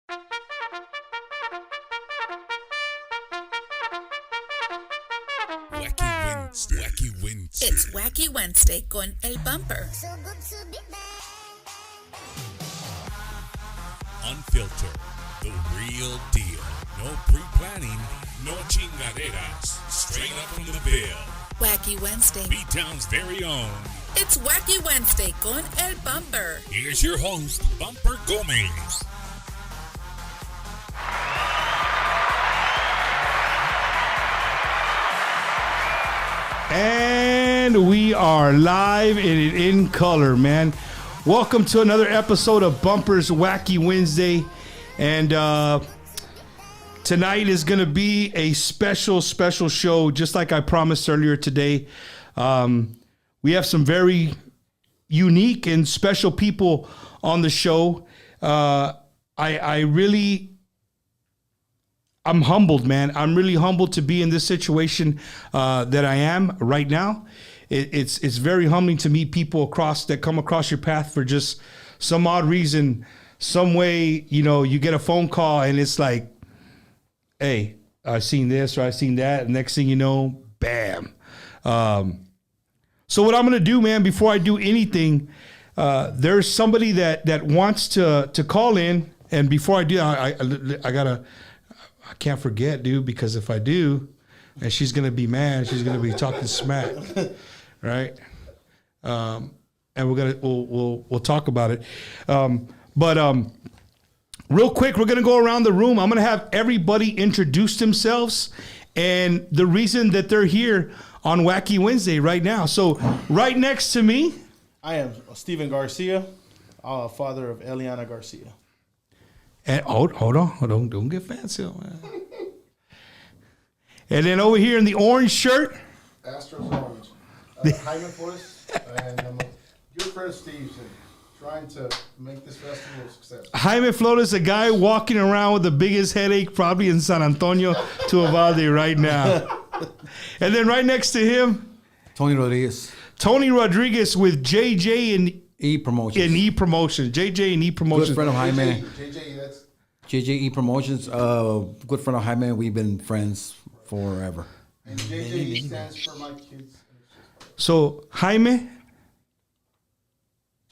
Wacky Wednesday. Wacky Wednesday. It's Wacky Wednesday con El Bumper. Unfiltered. The real deal. No pre-planning. No chingaderas. Straight up from the bill. Wacky Wednesday. B-Town's very own. It's Wacky Wednesday con El Bumper. Here's your host, Bumper Gomez. And we are live and in color, man. Welcome to another episode of Bumper's Wacky Wednesday. And tonight is going to be a special show, just like I promised earlier today. We have some very unique and special people on the show. I'm humbled, man. I'm really humbled to be in this situation that I am right now. It's very humbling to meet people that come across your path for just some odd reason, some way. You know, you get a phone call and it's like, "Hey, I've seen this or I've seen that." And next thing you know, bam. So what I'm gonna do, man, before I do anything, there's somebody that wants to call in, and before I do, I can't forget, dude, because if I do, and she's gonna be mad, she's gonna be talking smack, right? And we'll talk about it. But real quick, we're gonna go around the room. I'm gonna have everybody introduce themselves and the reason that they're here on Wacky Wednesday right now. So right next to me, I am Steven Garcia, father of Eliana Garcia. And hold on, don't get fancy, man. And then over here in the orange shirt, Astros Orange. Jaime Flores, and I'm a good friend of Steve's and trying to make this festival a success. Jaime Flores, a guy walking around with the biggest headache probably in San Antonio to Uvalde right now. And then right next to him, Tony Rodriguez. Tony Rodriguez with JJ and E Promotions. JJ and E Promotions. Good friend of Jaime. JJ, that's JJ E Promotions. Good friend of Jaime. We've been friends forever. and JJ stands for my kids. So Jaime,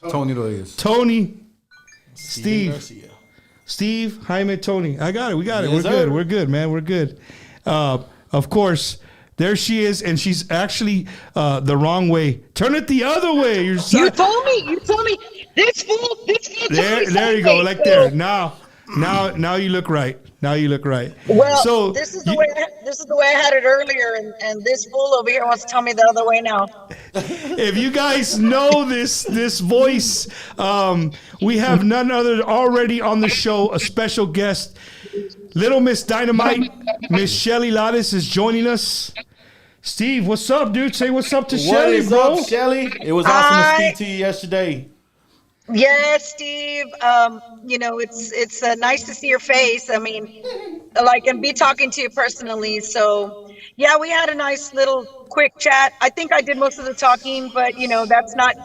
Tony Rodriguez. Tony, Steven Garcia. Steve, Jaime, Tony. I got it. We got it. Yes, We're sir. good. We're good, man. We're good. Of course, there she is, and she's actually the wrong way. Turn it the other way. You told me. This fool. There you go. Like there. Now you look right. Now you look right. Well, so this is the way I had it earlier, and this fool over here wants to tell me the other way now. If you guys know this voice, we have none other already on the show, a special guest. Little Miss Dynamite, Miss Shelley Lares is joining us. Steve, what's up, dude? Say what's up to Shelley, What is bro. up, Shelley? It was awesome to speak to you yesterday. Yes, Steve. It's nice to see your face. I mean, and be talking to you personally. So, yeah, we had a nice little quick chat. I think I did most of the talking, but that's not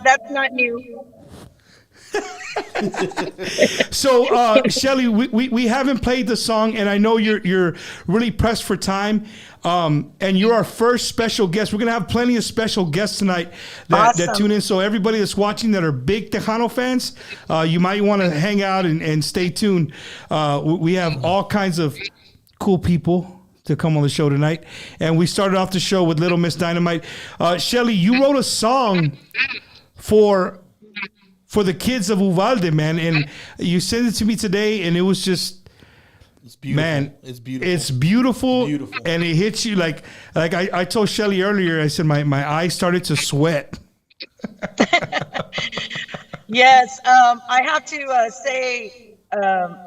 new. So, Shelley, we haven't played the song, and I know you're really pressed for time. And you're our first special guest. We're gonna have plenty of special guests tonight that tune in. So everybody that's watching that are big Tejano fans, you might want to hang out and stay tuned. We have all kinds of cool people to come on the show tonight, and we started off the show with Little Miss Dynamite. Shelley, you wrote a song for the kids of Uvalde, man, and you sent it to me today, and it was just. It's beautiful. Man, it's beautiful. It's beautiful, Beautiful. And it hits you like I told Shelley earlier. I said my eyes started to sweat. Yes, I have to say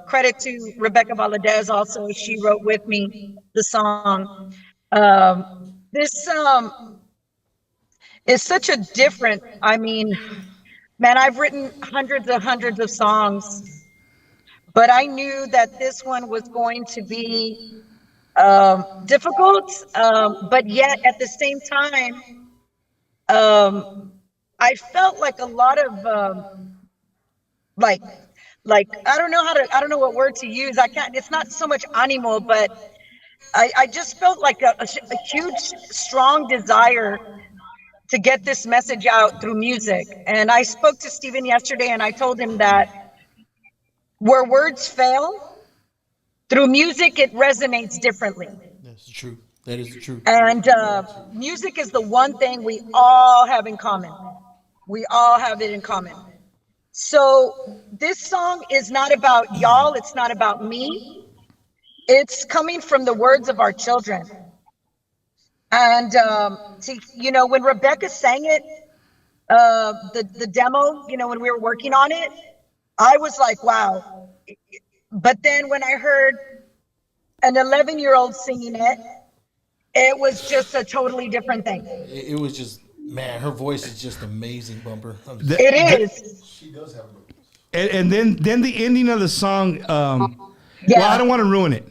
credit to Rebecca Valadez also. She wrote with me the song. This is such a different, man, I've written hundreds of songs, but I knew that this one was going to be difficult, but yet at the same time, I felt like a lot of like, I don't know what word to use. It's not so much animal, but I just felt like a huge, strong desire to get this message out through music. And I spoke to Steven yesterday and I told him that where words fail, through music, it resonates differently. That's true. That is the truth. And music is the one thing we all have in common. We all have it in common. So this song is not about y'all. It's not about me. It's coming from the words of our children. And, when Rebecca sang it, the demo, when we were working on it, I was like, wow. But then when I heard an 11-year-old singing it, it was just a totally different thing. It was just, man, her voice is just amazing, Bumper. It is. She does have a And then the ending of the song. Yeah. Well, I don't want to ruin it.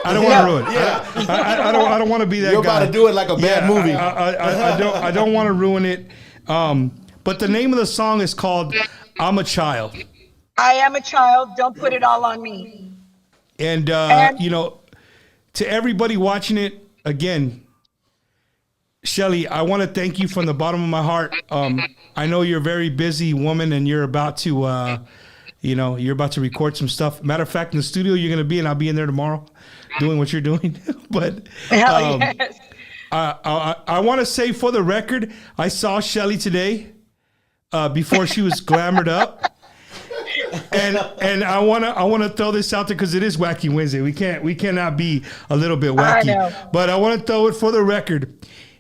I don't want to ruin it. Yeah. I don't want to be that You're guy. about to do it like a bad movie. I don't want to ruin it. But the name of the song is called "I'm a Child." I am a child. Don't put it all on me. And to everybody watching it again, Shelley, I want to thank you from the bottom of my heart. I know you're a very busy woman, and you're about to, you're about to record some stuff. Matter of fact, in the studio you're going to be, and I'll be in there tomorrow, doing what you're doing. But Hell yes. I want to say for the record, I saw Shelley today before she was glamored up. And I wanna throw this out there because it is Wacky Wednesday. We cannot be a little bit wacky. I know. But I want to throw it for the record.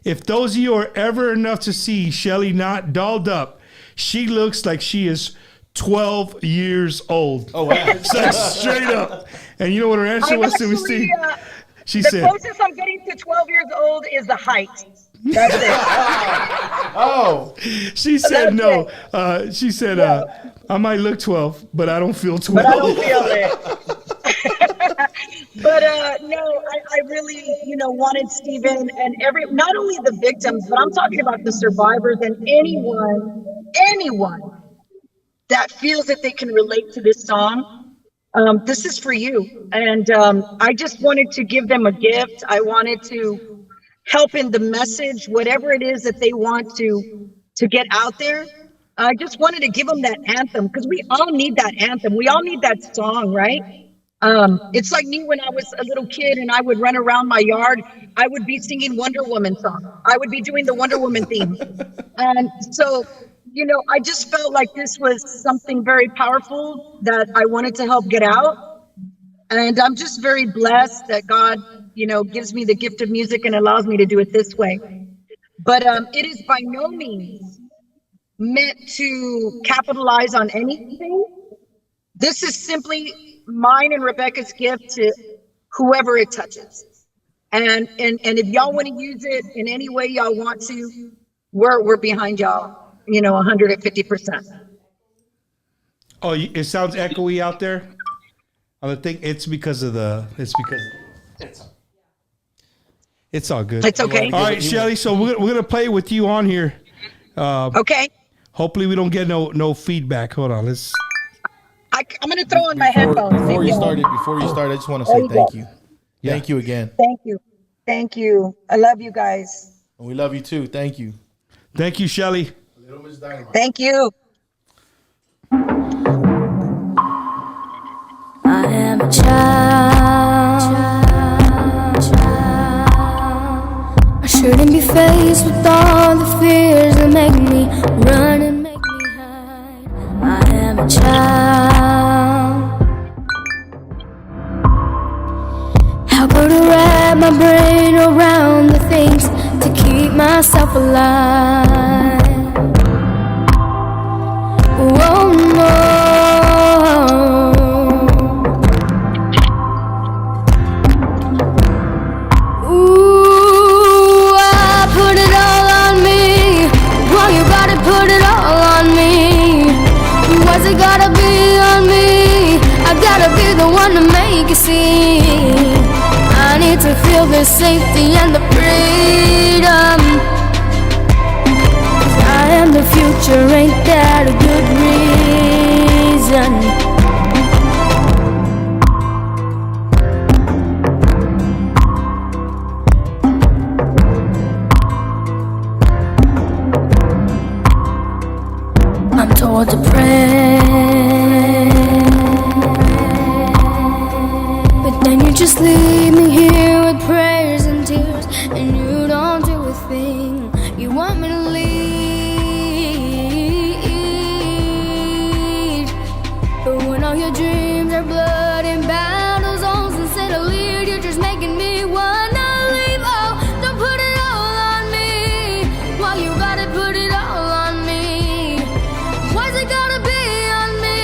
If those of you are ever enough to see Shelley not dolled up, she looks like she is 12 years old. Oh, wow. So straight up. And you know what her answer was to me, Steve? She the said, closest I'm getting to 12 years old is the height. That's it. Oh. she said That's no. She said, I might look 12, but I don't feel 12. But I don't feel it. But no, I really, wanted Steven and not only the victims, but I'm talking about the survivors and anyone that feels that they can relate to this song. This is for you. And I just wanted to give them a gift. I wanted to help in the message, whatever it is that they want to get out there. I just wanted to give them that anthem because we all need that anthem. We all need that song, right? It's like me when I was a little kid and I would run around my yard. I would be singing Wonder Woman song. I would be doing the Wonder Woman theme. And so, I just felt like this was something very powerful that I wanted to help get out. And I'm just very blessed that God, gives me the gift of music and allows me to do it this way. But it is by no means meant to capitalize on anything. This is simply mine and Rebecca's gift to whoever it touches. And if y'all want to use it in any way y'all want to, we're behind y'all, 150%. Oh, it sounds echoey out there. I think it's because it's all good. It's okay. All right, Shelley. So we're gonna play with you on here. Okay. Hopefully we don't get no feedback. Hold on. I'm gonna throw on my headphones. Before you start, I just want to say thank you. Yeah. Thank you again. Thank you. I love you guys. And we love you too. Thank you. Thank you, Shelley. Little Miss Dynamite. Thank you. I am a child. I shouldn't be faced with all the fears that make me run and make me hide. I am a child. How could I wrap my brain around the things to keep myself alive? Oh no. Put it all on me. Why's it gotta be on me? I gotta be the one to make it see. I need to feel the safety and the freedom. 'Cause I am the future, ain't that a good reason? what to pray. But then you just leave me here with prayers and tears, and you don't do a thing. You want me to lead, but when all your dreams are blood and battle zones, instead of lead, you're just making me wanna leave. Oh, don't put it all on me. Why you gotta put it all on me? Why's it gotta be on me?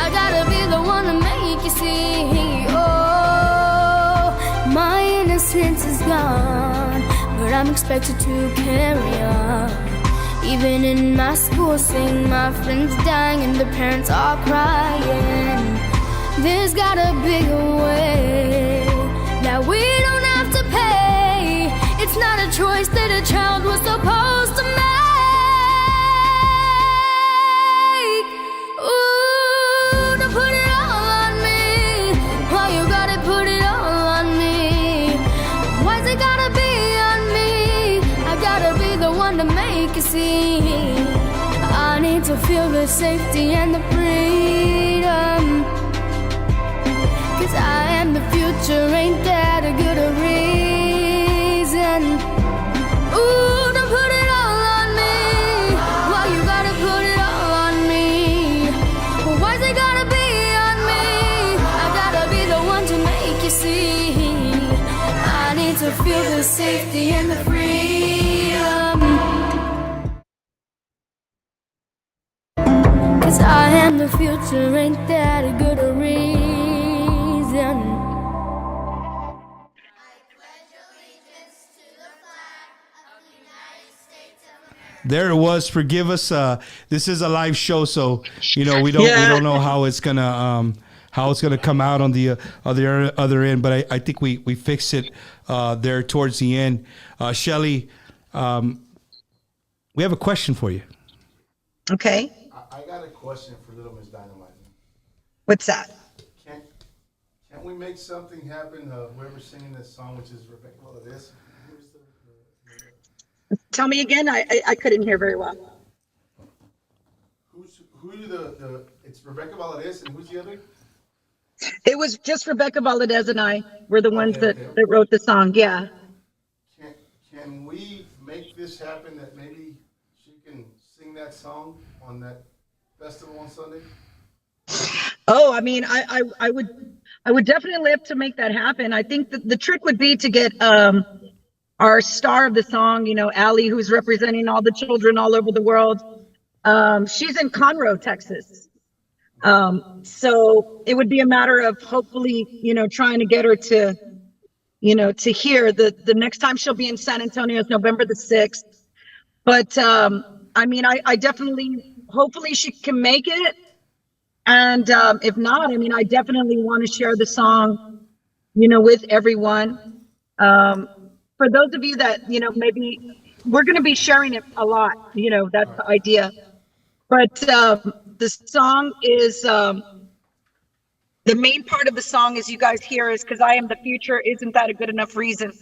I gotta be the one to make you see. Oh, my innocence is gone, but I'm expected to carry on. Even in my school, seeing my friends dying and the parents all crying. There's gotta be a way that we don't have to pay. It's not a choice that a child was supposed to make. Ooh, don't put it all on me. Why you gotta put it all on me? Why's it gotta be on me? I gotta be the one to make you see. I need to feel the safety and the freedom, 'cause I am the future, ain't that a good a reason? Ooh, don't put it all on me. Why you gotta put it all on me? Well, why's it gotta be on me? I gotta be the one to make you see. I need to feel the safety and the freedom, 'cause I am the future, ain't that a good a reason? There it was. Forgive us. This is a live show, so we don't know how it's gonna come out on the other end. But I think we fixed it there towards the end. Shelley, we have a question for you. Okay. I got a question for Little Miss Dynamite. What's that? Can't we make something happen? Whoever's singing this song, which is Rebecca Valdez. Tell me again. I couldn't hear very well. It's Rebecca Valdez, and who's the other? It was just Rebecca Valdez and I were the ones Okay. that wrote the song. Yeah. Can we make this happen, that maybe she can sing that song on that festival on Sunday? Oh, I mean, I would definitely love to make that happen. I think that the trick would be to get our star of the song, Allie, who's representing all the children all over the world. She's in Conroe, Texas. So it would be a matter of hopefully, trying to get her to, to hear the next time she'll be in San Antonio is November the 6th. But I mean, I definitely, hopefully she can make it. And if not, I mean, I definitely want to share the song, with everyone. For those of you that, maybe we're going to be sharing it a lot, that's the idea. But the song is, the main part of the song, as you guys hear, is "'Cause I am the future, isn't that a good enough reason?"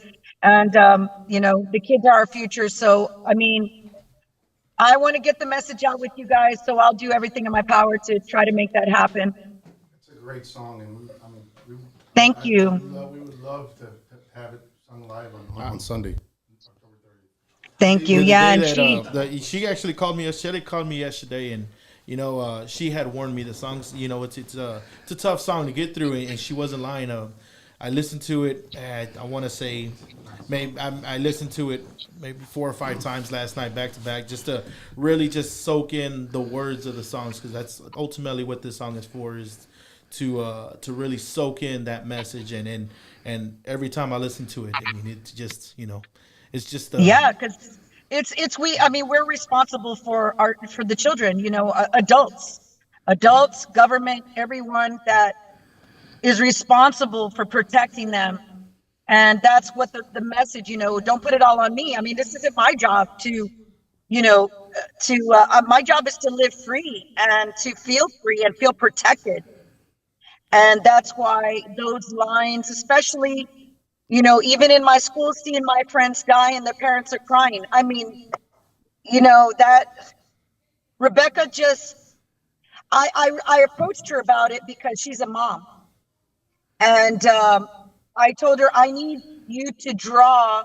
And, the kids are our future. So, I mean, I want to get the message out with you guys, so I'll do everything in my power to try to make that happen. It's a great song, and Thank you. We would love to have it sung live on Sunday. Thank you. The Yeah, day and that, she actually called me. Shelley called me yesterday, and she had warned me the songs. It's a tough song to get through, and she wasn't lying. I listened to it. I want to say, maybe I listened to it maybe 4 or 5 times last night, back to back, just to really just soak in the words of the songs, because that's ultimately what this song is for, is to really soak in that message. And every time I listen to it, I mean, it just it's just yeah, because we're responsible for the children, adults, government, everyone that is responsible for protecting them. And that's what the message, don't put it all on me. I mean, this isn't my job to my job is to live free and to feel free and feel protected. And that's why those lines, especially, even in my school, seeing my friends die and their parents are crying. I mean, that Rebecca just I approached her about it because she's a mom. And I told her, I need you to draw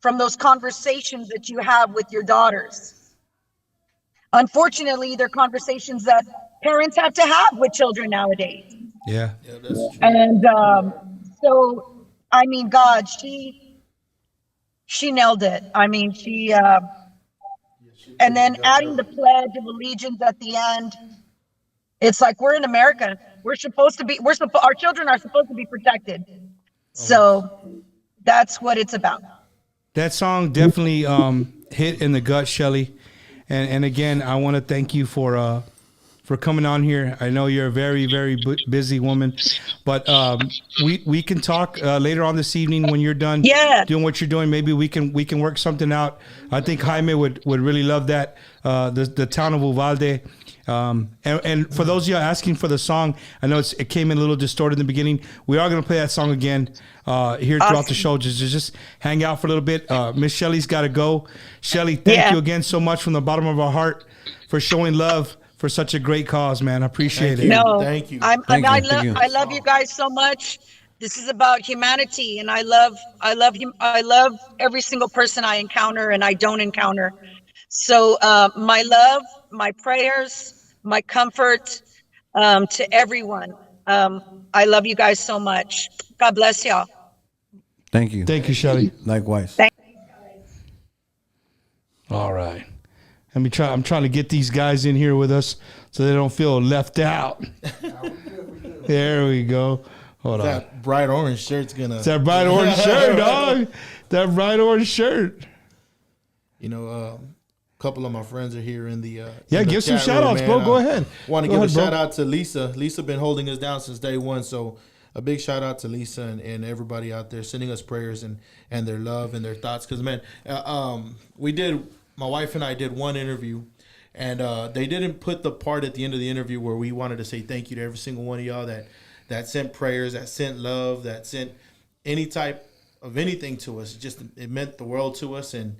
from those conversations that you have with your daughters. Unfortunately, they're conversations that parents have to have with children nowadays. Yeah. That's true. And so, I mean, God, she nailed it. I mean, and then adding the Pledge of Allegiance at the end. It's like we're in America. We're supposed to be. Our children are supposed to be protected. So that's what it's about. That song definitely hit in the gut, Shelley. And again, I want to thank you for coming on here. I know you're a very, very busy woman, but we can talk later on this evening when you're done doing what you're doing. Maybe we can work something out. I think Jaime would really love that. The town of Uvalde. And for those of you asking for the song, I know it came in a little distorted in the beginning. We are going to play that song again here throughout the show. Just hang out for a little bit. Miss Shelley's got to go. Shelley, thank you again so much from the bottom of our heart for showing love for such a great cause, man. I appreciate it. No, Thank you. I love you guys so much. This is about humanity, and I love every single person I encounter and I don't encounter. So my love, my prayers, my comfort to everyone. I love you guys so much. God bless y'all. Thank you. Thank you, Shelley. Likewise. All right. I'm trying to get these guys in here with us so they don't feel left out. There we go. Hold on. That bright orange shirt's gonna. It's that bright orange shirt, dog. That bright orange shirt. You know, a couple of my friends are here in the give some shout outs, bro. Go ahead. Want to give a shout out to Lisa. Lisa been holding us down since day one, so a big shout out to Lisa and everybody out there sending us prayers and their love and their thoughts. Because man, my wife and I did one interview, and they didn't put the part at the end of the interview where we wanted to say thank you to every single one of y'all that sent prayers, that sent love, that sent any type of anything to us. It meant the world to us, and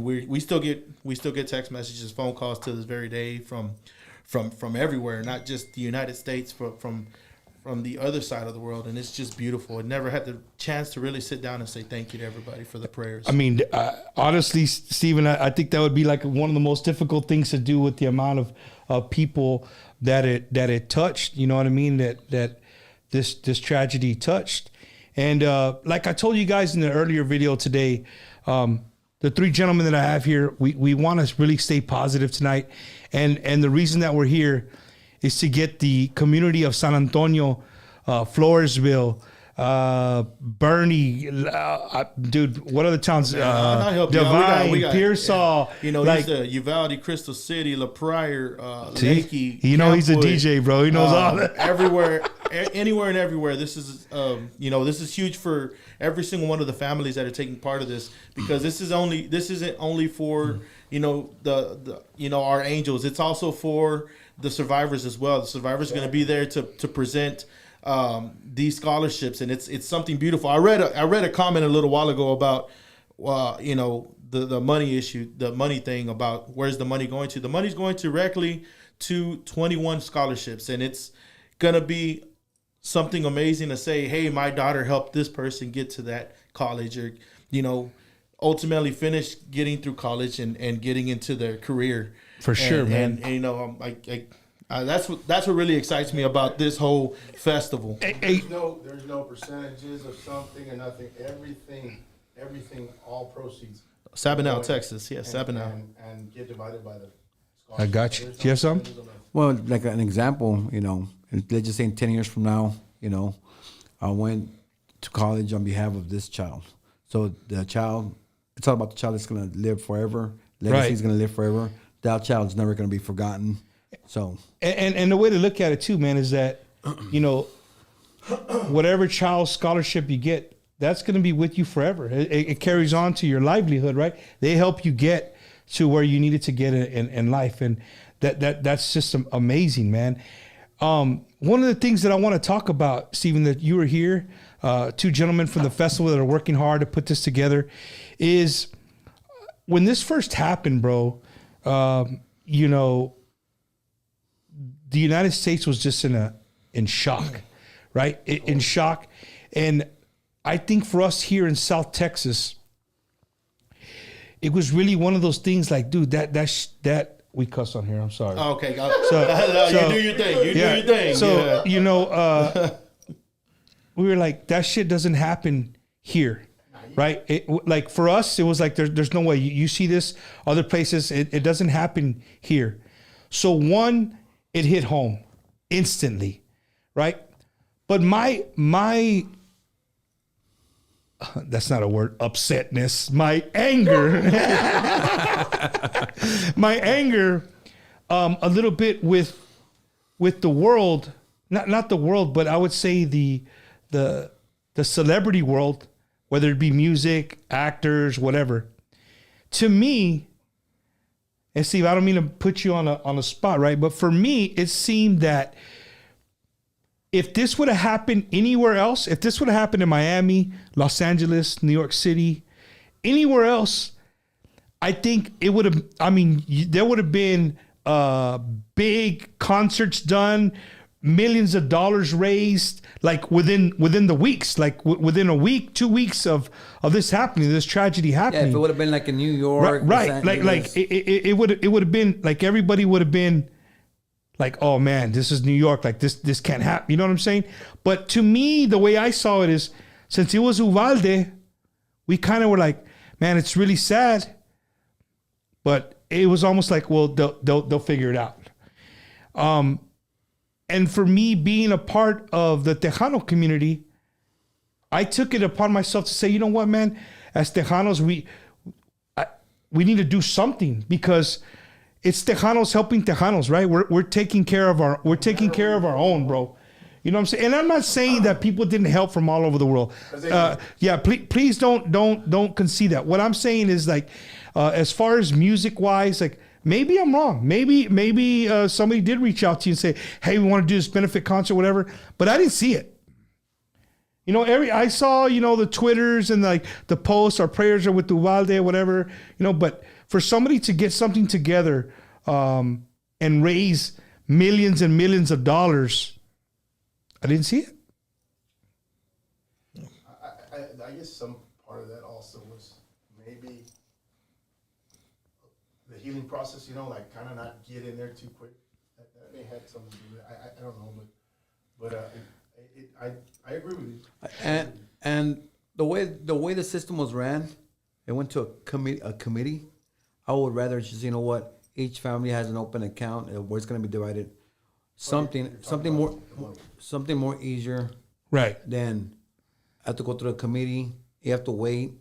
we still get text messages, phone calls to this very day from everywhere, not just the United States, from the other side of the world, and it's just beautiful. I never had the chance to really sit down and say thank you to everybody for the prayers. I mean, honestly, Stephen, I think that would be like one of the most difficult things to do with the amount of people that it touched. You know what I mean? That this tragedy touched. And like I told you guys in the earlier video today, the three gentlemen that I have here, we want to really stay positive tonight. And the reason that we're here is to get the community of San Antonio, Floresville, Bernie, dude, what other towns? Divine, Pearsall. You know, like, he's Uvalde, Crystal City, La Pryor, Lakey. You know, he's a DJ, bro. He knows all that. Everywhere, anywhere and everywhere. This is, this is huge for every single one of the families that are taking part of this, because this isn't only for, our angels. It's also for the survivors as well. The survivors are going to be there to present these scholarships, and it's something beautiful. I read a comment a little while ago about the money issue, the money thing, about where's the money going to. The money's going directly to 21 scholarships, and it's gonna be something amazing to say, hey, my daughter helped this person get to that college, or ultimately finish getting through college and getting into their career. For sure, man. And that's what really excites me about this whole festival. There's no percentages of something or nothing. Everything, all proceeds. Sabinal, Texas. Yeah, Sabinal. And get divided by the scholarships. I got you. Do you have some? Well, like an example, let's just say in 10 years from now, I went to college on behalf of this child. So the child, it's all about the child that's going to live forever. Legacy is going to live forever. That child's never going to be forgotten. So and the way to look at it too, man, is that whatever child scholarship you get, that's going to be with you forever. It carries on to your livelihood, right? They help you get to where you needed to get in life, and that's just amazing, man. One of the things that I want to talk about, Stephen, that you were here, two gentlemen from the festival that are working hard to put this together, is when this first happened, bro. the United States was just in shock, right? In shock. And I think for us here in South Texas, it was really one of those things like, dude, that we cuss on here. I'm sorry. Oh, okay. So, you do your thing. You do your thing. So, we were like, that shit doesn't happen here, right? Like for us, it was like, there's no way. You see this other places, it doesn't happen here. So one, it hit home instantly, right? But my that's not a word, upsetness, my anger, a little bit with the world, not the world, but I would say the celebrity world, whether it be music, actors, whatever. To me, and Steve, I don't mean to put you on a spot, right? But for me, it seemed that if this would have happened anywhere else, if this would have happened in Miami, Los Angeles, New York City, anywhere else, I think it would have, there would have been big concerts done, millions of dollars raised, like within the weeks, like within a week, 2 weeks of this happening, this tragedy happening. Yeah, if it would have been like in New York, right? Like it would have been like everybody would have been like, oh man, this is New York. Like this can't happen. You know what I'm saying? But to me, the way I saw it is, since it was Uvalde, we kind of were like, man, it's really sad. But it was almost like, well, they'll figure it out. And for me, being a part of the Tejano community, I took it upon myself to say, you know what, man, as Tejanos, we need to do something, because it's Tejanos helping Tejanos, right? We're taking care of our own, bro. You know what I'm saying? And I'm not saying that people didn't help from all over the world. Please don't concede that. What I'm saying is, like, as far as music wise, like, maybe I'm wrong. Maybe somebody did reach out to you and say, hey, we want to do this benefit concert, whatever. But I didn't see it. You know, I saw, the Twitters and like the posts, our prayers are with Uvalde, whatever, but for somebody to get something together and raise millions and millions of dollars, I didn't see it. I guess some part of that also was maybe the healing process, like kind of not get in there too quick. That may have something to do with it. I don't know, but I agree with you. And the way the system was ran, it went to a committee. I would rather just, each family has an open account where it's going to be divided. Something more easier, right? Than have to go through a committee. You have to wait.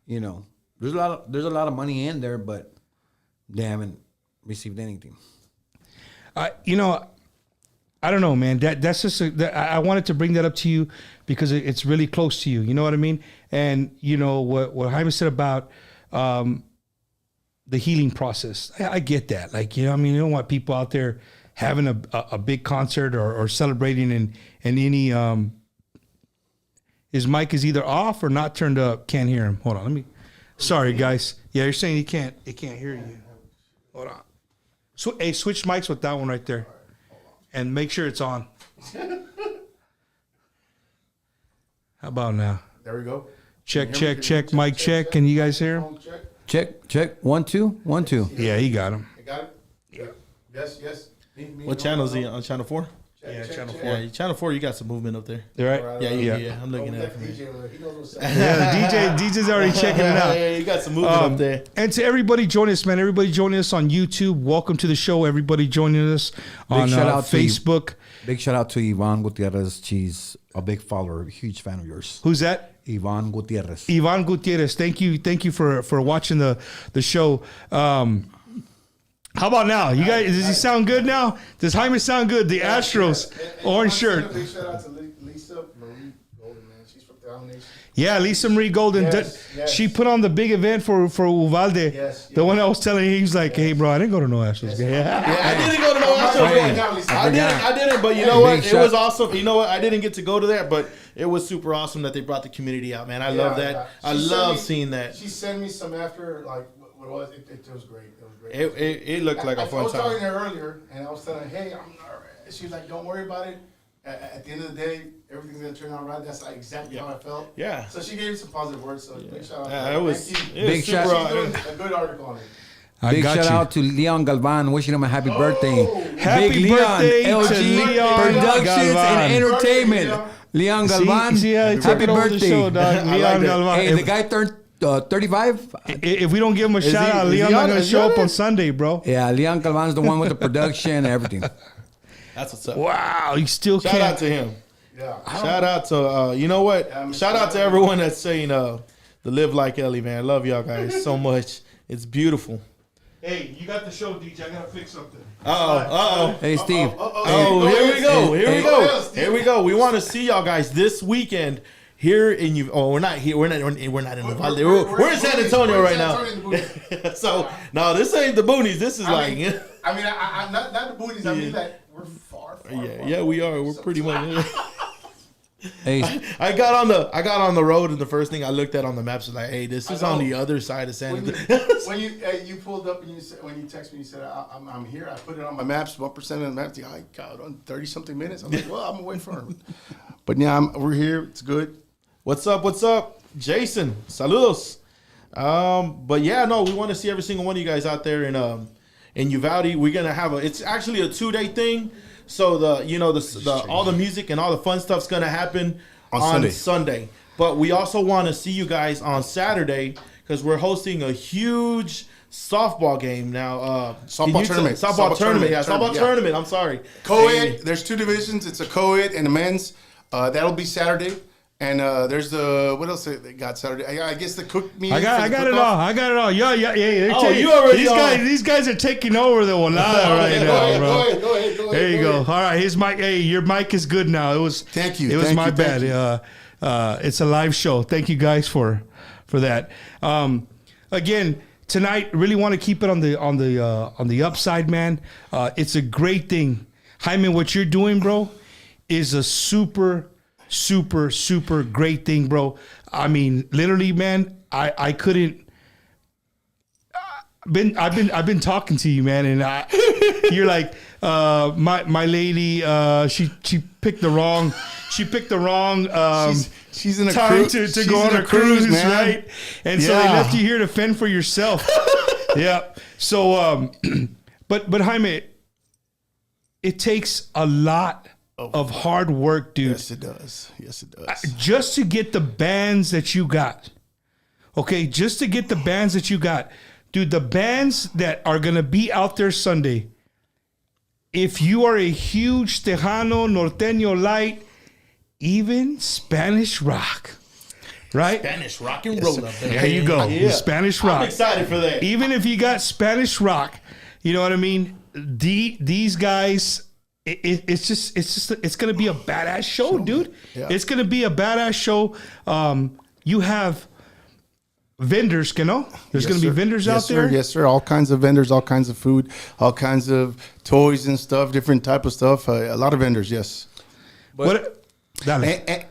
There's a lot of money in there, but they haven't received anything. I don't know, man. That's just I wanted to bring that up to you because it's really close to you. You know what I mean? And what Jaime said about the healing process. I get that. Like, you don't want people out there having a big concert or celebrating in any. His mic is either off or not turned up. Can't hear him. Hold on. Sorry, guys. Yeah, you're saying he can't hear you. Hold on. So, hey, switch mics with that one right there. And make sure it's on. How about now? There we go. Check. Mic check. Can you guys hear him? Check. 1 2 1 2. Yeah, he got him. You got it? Yeah. Yes. What channel is he on? Channel 4? Channel 4. Yeah, Channel 4, you got some movement up there. Right? Yeah. I'm looking at it from here. Yeah, DJ's already checking it out. Yeah, you got some movement up there. And to everybody joining us, man, everybody joining us on YouTube, welcome to the show. Everybody joining us on Facebook. Big shout out to Ivan Gutierrez. She's a big follower, a huge fan of yours. Who's that? Ivan Gutierrez. Thank you for watching the show. How about now? You guys, does he sound good now? Does Jaime sound good? The Astros, orange shirt. Big shout out to Lisa Marie Golden, man. She's from the Nation. Yeah, Lisa Marie Golden. Yes. She put on the big event for Uvalde. Yes. The one I was telling you, he was like, hey, bro, I didn't go to no Astros game. Yeah, I didn't go to no Astros game. I didn't, but you know what? It was awesome. You know what? I didn't get to go to that, but it was super awesome that they brought the community out, man. I love that. I love seeing that. She sent me some after, like, It was. It was great. It was great. It looked like a fun I was talking to time. her earlier, and I was telling her, hey, I'm all right. She was like, don't worry about it. At the end of the day, everything's gonna turn out right. That's like exactly how I felt. Yeah. So she gave me some positive words. So big shout out. Yeah, to it her. was. Thank you. It was Big super. shout- She's doing a good article on it. Big got shout you. out to Leon Galvan, wishing him a happy birthday. Happy Big Leon, birthday to LG Leon Productions Galvan. and Entertainment. Leon Galvan, See how he took happy it over the birthday. show, dog. Leon like that. Galvan. Hey, the guy turned 35. If we don't give him a shout out, is he Leon's not on- gonna is he show on up it? on Sunday, bro. Yeah, Leon Galvan's the one with the production and everything. That's what's up. Wow, you still Shout can't. out to him. Yeah. Shout out to you know what? Shout out to everyone that's saying the Live Like Ellie, man. I love y'all guys so much. It's beautiful. Hey, you got the show, DJ. I gotta fix something. Uh-oh. Hey, Steve. Oh, here we go. Here we Hey. go. Here we go. We want to see y'all guys this weekend here in you. Oh, we're not here. We're not in Uvalde. We're in San Antonio right now. So no, this ain't the boonies. This is like I'm not the booties. I mean that we're far. yeah, we are. We're pretty much. Hey, I got on the road, and the first thing I looked at on the maps was like, "Hey, this is on the other side of San Antonio." When you pulled up and you said, when you texted me, you said I'm here. I put it on my maps. 1% of the maps. I got on 30 something minutes. I'm like, well, I'm waiting for her. But yeah, we're here. It's good. What's up? What's up, Jason? Saludos. But yeah, no, we want to see every single one of you guys out there in Uvalde. We're gonna have it's actually a 2-day thing. So the all the music and all the fun stuff's gonna happen on Sunday. But we also want to see you guys on Saturday because we're hosting a huge softball game now. Softball tournament. Softball tournament. Yeah, softball tournament. I'm sorry. Co-ed. There's 2 divisions. It's a co-ed and a men's. That'll be Saturday. And there's what else they got Saturday? I guess the cook meeting. I got it all. I got it all. Yeah. You already These guys are taking over the Olada right now, bro. Go ahead. There you go. All right, his mic. Hey, your mic is good now. It was. Thank you. It was Thank my you, thank bad. It's a live show. Thank you guys for that. Again, tonight, really want to keep it on the upside, man. It's a great thing, Jaime. What you're doing, bro, is a super great thing, bro. I mean, literally, man. I couldn't. I've been talking to you, man, and you're like my lady. She picked the wrong. She picked the wrong. She's in a time cruise. to go on a cruise, man. right? And so they left you here to fend for yourself. Yeah. So, but Jaime, it takes a lot of hard work, dude. Yes, it does. Just to get the bands that you got. Okay, just to get the bands that you got. Dude, the bands that are going to be out there Sunday, if you are a huge Tejano, Norteño light, even Spanish rock, right? Spanish rock and roll up there. There you go. Yeah. Spanish rock. I'm excited for that. Even if you got Spanish rock, you know what I mean? These guys, it's gonna be a badass show, dude. Yeah. It's gonna be a badass show. You have vendors, you know? There's gonna be vendors out there. Yes, sir. All kinds of vendors, all kinds of food, all kinds of toys and stuff, different type of stuff. A lot of vendors, yes. Dale.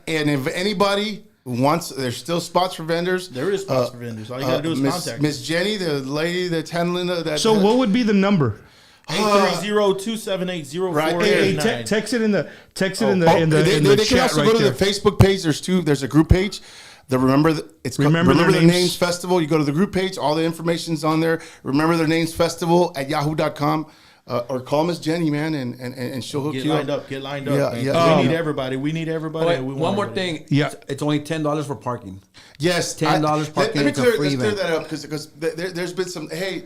And if anybody wants, there's still spots for vendors. There is spots for vendors. All you gotta do is contact. Miss Jenny, the lady that's handling that. So what would be the number? 830-278-0489. Right. Hey, text it in the they chat can also right go to there. the Facebook page. There's a group page. Remember Their Names Festival. You go to the group page. All the information's on there. Remember Their Names Festival at yahoo.com. Or call Miss Jenny, man, and she'll hook you up. Get lined up. Yeah, Man. yeah. We need everybody. We need everybody. Wait, and we one want more everybody. thing. Yeah. It's only $10 for parking. Yes, $10 parking. Let me It's a clear, free let's clear event. that up because there's been some. Hey,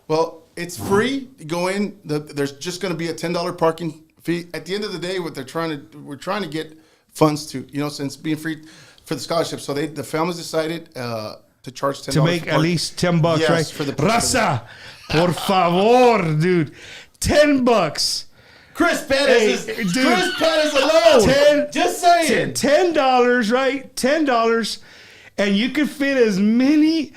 well, it's free. You go in. There's just going to be a $10 parking fee. At the end of the day, we're trying to get funds to since being free for the scholarship. So the families decided to charge $10 to make for at parking. least $10, Yes, right? for the Raza, por favor, dude. $10. Chris Perez Hey, is dude. Chris Perez alone. Just saying. $10, right? $10, and you can fit as many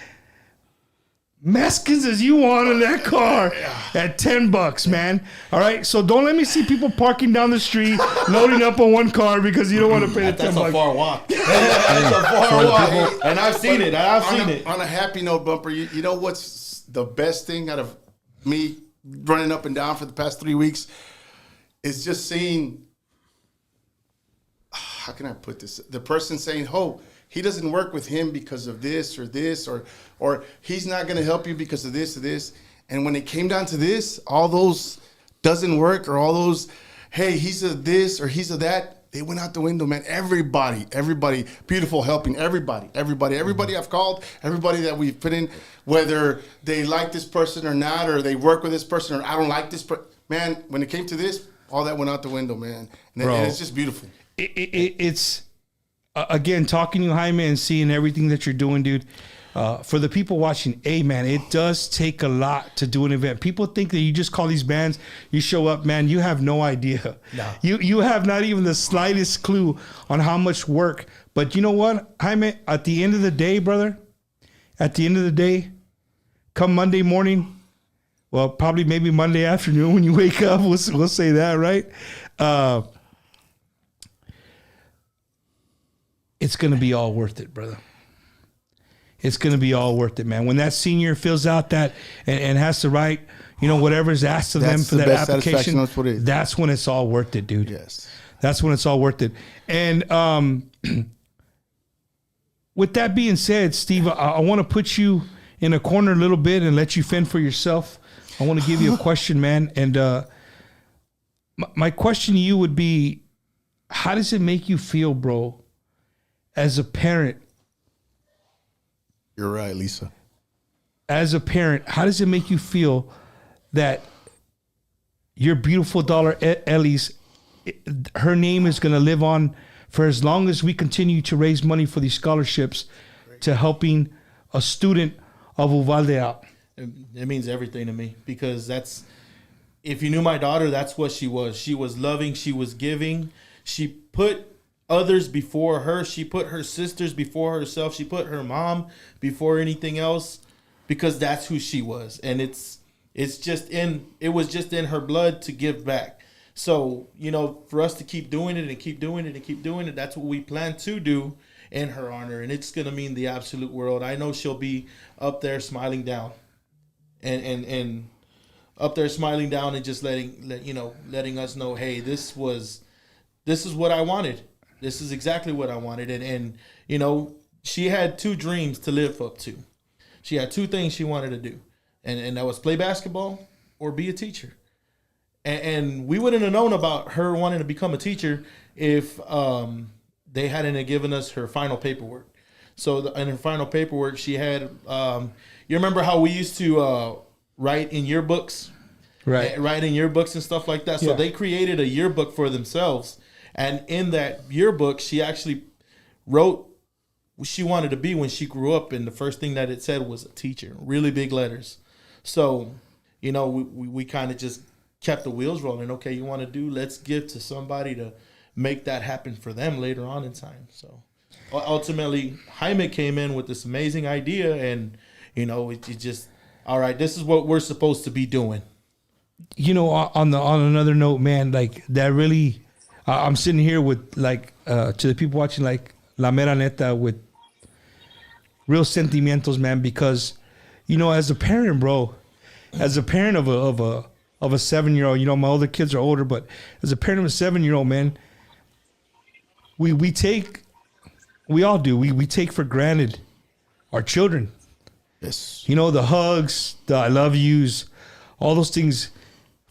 Mexicans as you want in that car at $10, man. All right, so don't let me see people parking down the street, loading up on one car because you don't want to pay the $10. That's a far walk. That's a far walk. And I've seen it. On a happy note, Bumper, you know what's the best thing out of me running up and down for the past 3 weeks is just seeing, how can I put this? The person saying, "Oh, he doesn't work with him because of this, or he's not going to help you because of this or this." And when it came down to this, all those doesn't work, or all those, hey, he's a this or he's a that, they went out the window, man. Everybody, beautiful helping, everybody I've called, everybody that we've put in, whether they like this person or not, or they work with this person, or I don't like this person. Man, when it came to this, all that went out the window, man. And it's just beautiful. It's again, talking to you, Jaime, and seeing everything that you're doing, dude. For the people watching, man, it does take a lot to do an event. People think that you just call these bands, you show up, man. You have no idea. No. You have not even the slightest clue on how much work. But you know what, Jaime? At the end of the day, brother, come Monday morning, well, probably maybe Monday afternoon when you wake up, we'll say that, right? It's going to be all worth it, brother. It's going to be all worth it, man. When that senior fills out that and has to write, whatever is asked of them for that application, that's when it's all worth it, dude. Yes. That's when it's all worth it. And with that being said, Steve, I want to put you in a corner a little bit and let you fend for yourself. I want to give you a question, man. And my question to you would be, how does it make you feel, bro, as a parent? You're right, Lisa. As a parent, how does it make you feel that your beautiful daughter, Ellie's, her name is going to live on for as long as we continue to raise money for these scholarships to helping a student of Uvalde out? It means everything to me, because if you knew my daughter, that's what she was. She was loving. She was giving. She put others before her. She put her sisters before herself. She put her mom before anything else, because that's who she was. And it was just in her blood to give back. So, for us to keep doing it and keep doing it and keep doing it, that's what we plan to do in her honor. And it's going to mean the absolute world. I know she'll be up there smiling down and up there smiling down and just letting us know, hey, this is what I wanted. This is exactly what I wanted. And she had 2 dreams to live up to. She had 2 things she wanted to do. And that was play basketball or be a teacher. And we wouldn't have known about her wanting to become a teacher if they hadn't given us her final paperwork. So in her final paperwork, she had, you remember how we used to write in yearbooks? Right. Write in yearbooks and stuff like that. So they created a yearbook for themselves. And in that yearbook, she actually wrote what she wanted to be when she grew up. And the first thing that it said was a teacher, really big letters. So, we kind of just kept the wheels rolling. Okay, you want to do, let's give to somebody to make that happen for them later on in time. So ultimately, Jaime came in with this amazing idea, and, it just, all right, this is what we're supposed to be doing. On another note, man, like that really, I'm sitting here with to the people watching, like La Mera Neta, with real sentimientos, man, because, as a parent, bro, as a parent of a 7-year-old, my older kids are older, but as a parent of a 7-year-old, man, we all do. We take for granted our children. Yes. The hugs, the I love yous, all those things.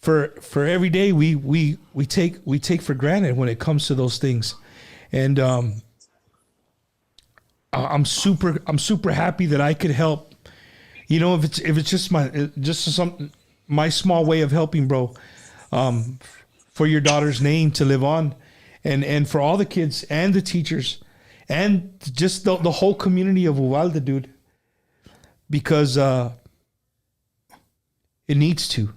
For every day we take for granted when it comes to those things, and I'm super happy that I could help. If it's just my small way of helping, bro, for your daughter's name to live on, and for all the kids and the teachers, and just the whole community of Uvalde, dude, because it needs to.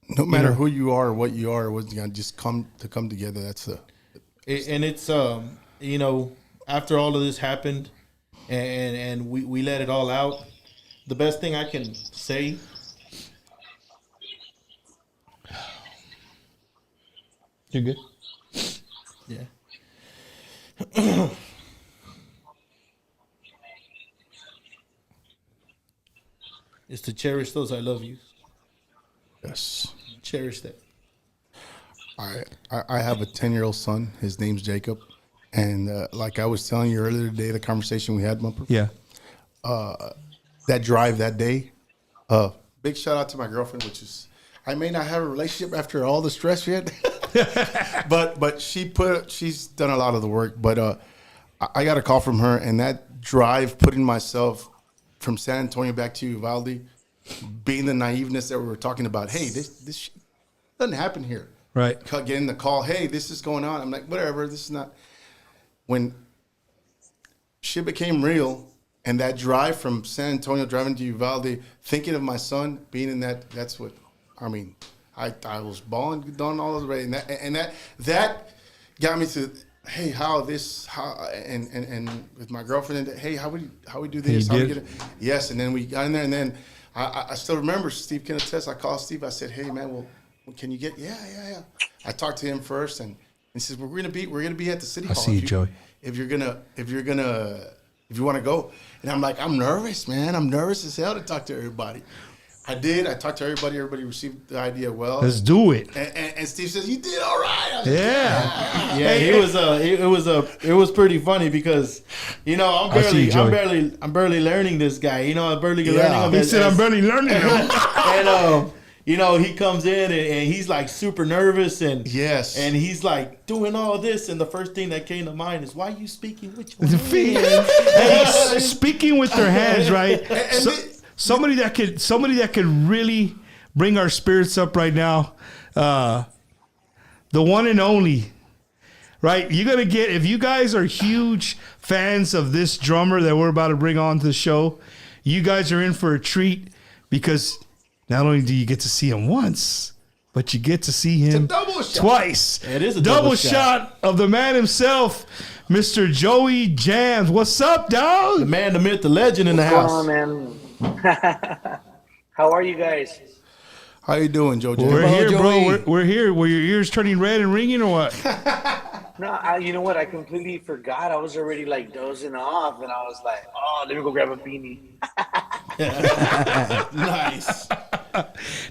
No matter who you are or what you are, what's going to just come together. That's and it's after all of this happened, and we let it all out. The best thing I can say. You're good. Yeah. is to cherish those I love yous. Yes. Cherish that. I have a 10-year-old son. His name's Jacob. And like I was telling you earlier today, the conversation we had, Bumper. Yeah. That drive that day. Big shout out to my girlfriend, which is, I may not have a relationship after all the stress we had, but she's done a lot of the work. But I got a call from her, and that drive, putting myself from San Antonio back to Uvalde, being the naiveness that we were talking about. Hey, this shit doesn't happen here. Right. Getting the call. Hey, this is going on. I'm like, whatever. This is not. When shit became real, and that drive from San Antonio driving to Uvalde, thinking of my son being in that. That's what. I mean, I was bawling, done all the way, and that got me to. Hey, and with my girlfriend, hey, how we do this? How we get it? Yes, and then we got in there, and then I still remember Steve can attest. I called Steve. I said, hey man, well, can you get? Yeah. I talked to him first, and he says we're gonna be at the city hall. I see you, Joey. If you want to go, and I'm like, I'm nervous, man. I'm nervous as hell to talk to everybody. I did. I talked to everybody. Everybody received the idea well. Let's do it. And Steve says, "You did all right." I was Yeah. It was pretty funny because, I'm barely learning this guy. I'm barely learning him. He said, "I'm barely learning him." And he comes in and he's like super nervous and yes, and he's like doing all this, and the first thing that came to mind is, why are you speaking with your Hey, speaking with their hands, right? Somebody that could really bring our spirits up right now, the one and only, right? You're gonna get, if you guys are huge fans of this drummer that we're about to bring on to the show, you guys are in for a treat, because not only do you get to see him once, but you get to see him twice. It is a double shot of the man himself, Mr. Joey Jams. What's up, dog? The man, the myth, the legend in the house. What's going on, man? How are you guys? How you doing, Joe? We're here, bro. We're here. Were your ears turning red and ringing, or what? No, you know what? I completely forgot. I was already like dozing off, and I was like, "Oh, let me go grab a beanie." Nice.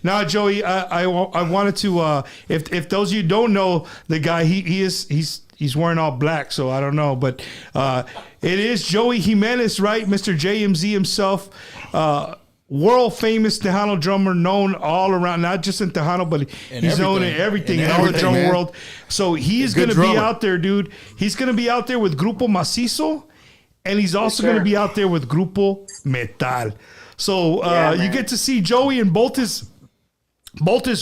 Now, Joey, I wanted to. If those of you don't know the guy, he's wearing all black, so I don't know, but it is Joey Jimenez, right? Mr. JMZ himself. World famous Tejano drummer, known all around, not just in Tejano, but he's known in everything, in all the drum world. So he's going to be out there, dude. He's going to be out there with Grupo Masiso, and he's also going to be out there with Grupo Metal. So you get to see Joey in both his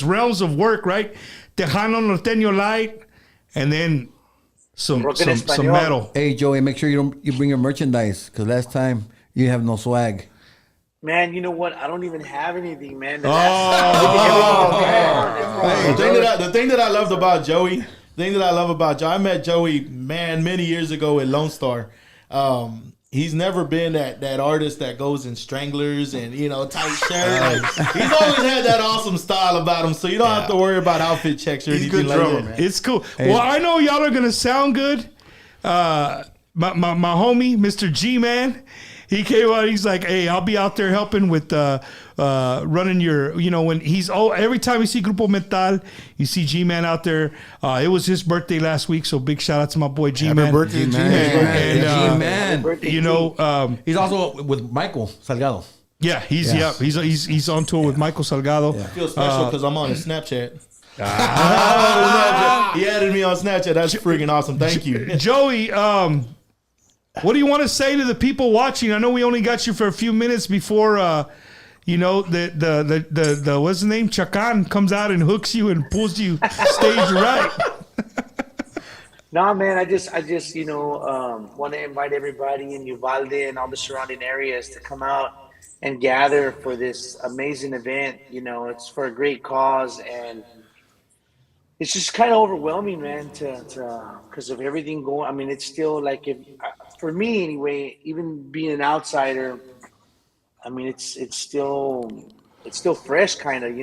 realms of work, right? Tejano Norteño Light, and then some metal. Hey, Joey, make sure you bring your merchandise, because last time you have no swag. Man, you know what? I don't even have anything, man. The thing that I loved about Joey, I met Joey, man, many years ago at Lone Star. He's never been that artist that goes in stranglers and, tight shirt. He's always had that awesome style about him, so you don't have to worry about outfit checks or anything like that. Man. It's cool. Hey. Well, I know y'all are going to sound good. My homie, Mr. G-Man, he came out. He's like, "Hey, I'll be out there helping with running your, when he's every time you see Grupo Metal, you see G-Man out there. It was his birthday last week, so big shout out to my boy G-Man. Happy birthday, G-Man. And he's also with Michael Salgado. Yeah, he's on tour with Michael Salgado. I feel special because I'm on his Snapchat. He added me on Snapchat. That's freaking awesome. Thank you, Joey. What do you want to say to the people watching? I know we only got you for a few minutes before, the what's the name? Chacan comes out and hooks you and pulls you stage right. No, man, I just want to invite everybody in Uvalde and all the surrounding areas to come out and gather for this amazing event. It's for a great cause, and it's just kind of overwhelming, man, because of everything going. I mean, it's still like, for me anyway, even being an outsider, I mean, it's still fresh, kind of,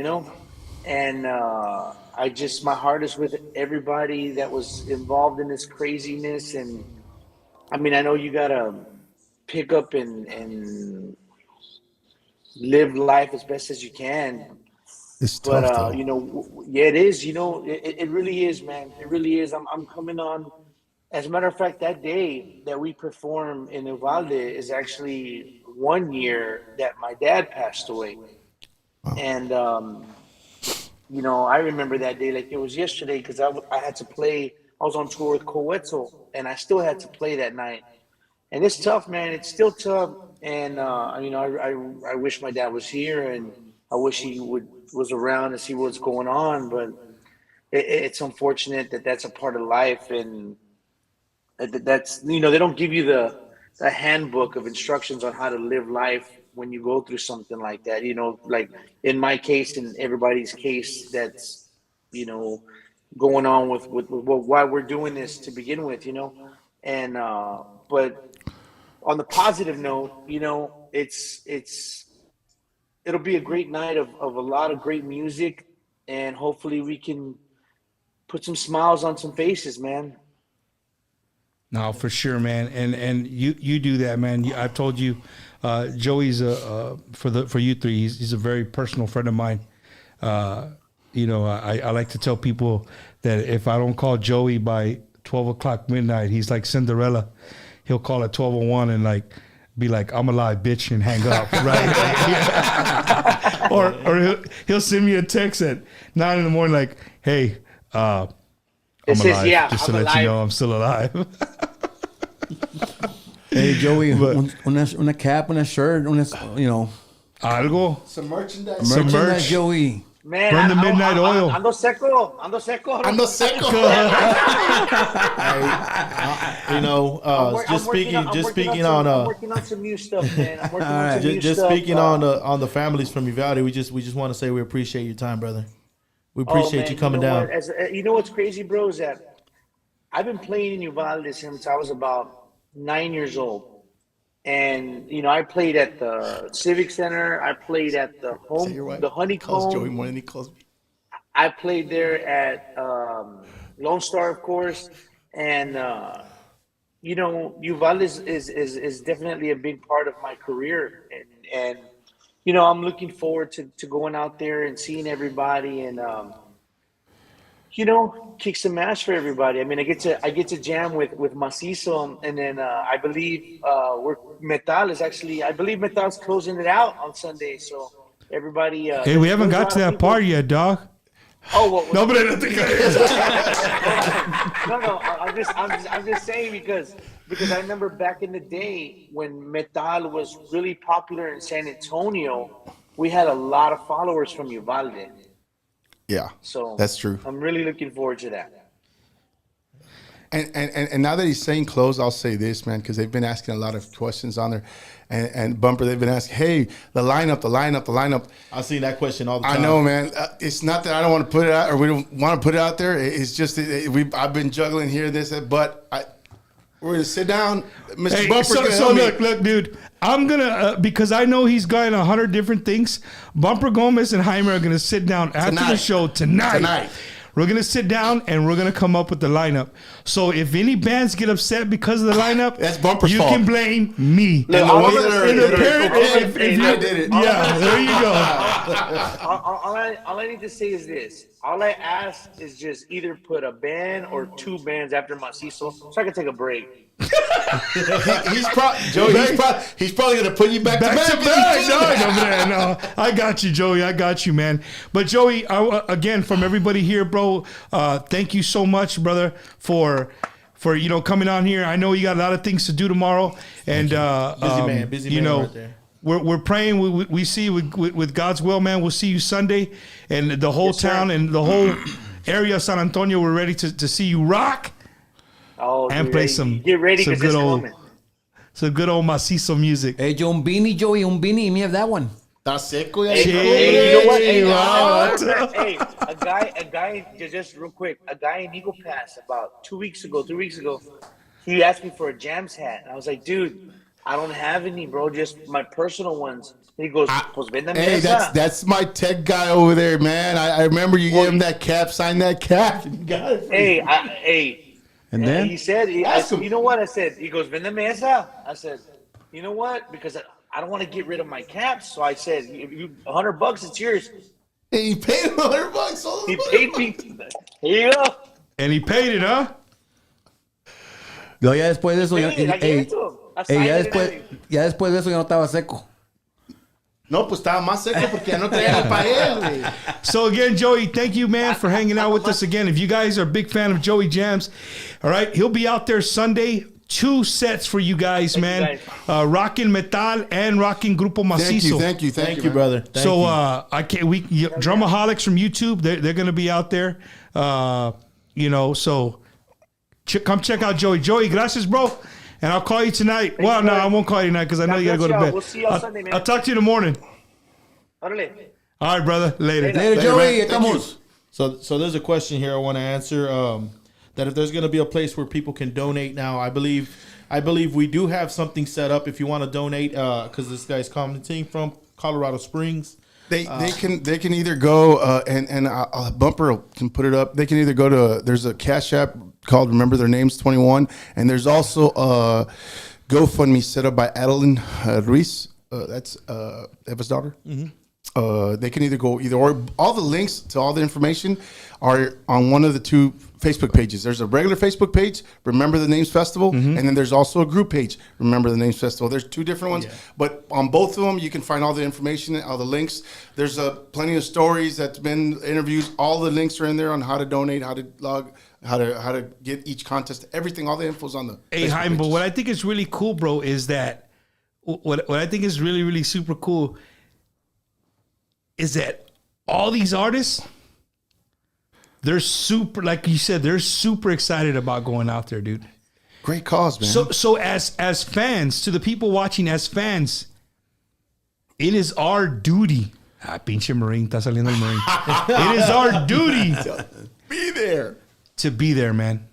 and my heart is with everybody that was involved in this craziness. And I mean, I know you gotta pick up and live life as best as you can. It's tough, But though. you know, yeah, it is. You know, it really is, man. It really is. I'm coming on. As a matter of fact, that day that we perform in Uvalde is actually 1 year that my dad passed away. And you know, I remember that day like it was yesterday because I had to play. I was on tour with Coetzel, and I still had to play that night. And it's tough, man. It's still tough. And you know, I wish my dad was here, and I wish he was around to see what's going on. But it's unfortunate that that's a part of life, and that's, you know, they don't give you the handbook of instructions on how to live life when you go through something like that. You know, like in my case and everybody's case, that's, you know, going on with why we're doing this to begin with, you know. And but on the positive note, you know, it'll be a great night of a lot of great music, and hopefully we can put some smiles on some faces, man. No, for sure, man, and you do that, man. I've told you, Joey's for you three. He's a very personal friend of mine. You know, I like to tell people that if I don't call Joey by 12 o'clock midnight, he's like Cinderella. He'll call at 12:01 and like be like, "I'm alive, bitch," and hang up, right? or he'll send me a text at 9 a.m. like, "Hey, I'm alive. Yeah, just to I'm let you alive. know I'm still alive." Hey, Joey, una cap, una shirt, you know. Algo. Some merchandise. Some merch. Merchandise, Joey. Man, Burn the midnight oil. Ando seco. Ando seco. You know, I'm just speaking I'm on working on some new stuff, man. I'm working on some new just stuff. speaking on the families from Uvalde. We just want to say we appreciate your time, brother. We appreciate man, you coming know down. what? You know what's crazy, bro, is that I've been playing in Uvalde since I was about 9 years old. And, you know, I played at the Civic Center. I played at the Calls Joey Honeycomb. more than he calls me. I played there at Lone Star, of course. And, you know, Uvalde is definitely a big part of my career. And you know, I'm looking forward to going out there and seeing everybody and, you know, kick some ass for everybody. I mean, I get to jam with Masiso, and then I believe I believe Metal's closing it out on Sunday. So everybody, Hey, we haven't got to that part yet, dog. Oh, well, No, but I don't think no. I'm just saying because I remember back in the day when Metal was really popular in San Antonio, we had a lot of followers from Uvalde. Yeah, So that's true. I'm really looking forward to that. And now that he's saying close, I'll say this, man, because they've been asking a lot of questions on there. And Bumper, they've been asking, hey, the lineup. I've seen that question all the time. I know, man. It's not that I don't want to put it out or we don't want to put it out there. It's just I've been juggling here, but we're going to sit down. Mr. Hey, Bumper's going to so help me. look, dude. I'm gonna because I know he's got 100 different things. Bumper Gomez and Jaime are gonna sit down after the show tonight. We're gonna sit down and we're gonna come up with the lineup. So if any bands get upset because of the lineup, that's Bumper's you fault. can blame me. And the ones that if I did it. Yeah, there you go. All I need to say is this. All I ask is just either put a band or two bands after Masiso so I can take a break. he's probably going to put you back to back. No. I got you, Joey. I got you, man. But Joey, again, from everybody here, bro, thank you so much, brother, for coming on here. I know you got a lot of things to do tomorrow, and busy man right there. We're praying. We see you with God's will, man. We'll see you Sunday, and the whole town and the whole area of San Antonio. We're ready to see you rock. Oh, and play some. Get ready some because good it's old, coming. some good old Masiso music. Hey, Joey, Umbini, me have that one. Está seco. Hey, you know what? Hey, A guy, just real quick, a guy in Eagle Pass about 3 weeks ago, he asked me for a Jams hat. And I was like, dude, I don't have any, bro, just my personal ones. And he goes, pues véndame Hey, esa. that's my tech guy over there, man. I remember you gave him that cap, signed that cap. And you got it. Hey. And then he said, Ask him. you know what? I said, he goes, véndame esa. I said, you know what? Because I don't want to get rid of my caps. So I said, if you $100, it's yours. And he paid him $100. All He paid me. Here you go. And he paid it, huh? Yo, ya después de eso, I gave it to him. I signed ya it and everything. después de eso ya no estaba seco. No, pues estaba más seco porque ya no traía ni para él, güey. So again, Joey, thank you, man, for hanging out with us again. If you guys are a big fan of Joey Jams, all right, he'll be out there Sunday. 2 sets for you guys, man. Rocking Metal and rocking Grupo Masiso. Thank you, brother. Thank So you. I can't. Drumaholics from YouTube. They're gonna be out there. So come check out Joey. Joey, gracias, bro. And I'll call you tonight. Thank you, I won't call you tonight because I know God you gotta go bless to y'all. bed. We'll see y'all Sunday, man. I'll talk to you in the morning. Órale. All right, brother. Later. Later, Joey. man. Thank Estamos. So there's a question here I want to answer. That if there's going to be a place where people can donate now, I believe we do have something set up. If you want to donate, because this guy's commenting from Colorado Springs. They can either go and Bumper can put it up. They can either go to there's a Cash App called Remember Their Names 21, and there's also a GoFundMe set up by Adeline Ruiz. That's Eva's daughter. Mm-hmm. They can either go either or. All the links to all the information are on one of the 2 Facebook pages. There's a regular Facebook page, Remember the Names Festival, and then there's also a group page, Remember the Names Festival. There's 2 different ones, but on both of them, you can find all the information, all the links. There's plenty of stories that's been interviews. All the links are in there on how to donate, how to log, how to get each contest, everything. All the info's on the. Hey, Facebook Jaime, but pages. what I think is really cool, bro, is that what I think is really, really super cool is that all these artists, they're super, like you said, they're super excited about going out there, dude. Great cause, man. So as fans, to the people watching as fans, it is our duty. Pinche Marine, está saliendo el Marine. It is our duty Be there. to be there, man.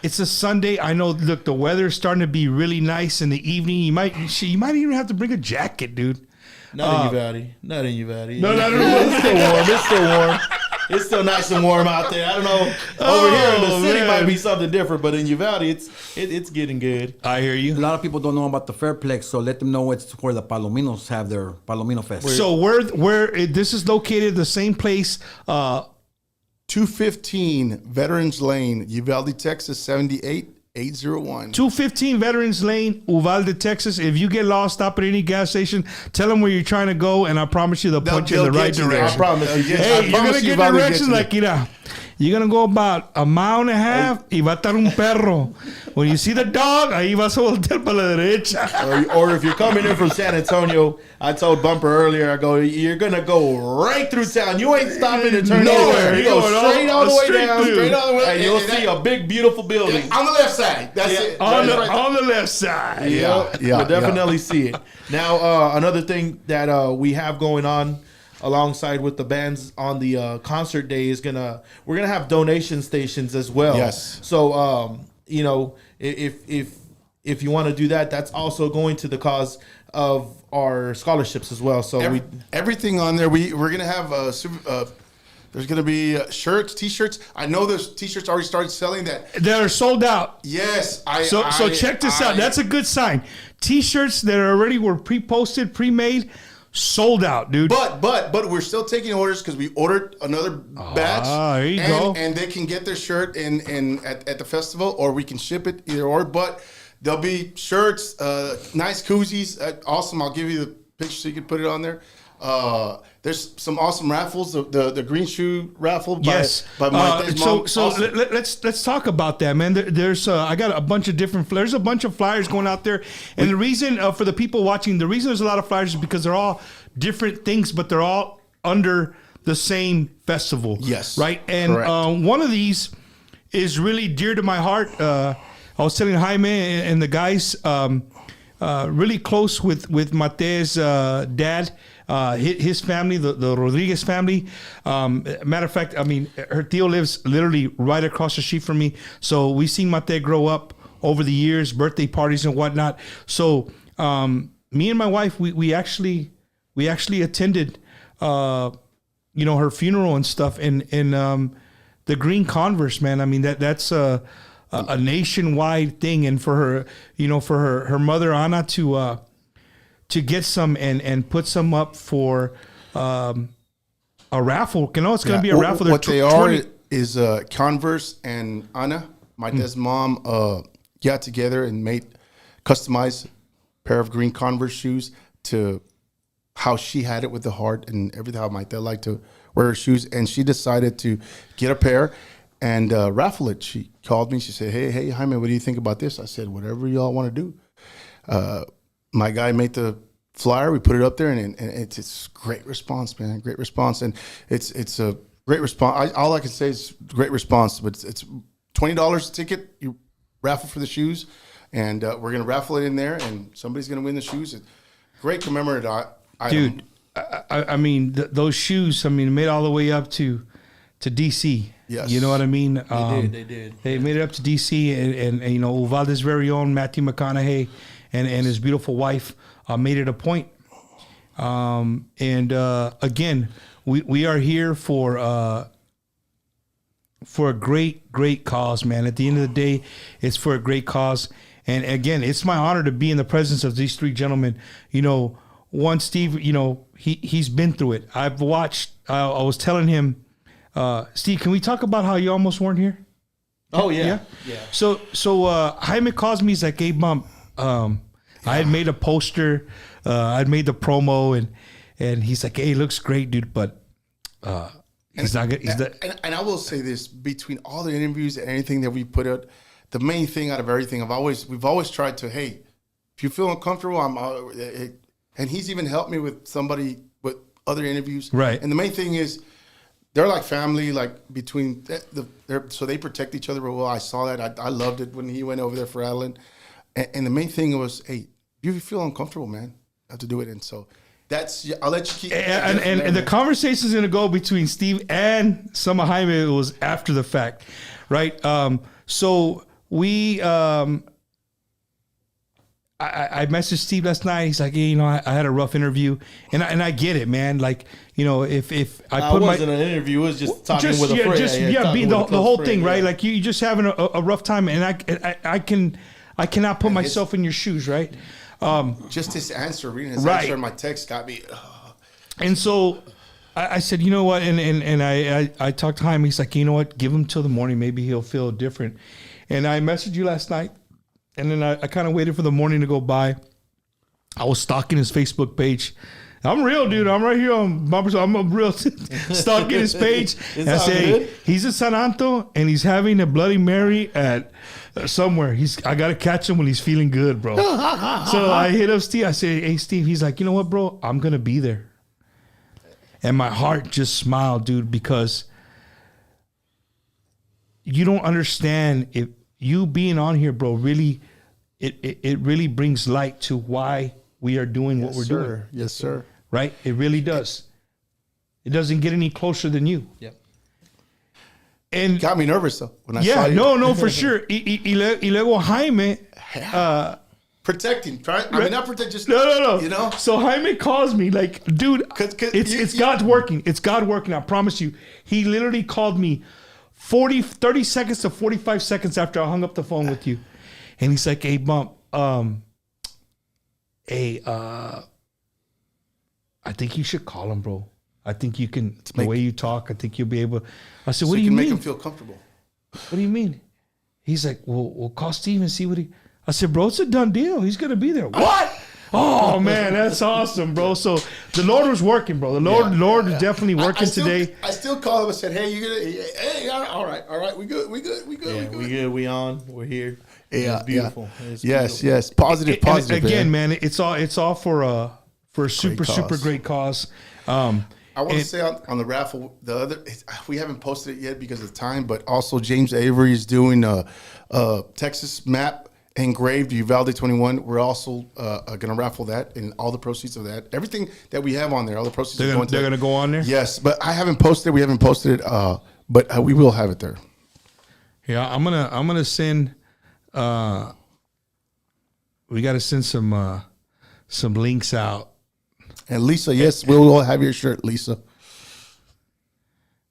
It's a Sunday. I know. Look, the weather's starting to be really nice in the evening. You might even have to bring a jacket, dude. Not in Uvalde. Not in Uvalde. No. It's still warm. It's still warm. It's still nice and warm out there. I don't know. Over here in the city man. might be something different, but in Uvalde, it's getting good. I hear A you. lot of people don't know about the Fairplex, so let them know it's where the Palominos have their Palomino Fest. So where this is located, the same place. 215 Veterans Lane, Uvalde, Texas 78801. 215 Veterans Lane, Uvalde, Texas. If you get lost, stop at any gas station. Tell them where you're trying to go, and I promise you they'll point you in the they'll right get you there. direction. I promise you. Hey, I you're promise gonna you get Uvalde directions gets you like, mira, you're gonna go about a mile and a half y va a estar un perro. When you see the dog, ahí vas a voltear para la derecha. Or if you're coming in from San Antonio, I told Bumper earlier, I go, you're going to go right through town. You ain't stopping and turning Nowhere. anywhere. You You're go going straight all the way straight down, through. straight all the way, and you'll And see that- a big, beautiful building. On the left side. That's it. On That's right. the left side. Yeah. You'll definitely see it. Now, another thing that we have going on alongside with the bands on the concert day is we're gonna have donation stations as well. Yes. So if you want to do that, that's also going to the cause of our scholarships as well. So Everything on there. We're gonna have there's gonna be shirts, t-shirts. I know those t-shirts already started selling. That are sold out. Yes. So check this out. That's a good sign. T-shirts that already were pre-posted, pre-made, sold out, dude. But we're still taking orders because we ordered another batch. there you go. And they can get their shirt at the festival, or we can ship it either or. But there'll be shirts, nice koozies. Awesome. I'll give you the picture so you can put it on there. There's some awesome raffles. The green shoe raffle. By Marte's mom. So Awesome. let's talk about that, man. There's I got a bunch of different. There's a bunch of flyers going out there, and the reason for the people watching, the reason there's a lot of flyers is because they're all different things, but they're all under the same festival. Yes, right. And correct. one of these is really dear to my heart. I was telling Jaime and the guys, really close with Mate's dad. His family, the Rodriguez family. Matter of fact, I mean, her tío lives literally right across the street from me. So we've seen Mate grow up over the years, birthday parties and whatnot. So me and my wife, we actually attended, her funeral and stuff. And the green Converse, man. I mean, that's a nationwide thing. And for her, her mother Anna to get some and put some up for a raffle. You know, it's going to be a raffle. What they are is Converse and Anna, my dad's mom, got together and made customized pair of green Converse shoes to how she had it with the heart and everything, how my dad liked to wear her shoes. And she decided to get a pair and raffle it. She called me. She said, hey, Jaime, what do you think about this? I said, whatever y'all want to do. My guy made the flyer. We put it up there, and it's great response, man. Great response. And it's a great response. All I can say is great response. But it's $20 a ticket. You raffle for the shoes. And we're going to raffle it in there, and somebody's going to win the shoes. Great commemorative item. Dude, I mean, those shoes, I mean, made all the way up to DC. Yes. You know what I mean? They did. They made it up to DC, and you know, Uvalde's very own Matthew McConaughey and his beautiful wife made it a point. Again, we are here for a great cause, man. At the end of the day, it's for a great cause. And again, it's my honor to be in the presence of these three gentlemen. You know, one, Steve, you know, he's been through it. I've watched, I was telling him, Steve, can we talk about how you almost weren't here? Oh, yeah. So Jaime calls me, he's like, hey, Bump, I had made a poster, I'd made the promo, and he's like, hey, it looks great, dude, but he's not good. And I will say this, between all the interviews and anything that we put out, the main thing out of everything, we've always tried to, hey, if you feel uncomfortable, and he's even helped me with somebody with other interviews. Right. And the main thing is, they're like family, like between, so they protect each other well. I saw that. I loved it when he went over there for Adeline. And the main thing was, hey, if you feel uncomfortable, man, you have to do it. And so I'll let you keep. And the conversation is going to go between Steve and some of Jaime. It was after the fact, right? So we, I messaged Steve last night. He's like, hey, you know, I had a rough interview, and I get it, man. Like, you know, if I put wasn't an interview, it was just talking with a friend. Being the whole thing, right? Like you just having a rough time, and I cannot put myself in your shoes, right? Just his answer, reading his answer, my text got me. And so I said, you know what? And I talked to him. He's like, you know what? Give him till the morning. Maybe he'll feel different. And I messaged you last night. And then I kind of waited for the morning to go by. I was stalking his Facebook page. I'm real, dude. I'm right here on Bumpers. I'm a real stalking his page. And I say, hey, he's in San Anto and he's having a Bloody Mary at somewhere. I got to catch him when he's feeling good, bro. So I hit up Steve. I say, hey, Steve. He's like, you know what, bro? I'm going to be there. And my heart just smiled, dude, because you don't understand if you being on here, bro, really, it really brings light to why we are doing what we're doing. Yes, sir. Right? It really does. It doesn't get any closer than you. Yep. And got me nervous though when I saw you. No, for sure. Y luego Jaime, protecting, try. I mean, not protect, just no. You know. So Jaime calls me like, dude, it's God working. It's God working. I promise you. He literally called me 30 seconds to 45 seconds after I hung up the phone with you. And he's like, hey, Bump, I think you should call him, bro. I think you can, the way you talk, I think you'll be able. I said, what do you mean? Make him feel comfortable. What do you mean? He's like, well, we'll call Steve and see what he. I said, bro, it's a done deal. He's going to be there. What? Oh, man, that's awesome, bro. So the Lord was working, bro. The Lord is definitely working today. I still call him and said, hey, all right. We good. We on. We're here. Yeah, it's beautiful. Yeah. It's yes, beautiful. yes. Positive. Again, man, it's all for a super great cause. I want to say on the raffle, we haven't posted it yet because of time, but also James Avery is doing a Texas map engraved Uvalde 21. We're also going to raffle that, and all the proceeds of that, everything that we have on there, all the proceeds they're going to go on there. Yes, but I haven't posted. We haven't posted it, but we will have it there. Yeah, I'm gonna send. We got to send some links out. And Lisa, yes, we will have your shirt, Lisa.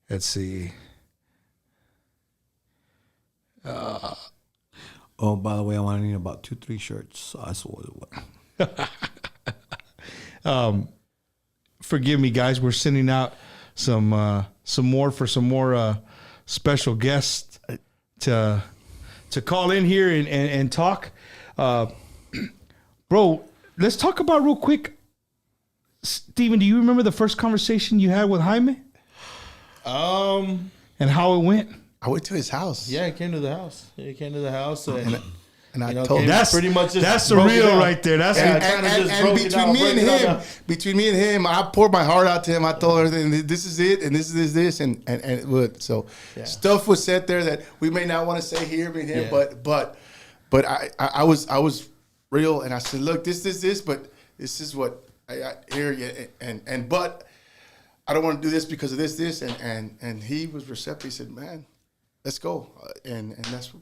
Let's see. Oh, by the way, I want to need about 2-3 shirts. So I sold it. Forgive me, guys. We're sending out some more special guests to call in here and talk. Bro, let's talk about real quick. Steven, do you remember the first conversation you had with Jaime? And how it went? I went to his house. Yeah, he came to the house. And I told him that's pretty much that's the real right there. That's and between me and him, I poured my heart out to him. I told her that this is it, and this is this, and it would. So stuff was said there that we may not want to say here, but I was real, and I said, look, this, but this is what I hear, and but I don't want to do this because of this, and he was receptive. He said, man, let's go, and that's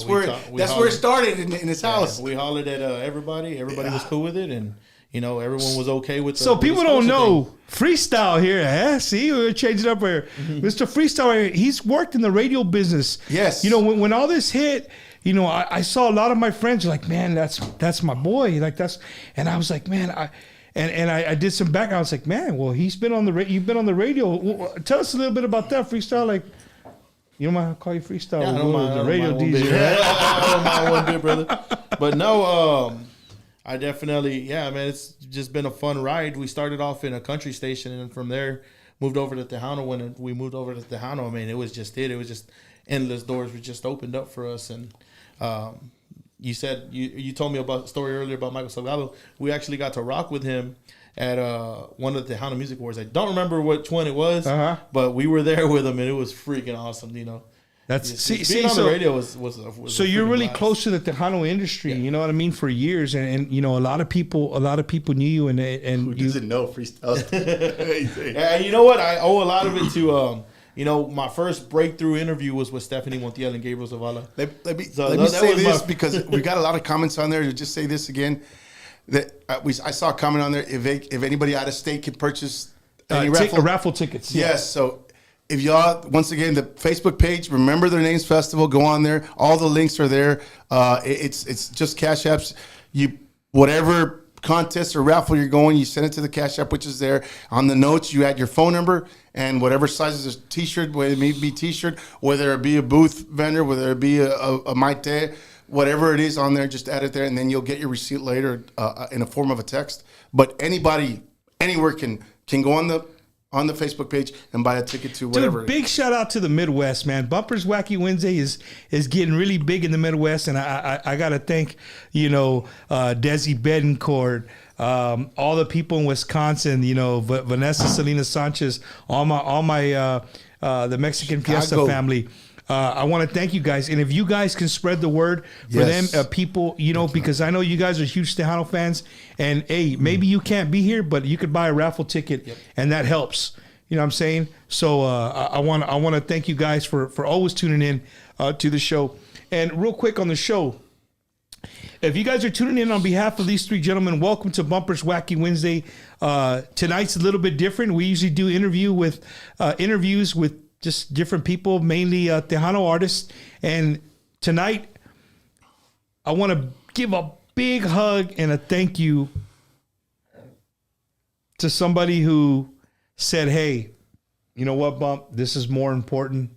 where it started in his house. We hollered at everybody. Everybody was cool with it, and everyone was okay with. So people don't know Freestyle here. See, we're changing up here, Mr. Freestyle. He's worked in the radio business. Yes. When all this hit, I saw a lot of my friends like, man, that's my boy. Like and I was like, man, I did some background. I was like, man, well, you've been on the radio. Well, tell us a little bit about that, Freestyle. Like, you don't mind I call you Freestyle? Yeah, I don't mind. The radio DJ. I don't mind one bit, brother. But no, I definitely, man, it's just been a fun ride. We started off in a country station, and from there moved over to Tejano. When we moved over to Tejano, I mean, it was just endless doors were just opened up for us. And you said you told me about a story earlier about Michael Salgado. We actually got to rock with him at one of the Tejano Music Awards. I don't remember which one it was, but we were there with him, and it was freaking awesome. That's being on the radio was so you're really blast. Close to the Tejano industry. You know what I mean, for years, and a lot of people knew you, and who doesn't know Freestyle? And you know what? I owe a lot of it to my first breakthrough interview was with Stephanie Montiel and Gabriel Zavala. Let me say this because we got a lot of comments on there. To just say this again, that I saw a comment on there. If anybody out of state can purchase any raffle tickets, yes. So if y'all, once again, the Facebook page, Remember Their Names Festival, go on there. All the links are there. It's just Cash Apps. Whatever contest or raffle you're going, you send it to the Cash App, which is there. On the notes, you add your phone number and whatever sizes of T-shirt, whether it may be T-shirt, whether it be a booth vendor, whether it be a Maite, whatever it is on there, just add it there, and then you'll get your receipt later in a form of a text. But anybody, anywhere can go on the Facebook page and buy a ticket to whatever. Dude, big shout out to the Midwest, man. Bumpers Wacky Wednesday is getting really big in the Midwest, and I got to thank Desi Bedencourt, all the people in Wisconsin, Vanessa Selena Sanchez, all my the Mexican Fiesta family. I want to thank you guys, and if you guys can spread the word for them, people, because I know you guys are huge Tejano fans, and hey, maybe you can't be here, but you could buy a raffle ticket, and that helps. You know what I'm saying? So I want to thank you guys for always tuning in to the show. And real quick on the show, if you guys are tuning in on behalf of these three gentlemen, welcome to Bumpers Wacky Wednesday. Tonight's a little bit different. We usually do interviews with just different people, mainly Tejano artists. And tonight, I want to give a big hug and a thank you to somebody who said, hey, you know what, Bump? This is more important.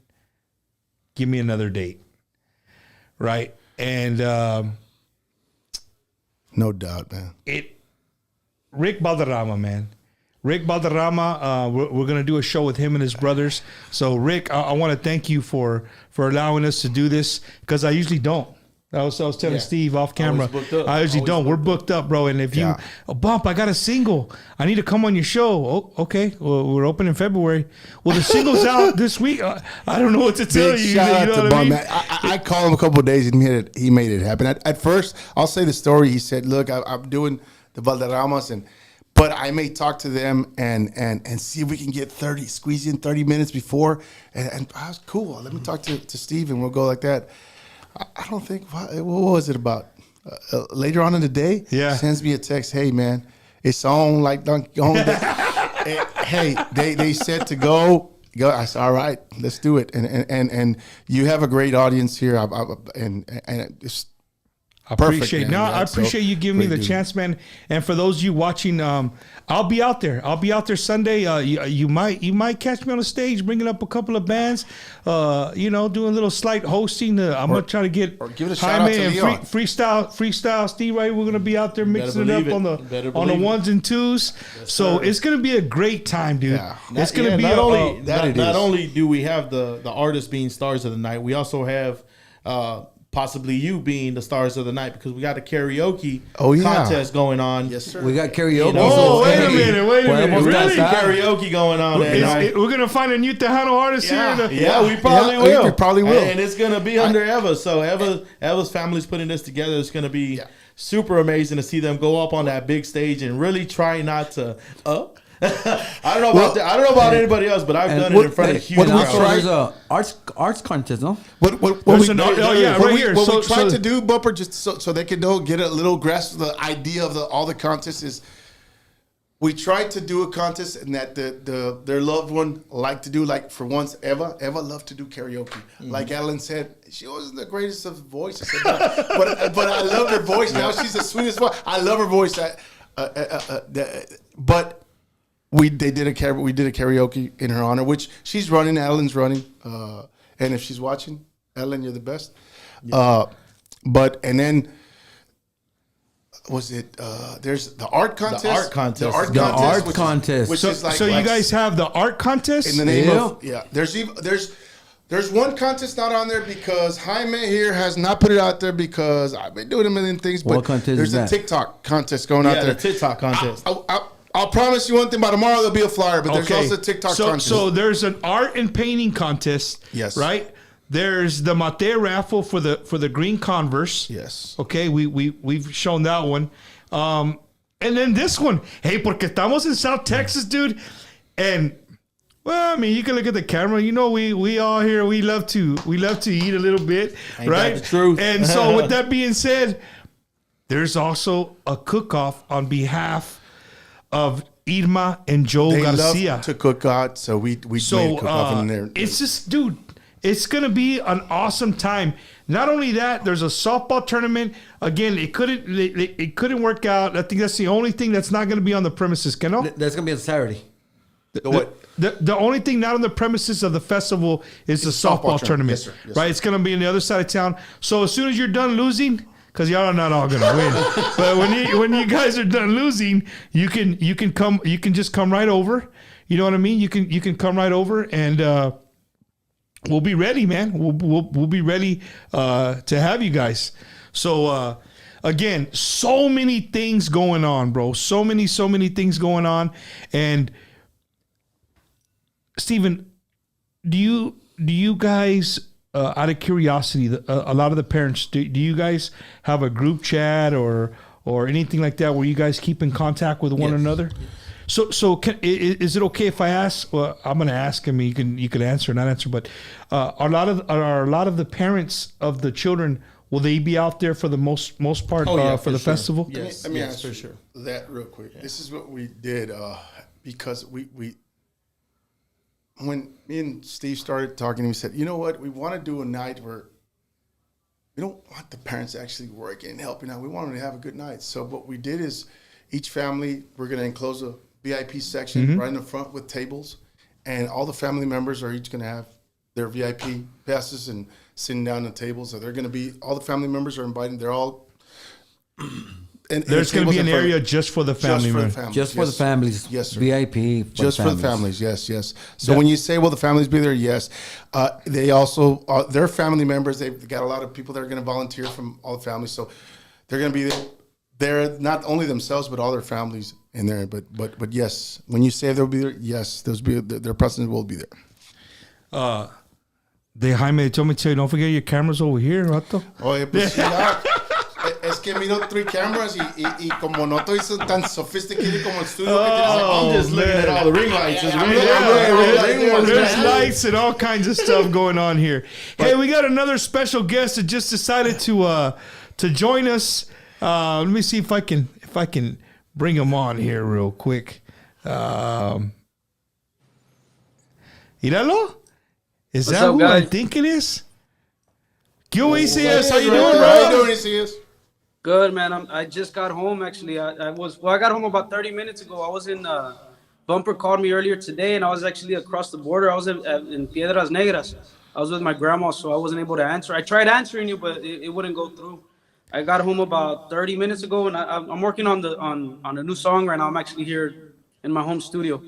Give me another date. Right? And no doubt, man. Rick Balderrama, man. Rick Balderrama, we're going to do a show with him and his brothers. So, Rick, I want to thank you for allowing us to do this, because I usually don't. I was telling Steve off camera. I usually don't. We're booked up, bro. And if you, Bump, I got a single. I need to come on your show. Oh, okay. Well, we're open in February. Well, the single's out this week. I don't know what to tell you. Shout out to Bump, man. I called him a couple of days and he made it happen. At first, I'll say the story. He said, look, I'm doing the Valderramas, but I may talk to them and see if we can get squeeze in 30 minutes before. And I was cool. Let me talk to Steve and we'll go like that. I don't think, what was it about? Later on in the day, sends me a text, hey, man, it's on like on. Hey, they said to go. I said, all right, let's do it. And you have a great audience here. I Perfect, appreciate man. no, Yeah, I appreciate so you giving me great the dude. chance, man. And for those of you watching, I'll be out there. I'll be out there Sunday. You might catch me on the stage, bringing up a couple of bands. Doing a little slight hosting. I'm gonna try to get or give it a shout out to and Leon. freestyle Steve. Right, we're gonna be out there mixing it up believe on it. Better the believe it. ones and twos. So sir. it's gonna be a great time, dude. Yeah. It's gonna be not a, only do we have the artists being stars of the night, we also have possibly you being the stars of the night because we got a karaoke contest going on. Yes, sir. We got karaoke. Oh, wait a minute. Podemos Really? cantar. Karaoke going on that night. we're gonna find a new Tejano artist here. Yeah, we probably Yeah, will. we probably will. And it's gonna be under Eva. So Eva's family's putting this together. It's gonna be super amazing to see them go up on that big stage and really try not to. I don't know about anybody else, but I've done it in front of huge And also, crowds. there's a arts contest, no? What There's we, an- oh, yeah, what right we, here. What So- we tried so- to do, Bumper, just so they could get a little grasp of the idea of all the contests is we tried to do a contest and that their loved one liked to do, like for once, Eva loved to do karaoke. Like Ellen said, she wasn't the greatest of voices, but I love her voice now. She's the sweetest voice. I love her voice. But we did a karaoke in her honor, which she's running. Ellen's running, and if she's watching, Ellen, you're the best. And then was it? There's the art contest. The art contest. The art contest. Which is like So you guys have the art contest in the name Yeah. of There's one contest not on there because Jaime here has not put it out there because I've been doing a million things. But What contest there's is a that? TikTok contest going out Yeah, there. the TikTok contest. I'll promise you one thing. By tomorrow there'll be a flyer, but there's also a TikTok contest. So there's an art and painting contest. Yes. Right. There's the Mate raffle for the green Converse. Yes. Okay. We've shown that one. And then this one. Hey, porque estamos in South Texas, dude. And well, I mean, you can look at the camera. You know, we all here. We love to eat a little bit, Ain't right? that the truth? And so, with that being said, there's also a cook-off on behalf of Irma and Joe They Garcia. love to cook out, so we made a cook off in there. It's just, dude, it's gonna be an awesome time. Not only that, there's a softball tournament. Again, it couldn't work out. I think that's the only thing that's not gonna be on the premises. Can no? That's gonna be on Saturday. The only thing not on the premises of the festival is the softball tournament. Yes, sir. Yes, right? sir. It's going to be on the other side of town. So as soon as you're done losing, because y'all are not all going to win, but when you guys are done losing, you can just come right over. You know what I mean? You can come right over and we'll be ready, man. We'll be ready to have you guys. So again, so many things going on, bro. So many things going on. And Steven, do you guys, out of curiosity, a lot of the parents, do you guys have a group chat or anything like that where you guys keep in contact with one another? So is it okay if I ask? Well, I'm going to ask him. You can answer or not answer. But are a lot of the parents of the children, will they be out there for the most part for the festival? Yes, Let me yes, answer for sure. that real quick. Yeah. This is what we did because we when me and Steve started talking, we said, you know what, we want to do a night where we don't want the parents actually working and helping out. We want them to have a good night. So what we did is each family, we're going to enclose a VIP section right in the front with tables, and all the family members are each going to have their VIP passes and sitting down at tables. So they're going to be, all the family members are invited. They're all... And There's going to be an area just for the family members. Just for the families. Yes, sir. VIP. Just for the families, yes. So when you say, will the families be there? Yes. They also, their family members, they've got a lot of people that are going to volunteer from all the families. So they're going to be there, not only themselves, but all their families in there. But yes, when you say they'll be there, yes, their presence will be there. Jaime told me to don't forget your cameras over here, Rato. Oye, pues ya. Es que miro 3 cameras y como no estoy tan sophisticated como el estudio que tienes. I'm just looking at all the ring lights. There's lights and all kinds of stuff going on here. Hey, we got another special guest that just decided to join us. Let me see if I can bring him on here real quick. Míralo. Is What's that up, who I guys? think it is? QACS, how you doing, How you bro? doing, ECS? Good, man. I just got home actually. I got home about 30 minutes ago. I was in Bumper called me earlier today, and I was actually across the border. I was in Piedras Negras. I was with my grandma, so I wasn't able to answer. I tried answering you, but it wouldn't go through. I got home about 30 minutes ago, and I'm working on a new song right now. I'm actually here in my home studio.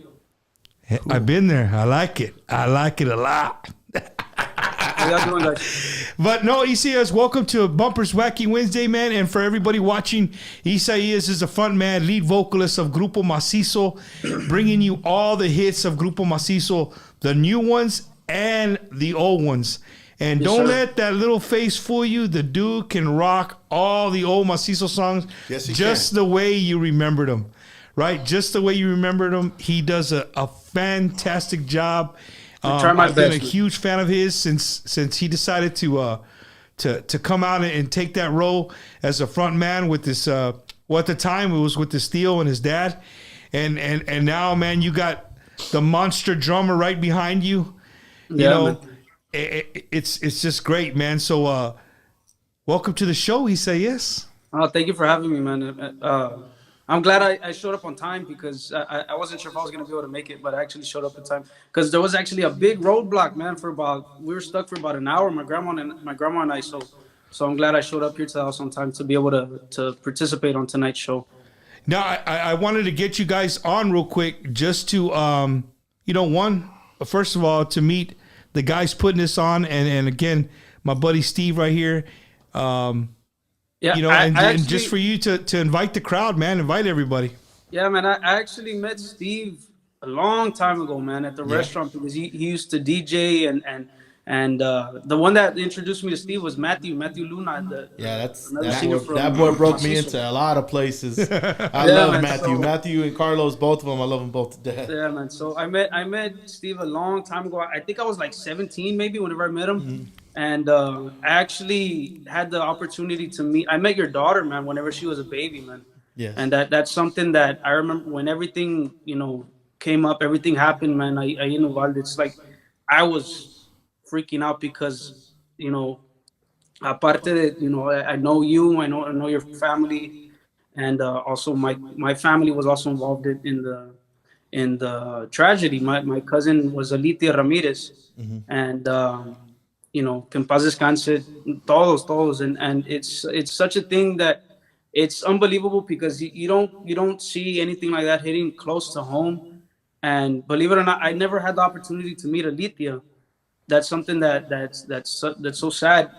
I've been there. I like it. I like it a lot. How y'all doing, guys? But no, Isaias, welcome to Bumper's Wacky Wednesday, man. And for everybody watching, Isaias is the front man, lead vocalist of Grupo Masiso, bringing you all the hits of Grupo Masiso, the new ones and the old ones. And Yes, don't sir. let that little face fool you. The dude can rock all the old Masiso songs just the way you remembered them, right? Just the way you remembered them. He does a fantastic job. Try my I've been a best. huge fan of his since he decided to come out and take that role as a front man with this. Well, at the time it was with the Steel and his dad, and now, man, you got the monster drummer right behind you. You Yeah, know, man. it's just great, man. So, welcome to the show. He say yes. Oh, thank you for having me, man. I'm glad I showed up on time because I wasn't sure if I was going to be able to make it, but I actually showed up in time because there was actually a big roadblock, man. We were stuck for about an hour, my grandma and I. So I'm glad I showed up here to the house on time to be able to participate on tonight's show. Now, I wanted to get you guys on real quick just to, first of all, to meet the guys putting this on. And again, my buddy Steve right here. Yeah, and actually, just for you to invite the crowd, man, invite everybody. Yeah, man, I actually met Steve a long time ago, man, at the restaurant because he used to DJ and the one that introduced me to Steve was Matthew Luna. That boy broke me into a lot of places. I love man, Matthew. so- Matthew and Carlos, both of them. I love them both to death. Yeah, man. So I met Steve a long time ago. I think I was like 17 maybe whenever I met him. And I actually had the opportunity to meet. I met your daughter, man, whenever she was a baby, man. Yes. And that's something that I remember when everything, came up, everything happened, man. I in Uvalde, it's like I was freaking out because, aparte de, I know you, I know your family, and also my family was also involved in the tragedy. My cousin was Alitia Ramirez, and que en paz descanse, todos, and it's such a thing that it's unbelievable because you don't see anything like that hitting close to home. And believe it or not, I never had the opportunity to meet Alitia. That's something that's so sad.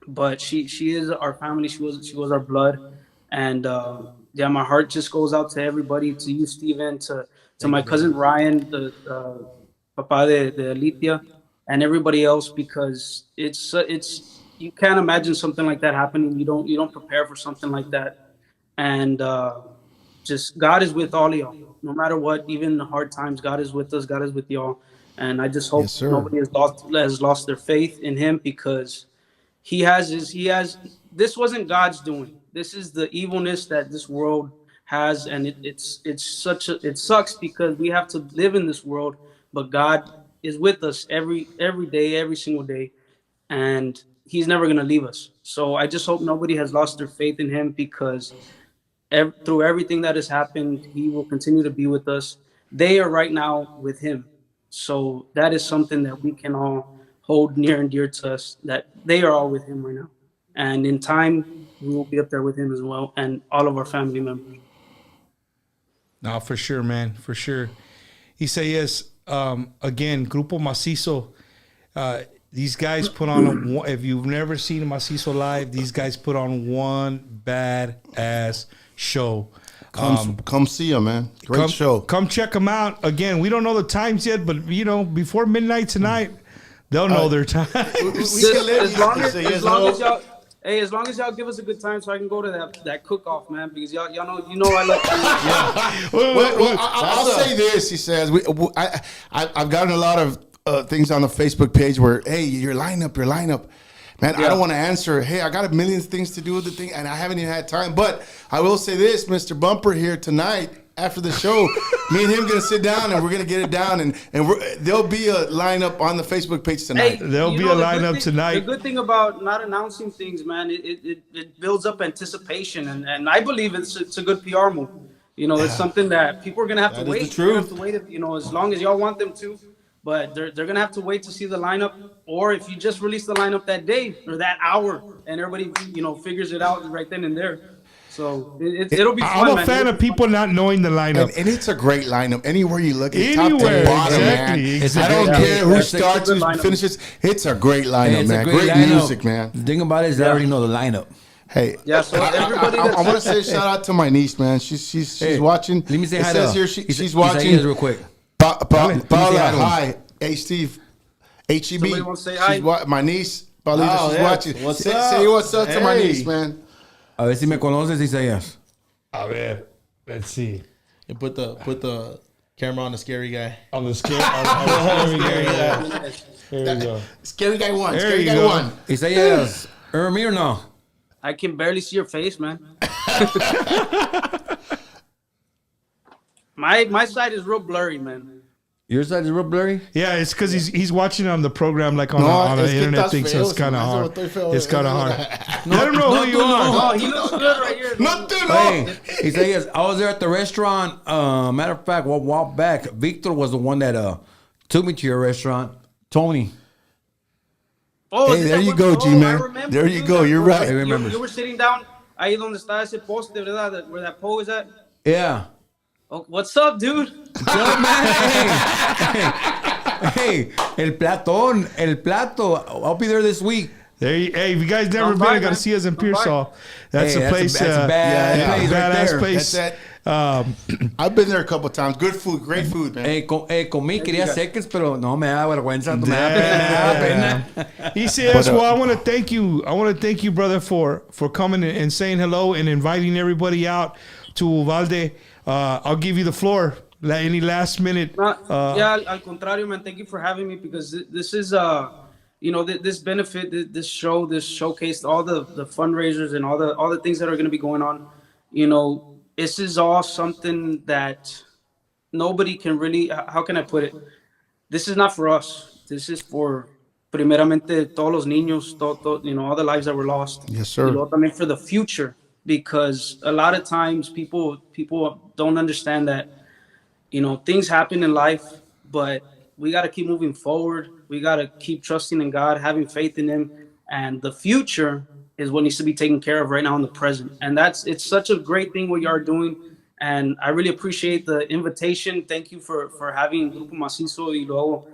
But she is our family. She was our blood, and my heart just goes out to everybody, to you, Steven, to my cousin Ryan, the papa de Alitia, and everybody else, because it's you can't imagine something like that happening. You don't prepare for something like that, and just God is with all of y'all, no matter what. Even in the hard times, God is with us. God is with y'all, and I just hope nobody has lost their faith in Him, because He has. This wasn't God's doing. This is the evilness that this world has, and it sucks because we have to live in this world, but God is with us every day, every single day, and He's never going to leave us. So I just hope nobody has lost their faith in Him, because through everything that has happened, He will continue to be with us. They are right now with Him. So that is something that we can all hold near and dear to us, that they are all with Him right now. And in time, we will be up there with Him as well, and all of our family members. No, for sure, man, for sure. He say yes. Again, Grupo Masiso. These guys put on if you've never seen a Masiso live, these guys put on one badass show. Come see them, man. Great show. Come check them out. Again, we don't know the times yet, but before midnight tonight, they'll know their time. As long as y'all give us a good time, so I can go to that cook-off, man, because y'all know I like to. Well, I'll say this. He says, I've gotten a lot of things on the Facebook page where, hey, your lineup. Man, I don't want to answer, hey, I got a million things to do with the thing, and I haven't even had time. But I will say this, Mr. Bumper here tonight, after the show, me and him gonna sit down and we're gonna get it down, and there'll be a lineup on the Facebook page tonight. Hey, There'll be a lineup tonight. The good thing about not announcing things, man, it builds up anticipation, and I believe it's a good PR move. You know, it's something that people are gonna have to wait. the truth. Have to wait, you know, as long as y'all want them to. But they're gonna have to wait to see the lineup, or if you just release the lineup that day or that hour, and everybody, you know, figures it out right then and there. So it'll be fun. I'm a fan of people not knowing the lineup. And it's a great lineup. Anywhere you look, it's top Anywhere, to bottom, exactly, man. exactly. I don't care who It's a starts, good who lineup. finishes. It's a great lineup, It's a man. great Great lineup. music, man. The thing about it is I already know the lineup. Hey, Yeah, so everybody I that's want to say a shout out to my niece, man. She's Hey, watching. Let me say it hi says to here she's watching. real quick. Paula, hi to him. hi. Hey, Steve. HEB. Somebody wanna say hi? My niece, Paulita, Oh, she's yeah. watching. What's say, up? say what's up to my Hey. niece, man. A ver si me conoces, Isaías. A ver, let's see. And put the camera on the scary guy. On the scary, on the scary guy. yeah. There we go. Scary guy one. There Scary you guy go. one. Isaías, remember me or no? I can barely see your face, man. my side is real blurry, man. Your side is real blurry. Yeah, it's because he's watching on the program like on No, on an es que internet estás thing, so it's feo, kind of eso hard. estoy feo. It's kind of hard. Let him know who you no. are. Oh, he looks good right here. No, dude, Hey, no. Isaías, I was there at the restaurant. Matter of fact, a while back, Victor was the one that took me to your restaurant. Tony. Oh, Hey, is there that you what- go, oh, G-Man. I remember, There you dude, go, that- you're right. I remember. You were sitting down ahí donde está ese poste, ¿verdad? Where that pole is at. Yeah. Oh, what's up, dude? Yo, man, hey, el platón, el plato. I'll be there this week. Hey, if you guys never Come been, by, you got to man. see us in Come by. Pearsall. That's Hey, a place. That's a bad yeah, place right badass there. place. That's Um, I've been there a couple times. Good food, great food, man. Comí, quería seques, pero no me da vergüenza. No me da pena. He says, "Well, I want to thank you. I want to thank you, brother, for coming and saying hello and inviting everybody out to Uvalde. I'll give you the floor. Any last minute? Yeah, al contrario, man. Thank you for having me because this is, you know, this benefit, this show, this showcase, all the fundraisers and all the things that are going to be going on. You know, this is all something that nobody can really. How can I put it? This is not for us. This is for primeramente todos los niños, you know, all the lives that were lost. Yes, sir. Y luego también for the future, because a lot of times people don't understand that. You know, things happen in life, but we got to keep moving forward. We got to keep trusting in God, having faith in Him. And the future is what needs to be taken care of right now in the present. And it's such a great thing what you are doing. And I really appreciate the invitation. Thank you for having Grupo Masiso. Y luego,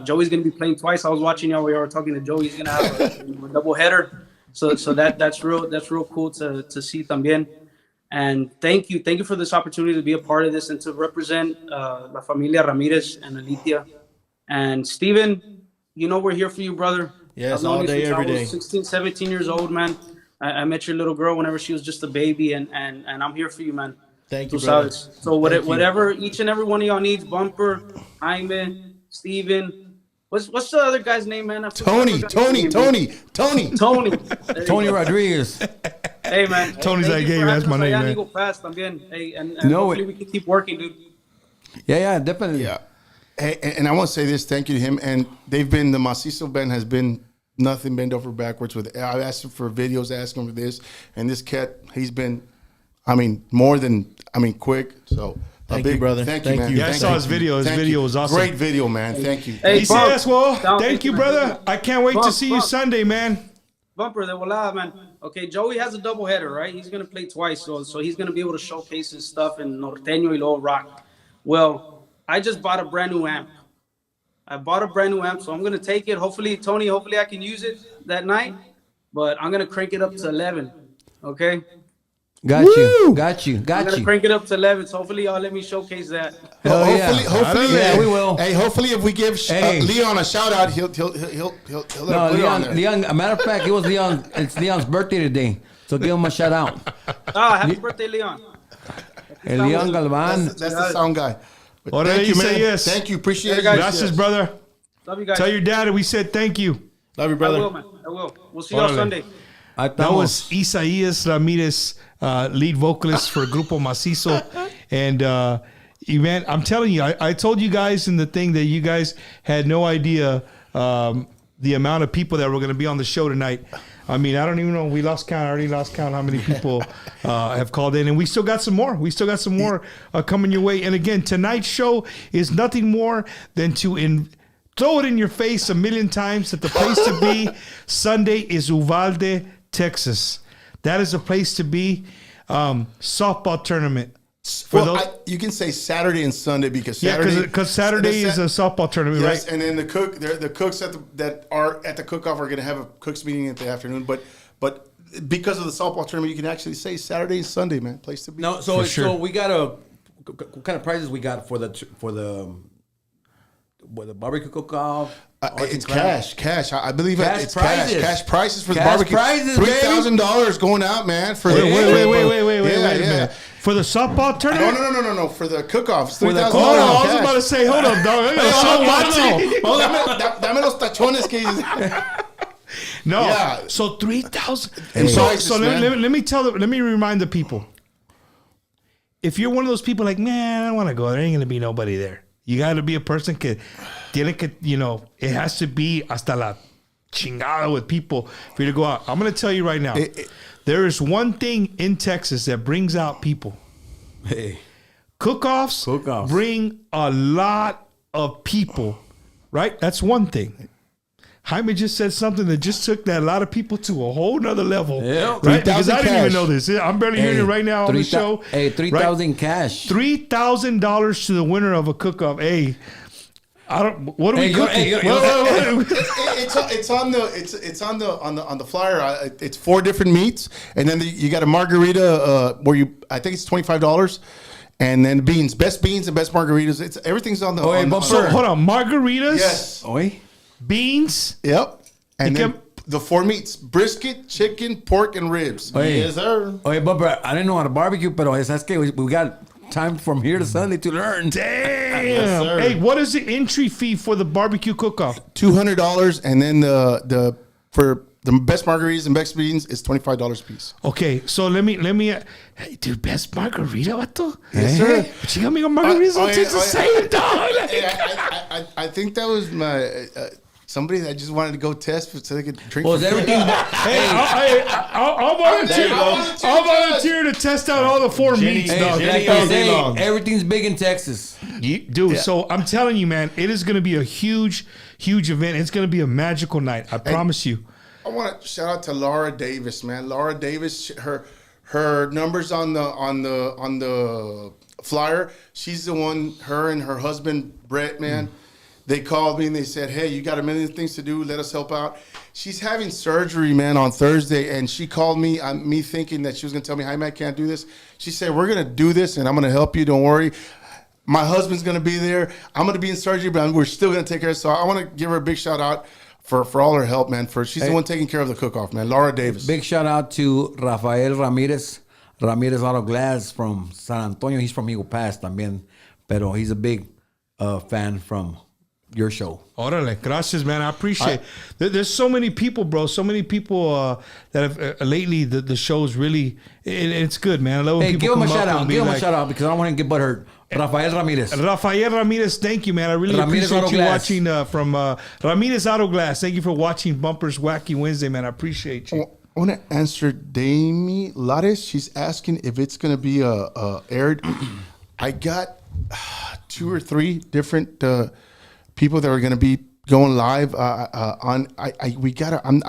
Joey's going to be playing twice. I was watching y'all. We were talking to Joey. He's going to have a double header. So that's real cool to see también. And thank you for this opportunity to be a part of this and to represent La Familia Ramirez and Alicia. And Steven, you know we're here for you, brother. Yes, I've known all you day, since every I was day. 16, 17 years old, man. I met your little girl whenever she was just a baby, and I'm here for you, man. Thank you, Tú brother. sabes. So whatever each and every one of y'all needs, Bumper, Jaime, Steven. What's the other guy's name, man? Tony. Tony. Tony Rodriguez. Hey, man. Tony's Thank like, you hey, for that's having my us name, allá en man. Eagle Pass también. Hey, and No, hopefully we can keep working, dude. Yeah, definitely. Yeah. Hey, and I want to say this. Thank you to him. And they've been, the Masiso band has been nothing bent over backwards with it. I've asked him for videos, asked him for this. And this cat, he's been, quick. So, Thank you, brother. Thank Thank you, man. you. Yeah, I saw his video. His Thank video you. was awesome. Great video, man. Thank you. Hey, He Bump. says, "Well, Down, thank you, brother. I can't wait to see you Bump. Sunday, man." Bumper de volada, man. Okay, Joey has a double header, right? He's gonna play twice, so he's gonna be able to showcase his stuff in norteño y luego rock. Well, I just bought a brand new amp. So I'm gonna take it. Hopefully, Tony, I can use it that night. But I'm gonna crank it up to 11. Okay? Got you. I'm gonna crank it up to 11. So hopefully y'all let me showcase that. Hell yeah. Hopefully, Yeah, we will. Hey, hopefully, if we give Leon a shout out, he'll let No, put it on there. Leon, a matter of fact, it's Leon's birthday today. So give him a shout out. Happy birthday, Leon. Hey, Leon Galvan. That's the sound guy. But Ora, thank you, say man. yes. Thank you. Appreciate it. guys. Gracias, brother. Love you guys. Tell your dad we said thank you. Love you, I brother. will, man. I will. We'll see y'all Órale. Sunday. That was Isaías Ramirez, lead vocalist for Grupo Masiso. And, man, I'm telling you, I told you guys in the thing that you guys had no idea the amount of people that were going to be on the show tonight. I mean, I don't even know. We lost count. I already lost count how many people have called in. And we still got some more. We still got some more coming your way. And again, tonight's show is nothing more than to throw it in your face a million times that the place to be Sunday is Uvalde, Texas. That is a place to be. Softball tournament. You can say Saturday and Sunday because Saturday is a softball tournament, yes, right? And then the cooks that are at the cook-off are going to have a cooks meeting in the afternoon. But because of the softball tournament, you can actually say Saturday and Sunday, man. Place to be. No, so we got what kind of prizes we got for the barbecue cook-off? It's cash. I believe it's prizes. Cash prizes for the Cash barbecue. prizes, $3,000 going out, man. For wait a minute. For the softball tournament? No. For the cook-offs. $3,000. I was about to say, hold up, dog. Dame los tachones que No. Yeah. So 3,000. And So let me remind the people. If you're one of those people like, man, I don't want to go. There ain't gonna be nobody there. You got to be a person it has to be hasta la chingada with people for you to go out. I'm going to tell you right now, there is one thing in Texas that brings out people. Hey. Cook-offs bring a lot of people, right? That's one thing. Jaime just said something that just took that a lot of people to a whole nother level. Yeah. Right? Because I didn't even know this. I'm barely hearing it right now on the show. Hey, $3,000 cash. $3,000 to the winner of a cook-off. Hey, what are we cooking? It's on the flyer. It's 4 different meats, and then you got a margarita I think it's $25. And then best beans and best margaritas. Everything's on the. So hold on, margaritas. Yes. Beans. Yep. And then the 4 meats: brisket, chicken, pork, and ribs. Yes, sir. But I didn't know how to barbecue, but that's okay. We got time from here to Sunday to learn. Damn. Yes, sir. Hey, what is the entry fee for the barbecue cook-off? $200, and then for the best margaritas and best beans is $25 a piece. Okay, so let me. Hey, dude, best margarita, vato? Yes, sir. Chingame con margaritas don't taste the same, dog. I think that was my somebody that just wanted to go test so they could drink. Well, is everything? Hey, I'll volunteer. I'll volunteer to test out all the 4 meats, dog. Everything's big in Texas, dude. Yeah. So I'm telling you, man, it is going to be a huge event. It's going to be a magical night. I promise you. I want to shout out to Laura Davis, man. Laura Davis, her numbers on the flyer. She's the one. Her and her husband Brett, man. They called me and they said, "Hey, you got a million things to do. Let us help out." She's having surgery, man, on Thursday, and she called me. Me thinking that she was gonna tell me, "Hi, Matt, can't do this." She said, "We're gonna do this, and I'm gonna help you. Don't worry. My husband's gonna be there. I'm gonna be in surgery, but we're still gonna take care of her." So I want to give her a big shout out for all her help, man. She's the one taking care of the cook-off, man. Laura Davis. Big shout out to Rafael Ramirez Auto Glass from San Antonio. He's from Eagle Pass también, pero he's a big fan from your show. Órale, gracias, man. I appreciate it. There's so many people, bro. So many people that have lately the show's really it's good, man. I love when people give him a come shout up out. and be Give him like, a shout out because I don't want to get butthurt. Rafael Ramirez, thank you, man. I really appreciate you watching from Ramirez Auto Glass. Thank you for watching Bumpers Wacky Wednesday, man. I appreciate you. I want to answer Shelley Lares. She's asking if it's going to be aired. I got 2 or 3 different people that are going to be going live on. I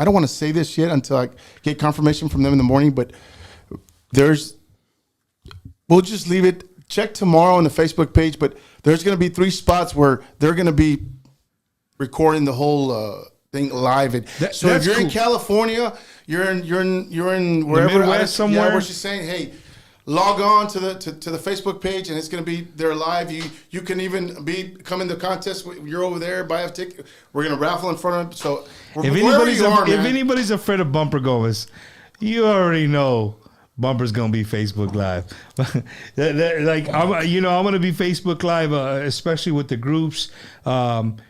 don't want to say this yet until I get confirmation from them in the morning. But we'll just leave it. Check tomorrow on the Facebook page. But there's going to be 3 spots where they're going to be recording the whole thing live. So if you're in California, you're in wherever Midwest somewhere. Yeah, where she's saying, hey, log on to the Facebook page, and it's going to be there live. You can even come in the contest. You're over there, buy a ticket. We're going to raffle in front of them. So if anybody's afraid of Bumper Gomez, you already know Bumper's going to be Facebook Live. I'm going to be Facebook Live, especially with the groups, and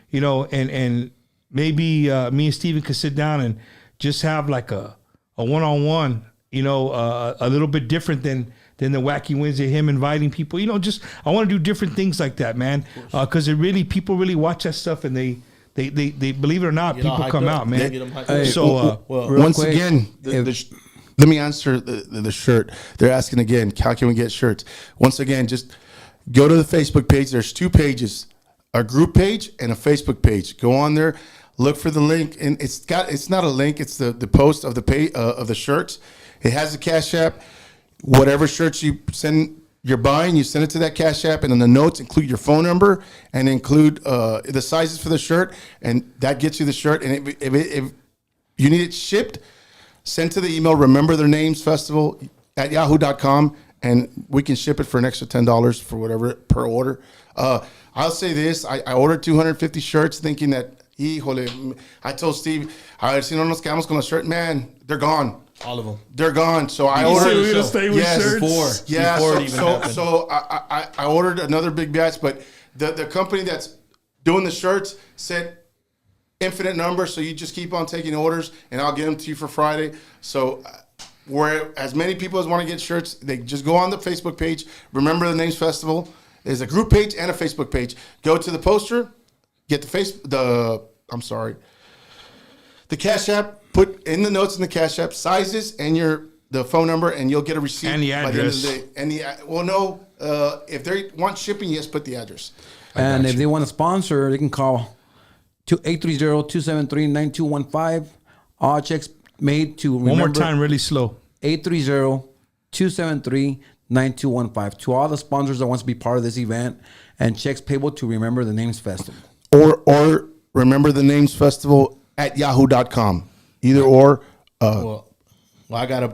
maybe me and Steven could sit down and just have like a a one-on-one, a little bit different than the Wacky Wednesday, him inviting people, just I want to do different things like that, man. Because people really watch that stuff, and they believe it or not, people come out, man. Hey, So once quick, again, let me answer the shirt. They're asking again, how can we get shirts? Once again, just go to the Facebook page. There's 2 pages, a group page and a Facebook page. Go on there, look for the link, and it's not a link, it's the post of the page of the shirts. It has the Cash App. Whatever shirts you're buying, you send it to that Cash App, and in the notes include your phone number and include the sizes for the shirt, and that gets you the shirt. And if you need it shipped, send to the email remembertheirnamesfestival@yahoo.com, and we can ship it for an extra $10 for whatever per order. I'll say this: I ordered 250 shirts, thinking that, híjole, I told Steve, a ver si no nos quedamos con la shirt. Man, they're gone. All of them. They're gone. So I ordered. We're gonna stay with shirts? Before it even happened. So I ordered another big batch, but the company that's doing the shirts said infinite number, so you just keep on taking orders, and I'll get them to you for Friday. So where as many people as want to get shirts, they just go on the Facebook page. Remember the Names Festival. There's a group page and a Facebook page. Go to the poster, get the Cash App. Put in the notes in the Cash App sizes and the phone number, and you'll get a receipt and the address. By the end of the day. If they want shipping, yes, put the address. And if they want to sponsor, they can call 830-273-9215. All checks made to one more time, really slow. 830-273-9215. To all the sponsors that want to be part of this event, and checks payable to Remember the Names Festival. Or Remember the Names Festival @yahoo.com. Either or. Well, I got a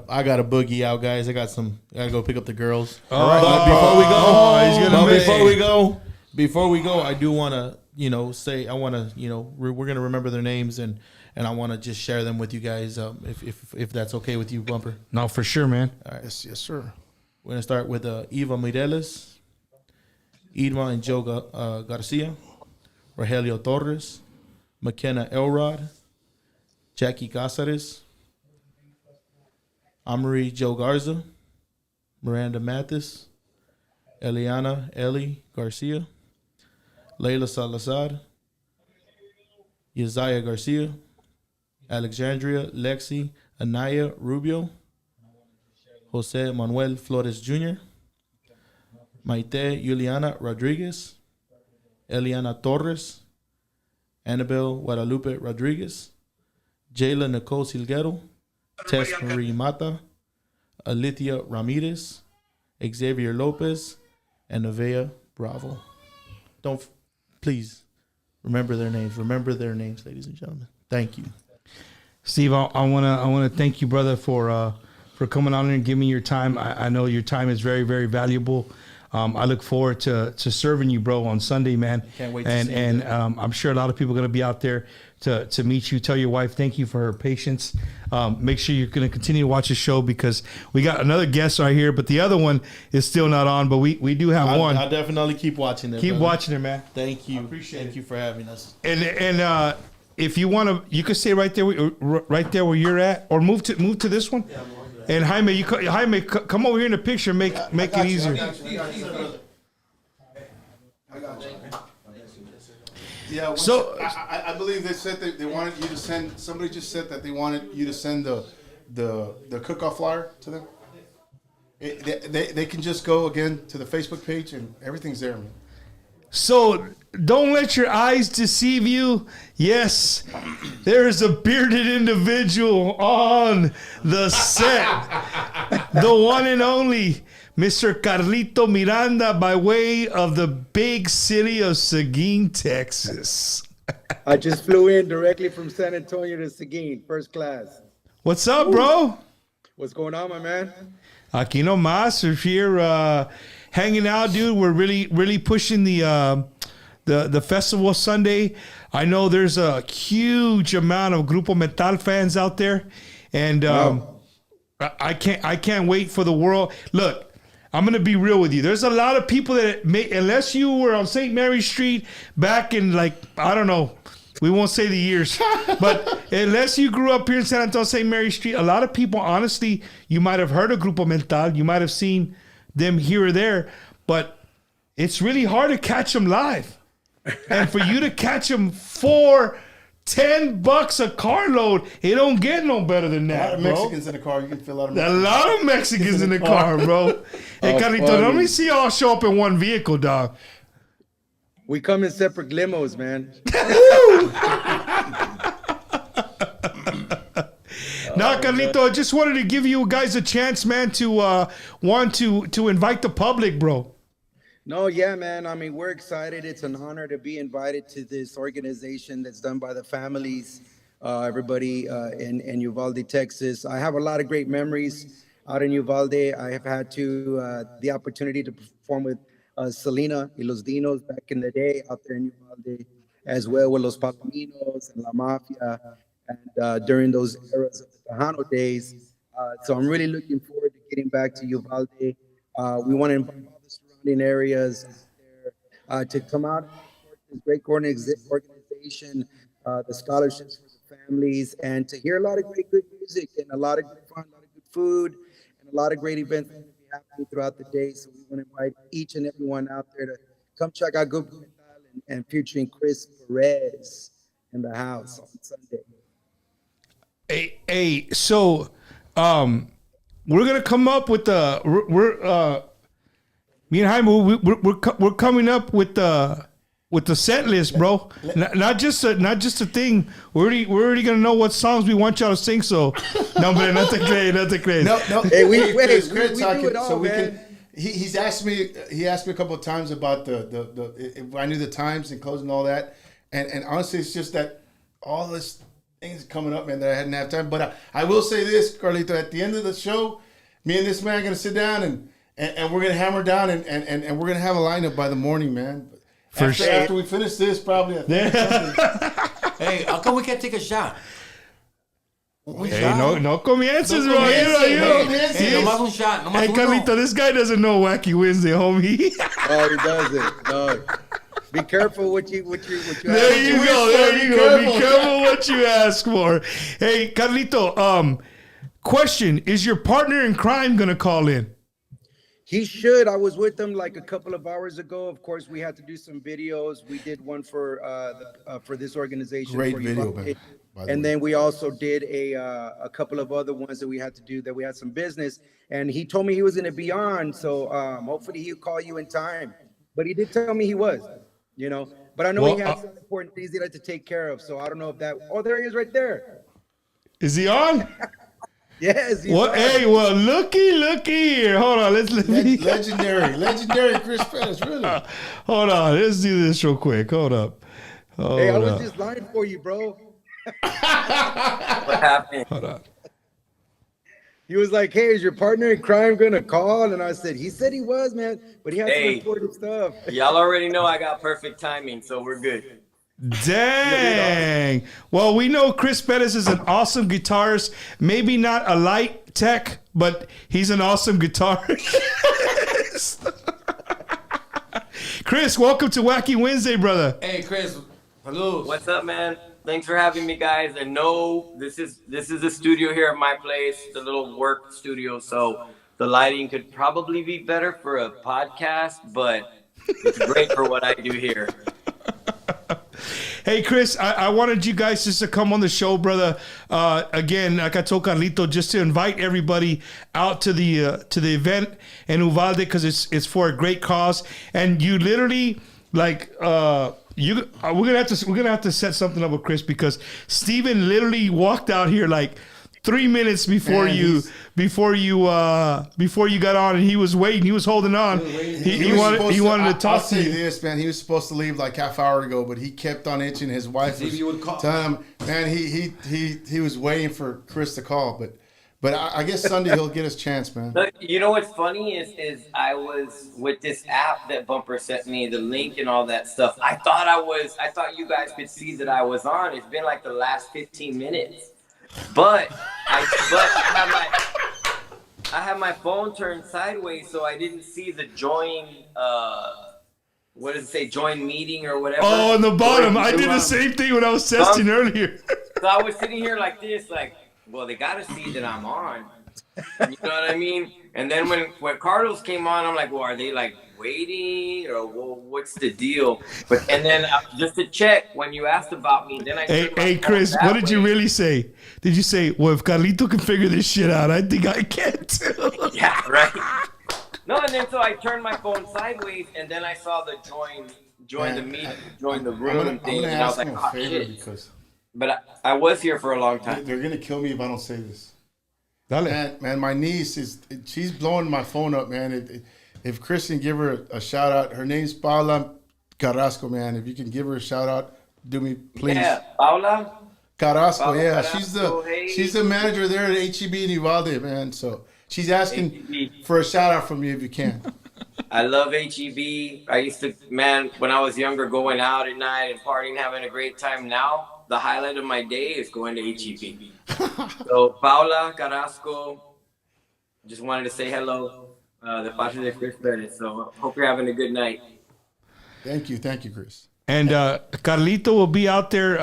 boogie out, guys. I gotta go pick up the girls. All right. But before we go, I do want to, say I want to, we're gonna remember their names, and I want to just share them with you guys, if that's okay with you, Bumper. No, for sure, man. All right. Yes, sir. We're gonna start with Eva Mireles, Irma and Joe Garcia, Rogelio Torres, McKenna Elrod, Jackie Casares, Amory Joe Garza, Miranda Mathis, Eliana Ellie Garcia, Layla Salazar, Yesiah Garcia, Alexandria Lexi Anaya Rubio, Jose Manuel Flores Jr., Maite Juliana Rodriguez, Eliana Torres, Annabelle Guadalupe Rodriguez, Jayla Nicole Silguero, Tess Marie Mata, Alithia Ramirez, Xavier Lopez, and Nevaeh Bravo. Please remember their names. Remember their names, ladies and gentlemen. Thank you, Steve. I wanna thank you, brother, for coming on and giving me your time. I know your time is very, very valuable. I look forward to serving you, bro, on Sunday, man. Can't wait to see you. I'm sure a lot of people are going to be out there to meet you. Tell your wife thank you for her patience. Make sure you're going to continue to watch the show, because we got another guest right here, but the other one is still not on, but we do have one. I'll definitely keep watching it. Keep watching it, man. Thank you. Appreciate it. You for having us. And if you want to, you can stay right there where you're at, or move to this one. Yeah, and Jaime, come over here in the picture. Make it easier. I got you. Yeah. So I believe they said that they wanted you to send. Somebody just said that they wanted you to send the cook-off flyer to them. They can just go again to the Facebook page, and everything's there, man. So don't let your eyes deceive you. Yes, there is a bearded individual on the set. The one and only Mr. Carlito Miranda, by way of the big city of Seguin, Texas. I just flew in directly from San Antonio to Seguin, first class. What's up, bro? What's going on, my man? Aquí nomás, we're here hanging out, dude. We're really pushing the festival Sunday. I know there's a huge amount of Grupo Metal fans out there, and I can't wait for the world. Look, I'm gonna be real with you. There's a lot of people that unless you were on St. Mary Street back in, like, I don't know, We won't say the years. But unless you grew up here in San Antonio, St. Mary Street, a lot of people, honestly, you might have heard of Grupo Metal. You might have seen them here or there. But it's really hard to catch them live. And for you to catch them for $10 a carload, it don't get no better than that, A lot of Mexicans in the car. You can feel a lot of Mexicans in the car, bro. Hey, Carlito, let me see y'all show up in one vehicle, dog. We come in separate limos, man. Now, Carlito, I just wanted to give you guys a chance, man, to invite the public, bro. No, yeah, man. I mean, we're excited. It's an honor to be invited to this organization that's done by the families, everybody in Uvalde, Texas. I have a lot of great memories out in Uvalde. I have had the opportunity to perform with Selena y Los Dinos back in the day out there in Uvalde, as well with Los Palominos and La Mafia, and during those eras of the Tejano days. So I'm really looking forward to getting back to Uvalde. We want to invite all the surrounding areas there to come out and support this great organization, the scholarships for the families, and to hear a lot of great good music and a lot of good fun, a lot of good food, and a lot of great events that will be happening throughout the day. So we want to invite each and everyone out there to come check out Grupo Metal and featuring Chris Perez in the house on Sunday. Hey, so we're gonna come up with me and Jaime, we're coming up with the set list, bro. Not just a thing. We're already gonna know what songs we want y'all to sing. So no, man, not the crazy. No. Hey, we do it all, so we man. can. He asked me a couple of times about the if I knew the times and closing and all that, and honestly, it's just that all this things coming up, man, that I hadn't had time. But I will say this, Carlito, at the end of the show, me and this man are gonna sit down and we're gonna hammer down and we're gonna have a lineup by the morning, man. After we finish this, probably. Hey, how come we can't take a shot? Hey, no comiences, bro. Nomás un shot. Hey, Carlito, this guy doesn't know Wacky Wednesday, homie. Oh, he doesn't. No. Be careful what you There you go. Be careful what you ask for. Hey, Carlito, question. Is your partner in crime going to call in? He should. I was with him like a couple of hours ago. Of course, we had to do some videos. We did one for this organization. Great for video, Uvalde. man. And then we also did a couple of other ones that we had to do that we had some business. And he told me he was going to be on. So hopefully he'll call you in time. But he did tell me he was, you know. But I know he had some important things he had to take care of. So I don't know if that. Oh, there he is right there. Is he on? Yes. What? Hey, well, looky here. Hold on. Legendary Chris Perez, really. Hold on. Let's do this real quick. Hold up. Hey, I was just lying for you, bro. What happened? Hold on. He was like, "Hey, is your partner in crime gonna call?" And I said, "He said he was, man, but he had some important stuff." Y'all already know I got perfect timing, so we're good. Dang. Well, we know Chris Perez is an awesome guitarist. Maybe not a light tech, but he's an awesome guitarist. Chris, welcome to Wacky Wednesday, brother. Hey, Chris. Hello. What's up, man? Thanks for having me, guys. And no, this is the studio here at my place, the little work studio. So the lighting could probably be better for a podcast, but it's great for what I do here. Hey, Chris, I wanted you guys just to come on the show, brother. Again, like I told Carlito, just to invite everybody out to the event in Uvalde because it's for a great cause. And you literally we're gonna have to set something up with Chris because Steven literally walked out here like 3 minutes before you got on, and he was waiting. He was holding on. He wanted to talk to you. I'll say this, man. He was supposed to leave like half hour ago, but he kept on itching. His wife was telling him, man, he was waiting for Chris to call, but I guess Sunday he'll get his chance, man. But you know what's funny is I was with this app that Bumper sent me, the link and all that stuff. I thought you guys could see that I was on. It's been like the last 15 minutes. But I have my phone turned sideways, so I didn't see the join what does it say? Join meeting or whatever. Oh, on the bottom. I did the same thing when I was testing earlier. So I was sitting here like this, like, well, they got to see that I'm on. You know what I mean? And then when Carlos came on, I'm like, well, are they like waiting or what's the deal? And then just to check, when you asked about me, then I Hey, Chris, what did you really say? Did you say, well, if Carlito can figure this shit out, I think I can too? Yeah, right. No, and then so I turned my phone sideways, and then I saw the join the meeting, join the room thing, and I was like, oh, shit. Because but I was here for a long time. They're gonna kill me if I don't say this. Dale. Man, my niece she's blowing my phone up, man. If Chris can give her a shout out, her name's Paula Carrasco, man. If you can give her a shout out, do me please. Yeah, Paula Carrasco, yeah. Carrasco, She's the manager there at HEB in Uvalde, man. So she's asking HEB. for a shout out from you if you can. I love HEB. I used to, man, when I was younger, going out at night and partying, having a great time. Now, the highlight of my day is going to HEB. So, Paula Carrasco, just wanted to say hello. The parte de Chris Perez. So, hope you're having a good night. Thank you, Chris. And Carlito will be out there.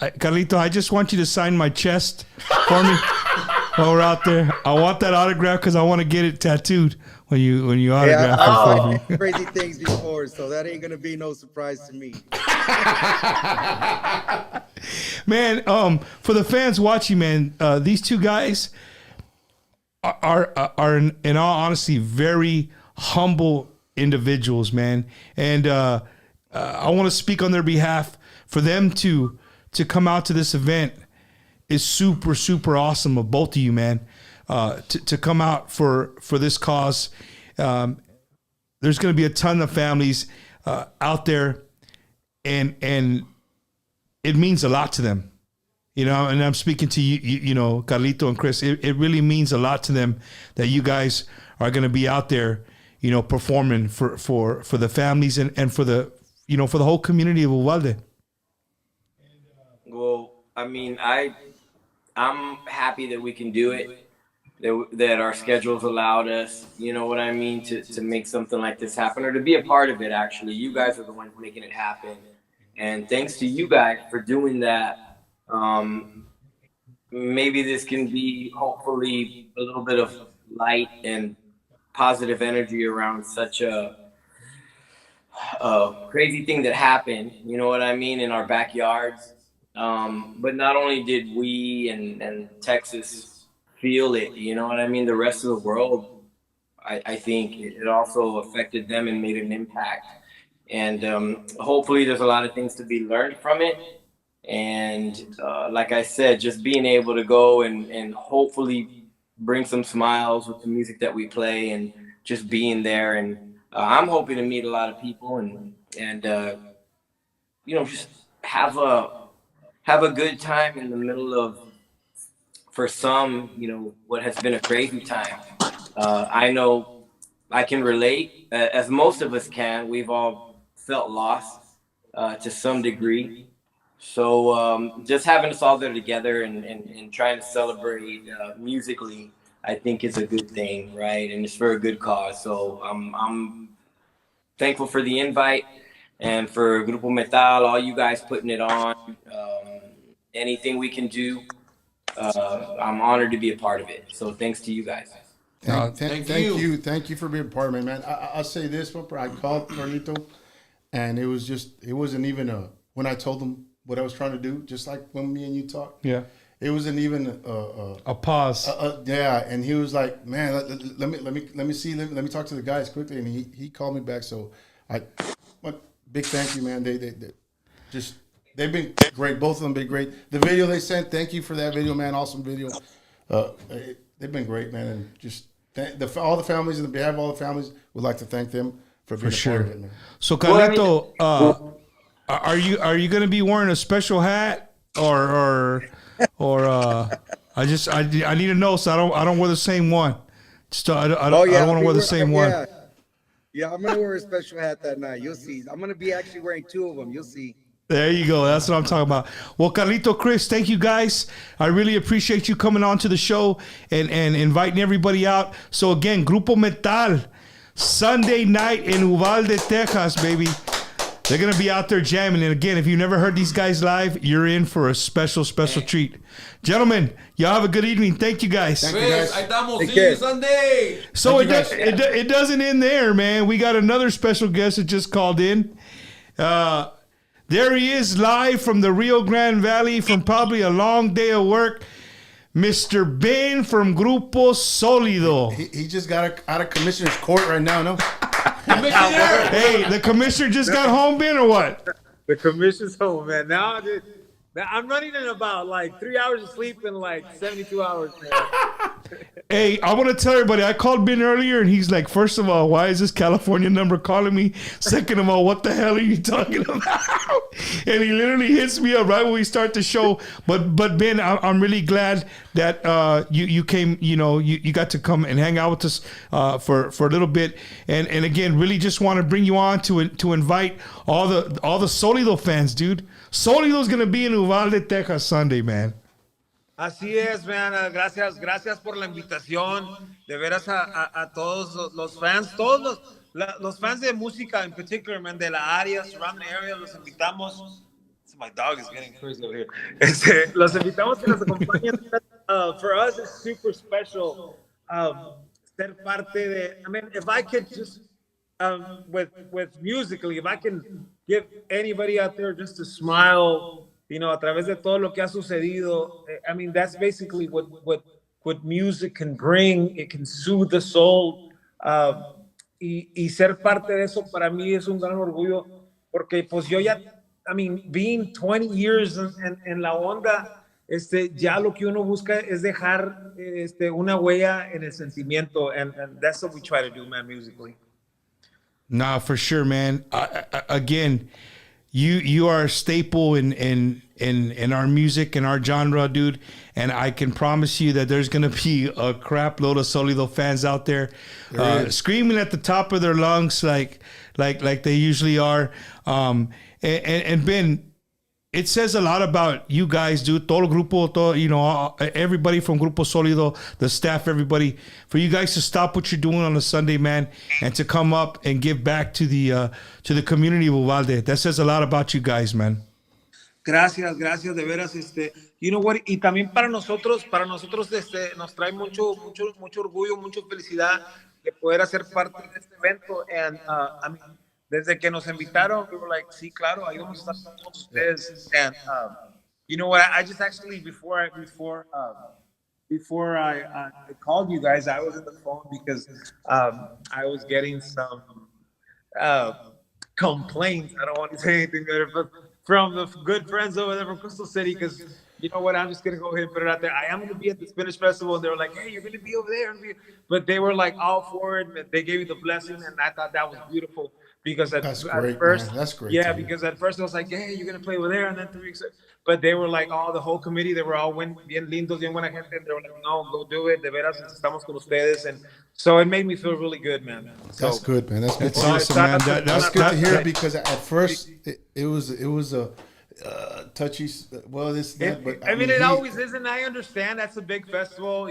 Carlito, I just want you to sign my chest for me while we're out there. I want that autograph because I want to get it tattooed when you autograph it for me. Crazy things before, so that ain't gonna be no surprise to me. Man, for the fans watching, man, these two guys are in all honesty very humble individuals, man, and I want to speak on their behalf. For them to come out to this event is super, super awesome of both of you, man. To come out for this cause. There's going to be a ton of families out there, and it means a lot to them, you know. And I'm speaking to you know, Carlito and Chris. It really means a lot to them that you guys are going to be out there, you know, performing for the families and for the, you know, for the whole community of Uvalde. Well, I mean, I'm happy that we can do it, that our schedules allowed us, you know what I mean, to make something like this happen, or to be a part of it, actually. You guys are the ones making it happen. And thanks to you guys for doing that. Maybe this can be, hopefully, a little bit of light and positive energy around such a crazy thing that happened, you know what I mean, in our backyards. But not only did we and Texas feel it, you know what I mean, the rest of the world, I think it also affected them and made an impact. And hopefully there's a lot of things to be learned from it. And like I said, just being able to go and hopefully bring some smiles with the music that we play, and just being there. And I'm hoping to meet a lot of people and you know, just have a good time in the middle of, for some, you know, what has been a crazy time. I know I can relate, as most of us can. We've all felt lost to some degree. So just having us all there together and trying to celebrate musically, I think is a good thing, right? And it's for a good cause. So I'm thankful for the invite, and for Grupo Metal, all you guys putting it on. Anything we can do, I'm honored to be a part of it. So thanks to you guys. Thank you for being part of it, man. I'll say this, I called Carlito, and it wasn't even when I told him what I was trying to do, just like when me and you talked. Yeah. It wasn't even a pause. Yeah, and he was like, "Man, let me talk to the guys quickly," and he called me back. So big thank you, man. They've been great. Both of them been great. The video they sent, thank you for that video, man. Awesome video. They've been great, man, and just all the families, and on behalf of all the families, would like to thank them for being a part of it, man. So, Carlito, are you going to be wearing a special hat or I need to know, so I don't wear the same one. I don't want to wear the same one. Yeah, I'm gonna wear a special hat that night. You'll see. I'm gonna be actually wearing two of them. You'll see. There you go. That's what I'm talking about. Well, Carlito, Chris, thank you guys. I really appreciate you coming on to the show and inviting everybody out. So again, Grupo Metal. Sunday night in Uvalde, Texas, baby. They're going to be out there jamming. And again, if you've never heard these guys live, you're in for a special treat. Gentlemen, y'all have a good evening. Thank you, guys. Thank you, guys. Ahí estamos. See you Sunday. So it doesn't end there, man. We got another special guest that just called in. There he is live from the Rio Grande Valley from probably a long day of work. Mr. Ben from Grupo Solido. He just got out of commissioner's court right now, no? Hey, the commissioner just got home, Ben, or what? The commissioner's home, man. Now, dude, I'm running in about like 3 hours of sleep in like 72 hours, man. Hey, I want to tell everybody, I called Ben earlier, and he's like, first of all, why is this California number calling me? Second of all, what the hell are you talking about? And he literally hits me up right when we start the show. But Ben, I'm really glad that you came, you got to come and hang out with us for a little bit. And again, really just want to bring you on to invite all the Solido fans, dude. Solido's going to be in Uvalde, Texas Sunday, man. Así es, man. Gracias por la invitación. De veras a todos los fans, todos los fans de música en particular, man, de la área, surrounding area, los invitamos. My dog is getting crazy over here. Los invitamos que nos acompañen. For us, it's super special ser parte de. I mean, if I could just with musically, if I can give anybody out there just a smile, a través de todo lo que ha sucedido. I mean, that's basically what music can bring. It can soothe the soul. Y ser parte de eso para mí es un gran orgullo, porque pues yo ya, I mean, being 20 years en la onda, ya lo que uno busca es dejar una huella en el sentimiento, and that's what we try to do, man, musically. Nah, for sure, man. Again, you are a staple in our music and our genre, dude. And I can promise you that there's gonna be a crap load of Solido fans out there, screaming at the top of their lungs like they usually are. And Ben, it says a lot about you guys, dude. Todo el grupo, everybody from Grupo Solido, the staff, everybody, for you guys to stop what you're doing on a Sunday, man, and to come up and give back to the community of Uvalde. That says a lot about you guys, man. Gracias, de veras, you know what, y también para nosotros, nos trae mucho orgullo, mucha felicidad de poder hacer parte de este evento, and I mean, desde que nos invitaron, we were like, sí, claro, ahí vamos a estar con todos ustedes, and you know what, I just actually, before I called you guys, I was in the phone because I was getting some complaints, I don't want to say anything better, but from the good friends over there from Crystal City, because you know what, I'm just going to go ahead and put it out there. I am going to be at the Spanish Festival, and they were like, hey, you're going to be over there. But they were like all for it. They gave me the blessing, and I thought that was beautiful. Because at first, man. That's great. Yeah, because at first I was like, hey, you're going to play over there, and then 3 weeks. But they were like, the whole committee, they were all bien lindos, bien buena gente, and they were like, no, go do it. De veras, estamos con ustedes. And so it made me feel really good, man. So, that's good, man. That's good. That's awesome, man. That's good to hear, because at first it was a touchy. Well, but I mean, it always is, and I understand that's a big festival,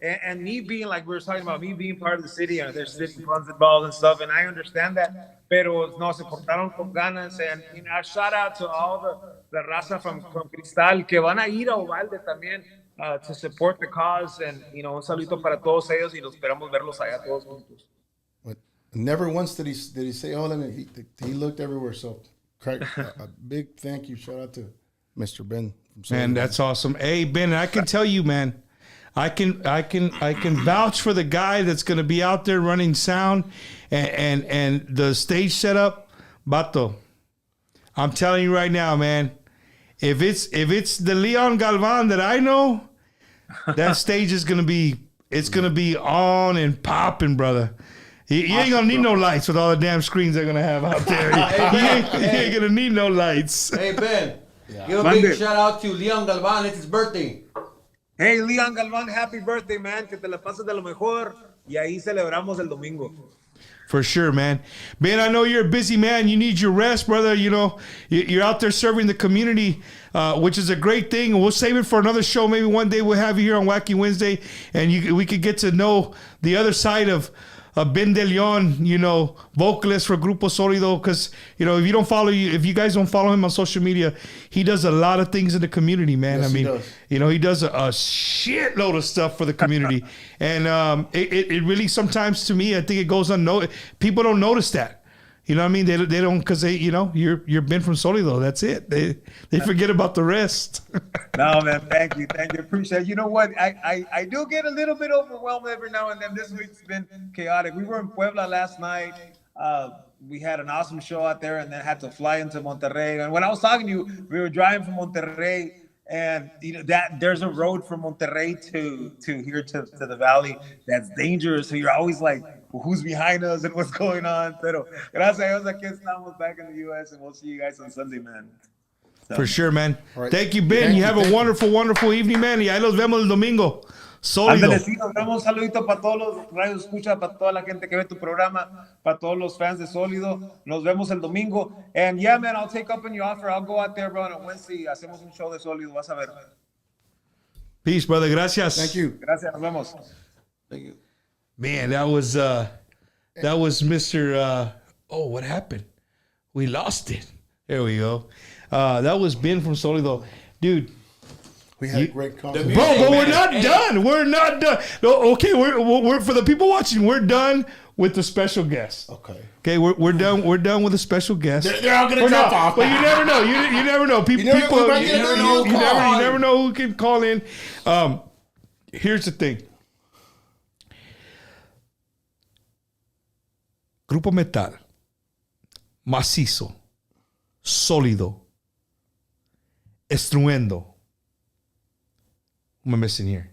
and me being, like we were talking about, me being part of the city, and there's city funds involved and stuff, and I understand that. Pero no, se portaron con ganas, and a shout out to all the raza from Cristal que van a ir a Uvalde también to support the cause, and un saludo para todos ellos, y los esperamos verlos allá todos juntos. But never once did he say, he looked everywhere. So a big thank you, shout out to Mr. Ben. Man, that's awesome. Hey, Ben, I can tell you, man, I can vouch for the guy that's going to be out there running sound and the stage setup, Bato. I'm telling you right now, man, if it's the Leon Galvan that I know, that stage is going to be on and popping, brother. You ain't gonna need no lights with all the damn screens they're gonna have out there. You ain't gonna need no lights. Hey, Ben, give a big shout out to Leon Galvan. It's his birthday. Hey, Leon Galvan, happy birthday, man. Que te la pases de lo mejor. Y ahí celebramos el domingo. For sure, man. Ben, I know you're a busy man. You need your rest, brother. You're out there serving the community, which is a great thing. And we'll save it for another show. Maybe one day we'll have you here on Wacky Wednesday, and we could get to know the other side of Ben De Leon, you know, vocalist for Grupo Solido, because, you know, if you guys don't follow him on social media, he does a lot of things in the community, man. Yes, I mean, he does. you know, he does a shitload of stuff for the community. And it really sometimes, to me, I think it goes unnoticed. People don't notice that. You know what I mean? They don't, because you know, you're Ben from Solido. That's it. They forget about the rest. No, man, thank you. Appreciate it. You know what? I do get a little bit overwhelmed every now and then. This week's been chaotic. We were in Puebla last night. We had an awesome show out there, and then had to fly into Monterrey. And when I was talking to you, we were driving from Monterrey, and you know that there's a road from Monterrey to here to the valley that's dangerous. So you're always like, well, who's behind us and what's going on? Pero gracias a Dios, aquí estamos back in the U.S. and we'll see you guys on Sunday, man. So. For sure, man. Right. Thank you, Ben. You have a wonderful, wonderful evening, man. Y ahí los vemos el domingo. Solido. Ándale, sí, nos vemos. Un saludito para todos los radios escucha, para toda la gente que ve tu programa, para todos los fans de Solido. Nos vemos el domingo. And yeah, man, I'll take up on your offer. I'll go out there, bro, on a Wednesday. Hacemos un show de Solido. Vas a ver. Peace, brother. Gracias. Thank you. Gracias. Nos vemos. Thank you. Man, that was Mr. Oh, what happened? We lost it. There we go. That was Ben from Solido. Dude. We had a great conversation. Bro, but we're not done. We're not done. No, okay, we're for the people watching, we're done with the special guest. Okay, we're done. We're done with the special guest. They're all gonna drop off. But you never know. You never know. You never know who can call in. Here's the thing. Grupo Metal, Masiso, Solido, Estruendo. Who am I missing here?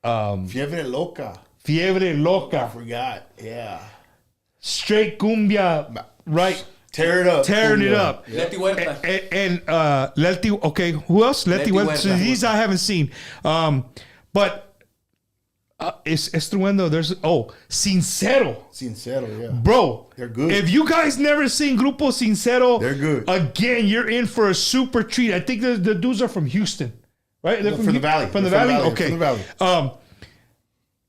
Fiebre Loca. Fiebre Loca. I forgot. Yeah. Straight cumbia, right? Tearing it up. Yeah. Leti Huerta. And Leti, okay, who else? Leti Huerta. So these I haven't seen. But it's Estruendo. There's Sincero. Sincero, yeah. Bro, they're good. If you guys never seen Grupo Sincero, they're good. Again, you're in for a super treat. I think the dudes are from Houston, right? They're from the Valley. From the Valley? Okay. From the Valley.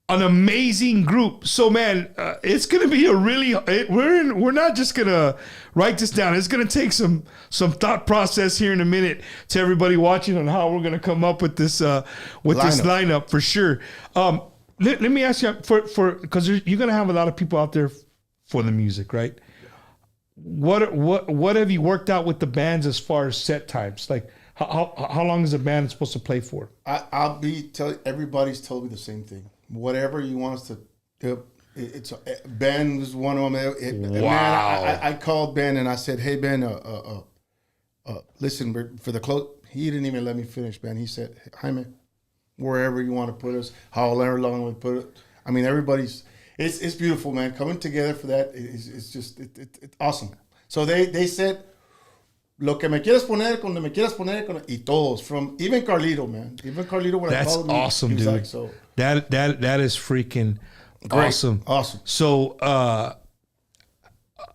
An amazing group. So, man, it's gonna be a really. We're not just gonna write this down. It's gonna take some thought process here in a minute to everybody watching on how we're gonna come up with this this lineup for sure. Let me ask you for because you're gonna have a lot of people out there for the music, right? What have you worked out with the bands as far as set times? Like how long is a band supposed to play for? Everybody's told me the same thing. Whatever you want us to do, Ben was one of them. Man, I called Ben and I said, "Hey Ben, listen, for the close." He didn't even let me finish, Ben. He said, "Hi man, wherever you want to put us, however long we put it." I mean, it's beautiful, man. Coming together for that is just it's awesome. So they said, "Lo que me quieras poner, cuando me quieras poner," y todos from even Carlito, man. Even Carlito when I called him, awesome, dude. Like, so. That is freaking great. Awesome. Awesome. So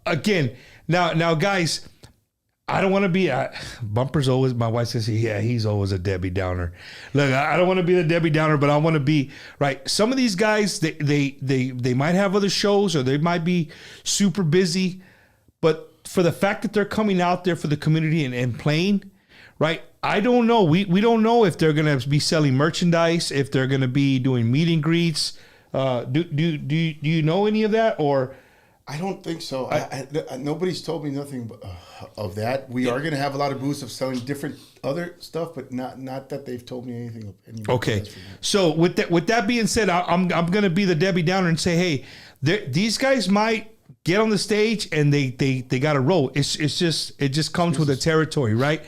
again, now guys, I don't want to be Bumper's always, my wife says, yeah, he's always a Debbie Downer. Look, I don't want to be the Debbie Downer, but I want to be right. Some of these guys, they might have other shows or they might be super busy, but for the fact that they're coming out there for the community and playing, right? I don't know. We don't know if they're going to be selling merchandise, if they're going to be doing meet and greets. Do you know any of that, or? I don't think so. Nobody's told me nothing of that. We are going to have a lot of booths of selling different other stuff, but not that they've told me anything. Okay. So with that being said, I'm going to be the Debbie Downer and say, hey, these guys might get on the stage and they got to roll. It just comes with the territory, right?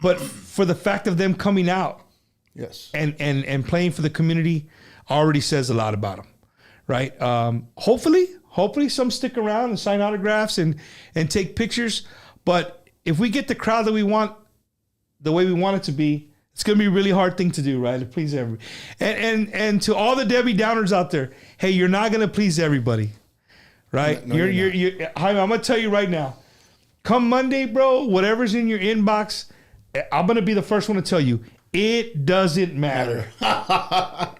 But for the fact of them coming out, yes, and playing for the community already says a lot about them, right? Hopefully some stick around and sign autographs and take pictures. But if we get the crowd that we want, the way we want it to be, it's going to be a really hard thing to do, right? To please everybody. And to all the Debbie Downers out there, hey, you're not going to please everybody, right? No, you're I'm going to tell you right now. Come Monday, bro, whatever's in your inbox, I'm going to be the first one to tell you, it doesn't matter.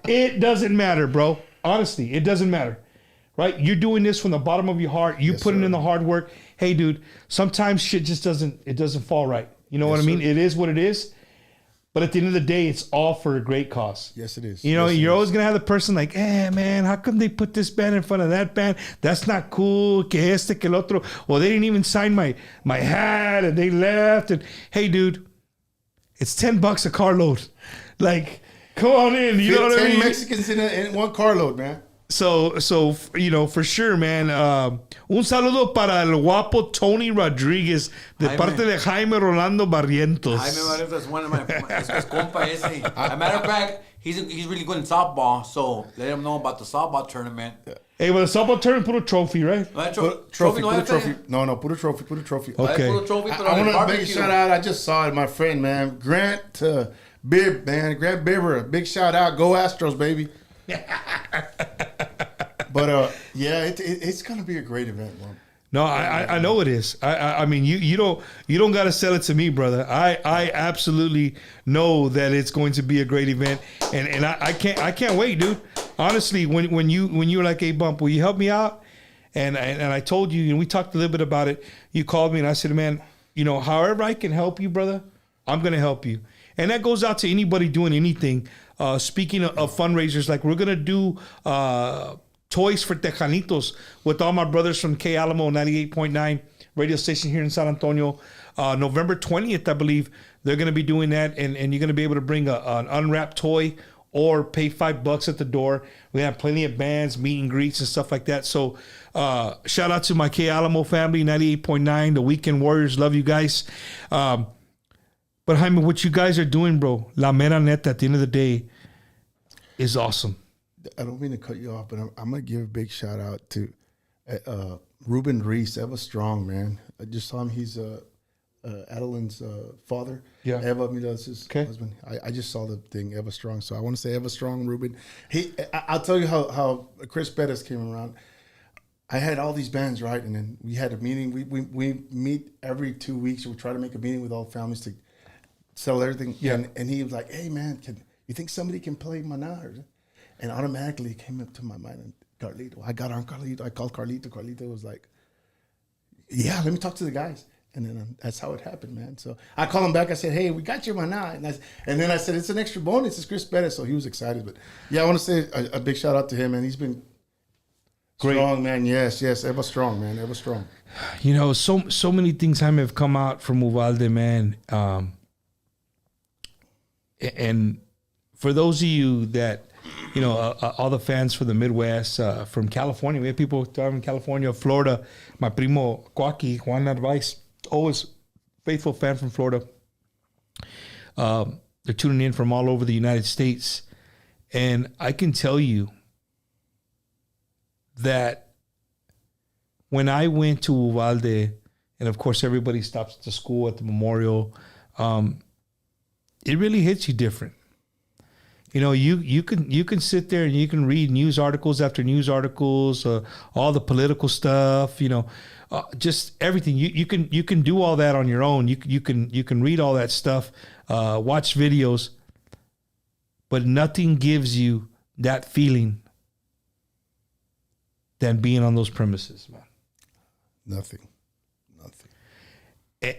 It doesn't matter, bro. Honestly, it doesn't matter. right? You're doing this from the bottom of your heart. You Yes, putting sir. in the hard work. Hey, dude, sometimes shit just doesn't fall right. You know Yes, what I mean? sir. It is what it is. But at the end of the day, it's all for a great cause. Yes, it is. You know, Yes, it you're is. always going to have the person like, man, how come they put this band in front of that band? That's not cool. Que este, que el otro. Well, they didn't even sign my hat and they left. And hey, dude, it's $10 a carload. Like, come on in. You know what I 10 mean? Mexicans in one carload, man. So you know, for sure, man. Un saludo para el guapo Tony Rodriguez de Jaime. parte de Jaime Rolando Barrientos. Jaime Barrientos is one of my es compa ese. As a matter of fact, he's really good in softball, so let him know about the softball tournament. Hey, well, the softball tournament put a trophy, right? Trophy, no put a hay trophy. fe. No, put a trophy, put a trophy. Okay. Put a trophy, I pero en el want to make a barbecue. shout out. I just saw it, my friend, man. Grant Bibb, man. Grant Bibber. Big shout out. Go Astros, baby. But yeah, it's gonna be a great event, man. No, I know it is. I mean, you don't got to sell it to me, brother. I absolutely know that it's going to be a great event, and I can't wait, dude. Honestly, when you were like, hey, Bump, will you help me out? And I told you, and we talked a little bit about it. You called me, and I said, man, you know, however I can help you, brother, I'm gonna help you. And that goes out to anybody doing anything. Speaking of fundraisers, like we're gonna do toys for Tejanitos with all my brothers from K Alamo 98.9 radio station here in San Antonio. November 20th, I believe, they're going to be doing that. And you're going to be able to bring an unwrapped toy or pay $5 at the door. We have plenty of bands, meet and greets and stuff like that. So shout out to my K Alamo family, 98.9, the Weekend Warriors. Love you guys. But Jaime, what you guys are doing, bro, La Mera Neta, at the end of the day, is awesome. I don't mean to cut you off, but I'm gonna give a big shout out to Ruben Reese, Eva Strong, man. I just saw him. He's Adeline's father. Yeah. Eva Mila's his husband. I just saw the thing, Eva Strong. So I want to say Eva Strong, Ruben. I'll tell you how Chris Perez came around. I had all these bands, right? And then we had a meeting. We meet every 2 weeks. We try to make a meeting with all families to settle everything. Yeah. And he was like, hey, man, you think somebody can play Maná? And automatically it came up to my mind, and Carlito. I got on Carlito. I called Carlito. Carlito was like, yeah, let me talk to the guys. And then that's how it happened, man. So I called him back. I said, hey, we got your Maná. And then I said, it's an extra bonus. It's Chris Perez. So he was excited. But yeah, I want to say a big shout out to him, man. He's been Great. Strong, man. Yes, Ever Strong, man. Ever Strong. You know, so many things, Jaime, have come out from Uvalde, man. And for those of you that, you know, all the fans from the Midwest, from California, we have people from California, Florida. My primo Wacky, Juan Narvaez, always faithful fan from Florida. They're tuning in from all over the United States. And I can tell you that when I went to Uvalde, and of course everybody stops at the school at the memorial, it really hits you different. You know, you can sit there and you can read news articles after news articles, all the political stuff, you know, just everything. You can do all that on your own. You can read all that stuff, watch videos, but nothing gives you that feeling than being on those premises, man. Nothing.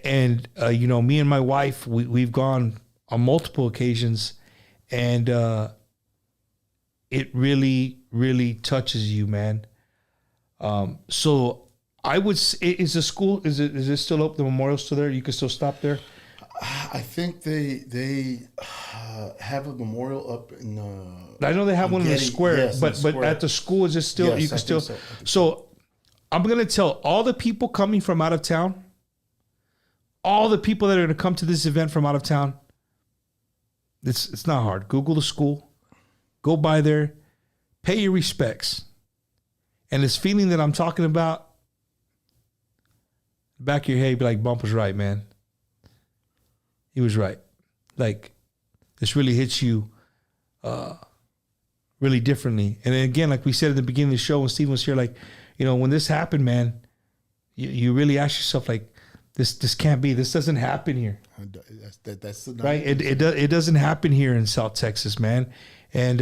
And you know, me and my wife, we've gone on multiple occasions. And it really, really touches you, man. So I would say, is the school, is it still open? The memorial's still there? You can still stop there? I think they have a memorial up in. I know they have one in the square, yes, but at the school, is it still? Yes, you can I still. think So I'm gonna tell all the people coming from out of town, all the people that are gonna come to this event from out of town. It's not hard. Google the school, go by there, pay your respects, and this feeling that I'm talking about, back of your head, be like, Bump was right, man. He was right. Like, this really hits you really differently. And then again, like we said at the beginning of the show when Steve was here, like, you know, when this happened, man, you really ask yourself, like, this can't be. This doesn't happen here. That's right. It doesn't happen here in South Texas, man. And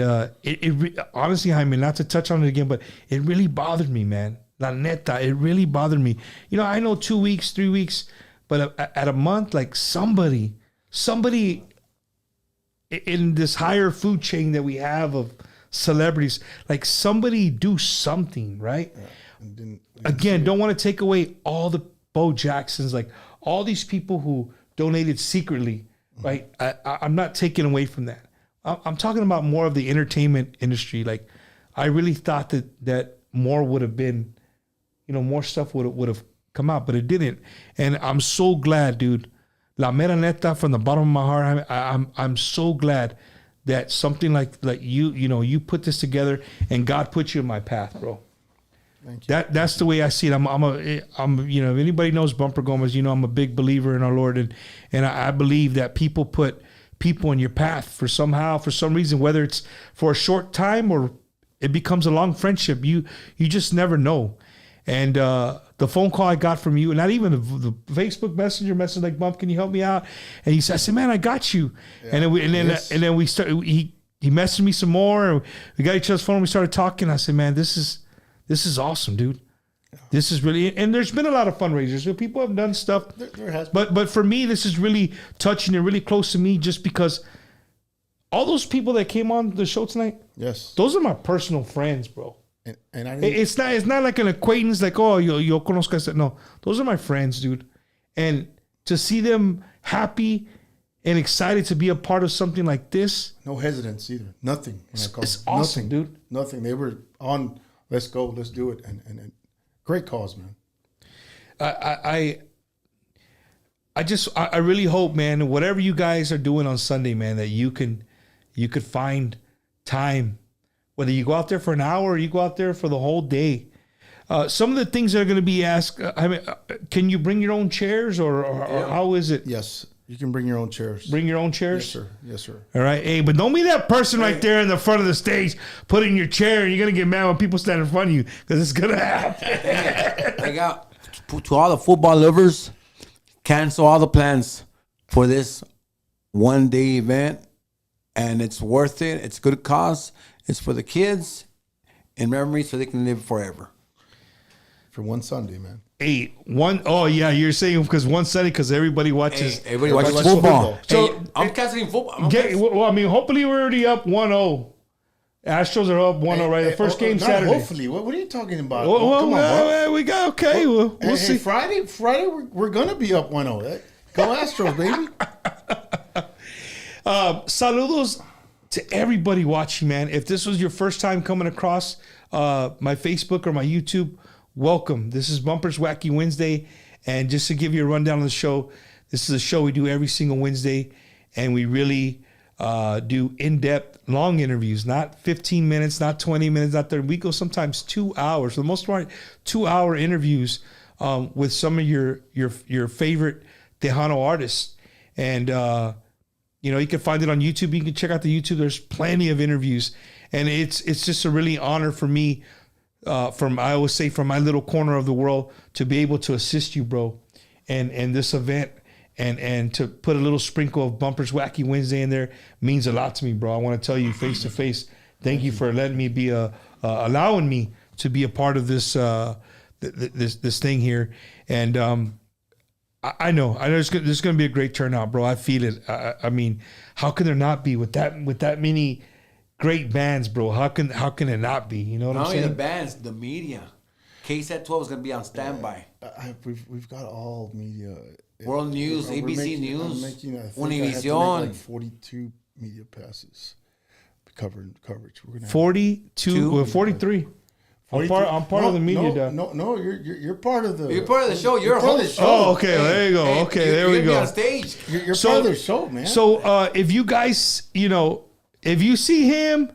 honestly, Jaime, not to touch on it again, but it really bothered me, man. La neta, it really bothered me. You know, I know 2 weeks, 3 weeks, but at a month, like somebody in this higher food chain that we have of celebrities, like somebody do something, right? Yeah. Again, don't want to take away all the Bo Jacksons, like all these people who donated secretly, right? I'm not taking away from that. I'm talking about more of the entertainment industry. Like, I really thought that more would have been, more stuff would have come out, but it didn't. And I'm so glad, dude. La mera neta, from the bottom of my heart, I'm so glad that something like you put this together and God put you in my path, bro. Thank you. That's the way I see it. I'm if anybody knows Bumper Gomez, I'm a big believer in our Lord, and I believe that people put people in your path for some reason, whether it's for a short time or it becomes a long friendship. You just never know. And the phone call I got from you, and not even the Facebook Messenger message, like, Bump, can you help me out? And I said, man, I got you. Yeah. And then we started. He messaged me some more, and we got each other's phone. And we started talking. I said, man, this is awesome, dude. This is really, and there's been a lot of fundraisers. People have done stuff. There has been. But for me, this is really touching and really close to me, just because all those people that came on the show tonight, yes, those are my personal friends, bro. And it's not like an acquaintance, like, oh, yo conozco este. No, those are my friends, dude. And to see them happy and excited to be a part of something like this, no hesitance either. Nothing. It's awesome, dude. Nothing. They were on. Let's go. Let's do it. And great cause, man. I really hope, man, whatever you guys are doing on Sunday, man, that you could find time, whether you go out there for an hour or you go out there for the whole day. Some of the things that are going to be asked, can you bring your own chairs or how is it? Yes, you can bring your own chairs. Bring your own chairs? Yes, sir. Yes, sir. All right. Hey, but don't be that person right there in the front of the stage putting your chair, and you're going to get mad when people stand in front of you, because it's going to happen. I got, to all the football lovers, cancel all the plans for this one-day event, and it's worth it. It's a good cause. It's for the kids in memory, so they can live forever. For one Sunday, man. Oh yeah, you're saying because one Sunday, because everybody watches. Everybody watches football. So I'm canceling football. Hopefully we're already up 1-0. Astros are up 1-0, right? The first game Saturday. Hopefully, what are you talking about? Come on, we got okay. We'll see. Friday, we're gonna be up 1-0. Go Astros, baby. Saludos to everybody watching, man. If this was your first time coming across my Facebook or my YouTube, welcome. This is Bumper's Wacky Wednesday. And just to give you a rundown of the show, this is a show we do every single Wednesday. And we really do in-depth, long interviews, not 15 minutes, not 20 minutes, not 30. We go sometimes 2 hours. For the most part, 2-hour interviews with some of your favorite Tejano artists. And, you can find it on YouTube. You can check out the YouTube. There's plenty of interviews. And it's just a really honor for me, from my little corner of the world, to be able to assist you, bro, and this event, and to put a little sprinkle of Bumper's Wacky Wednesday in there means a lot to me, bro. I want to tell you face to face, thank you for letting me be allowing me to be a part of this this thing here. And I know there's going to be a great turnout, bro. I feel it. I mean, how can there not be with that many great bands, bro? How can it not be? You know what I'm saying? Not only the bands, the media. KSAT 12 is going to be on standby. We've got all media. World News, ABC News, Univision. Like 42 media passes coverage. We're gonna 42, 43. I'm part of the media. No, you're part of the. You're part of the show. You're a host. Oh, okay. There you go. Okay, there we go. On stage. You're part of the show, man. So if you guys, if you see him,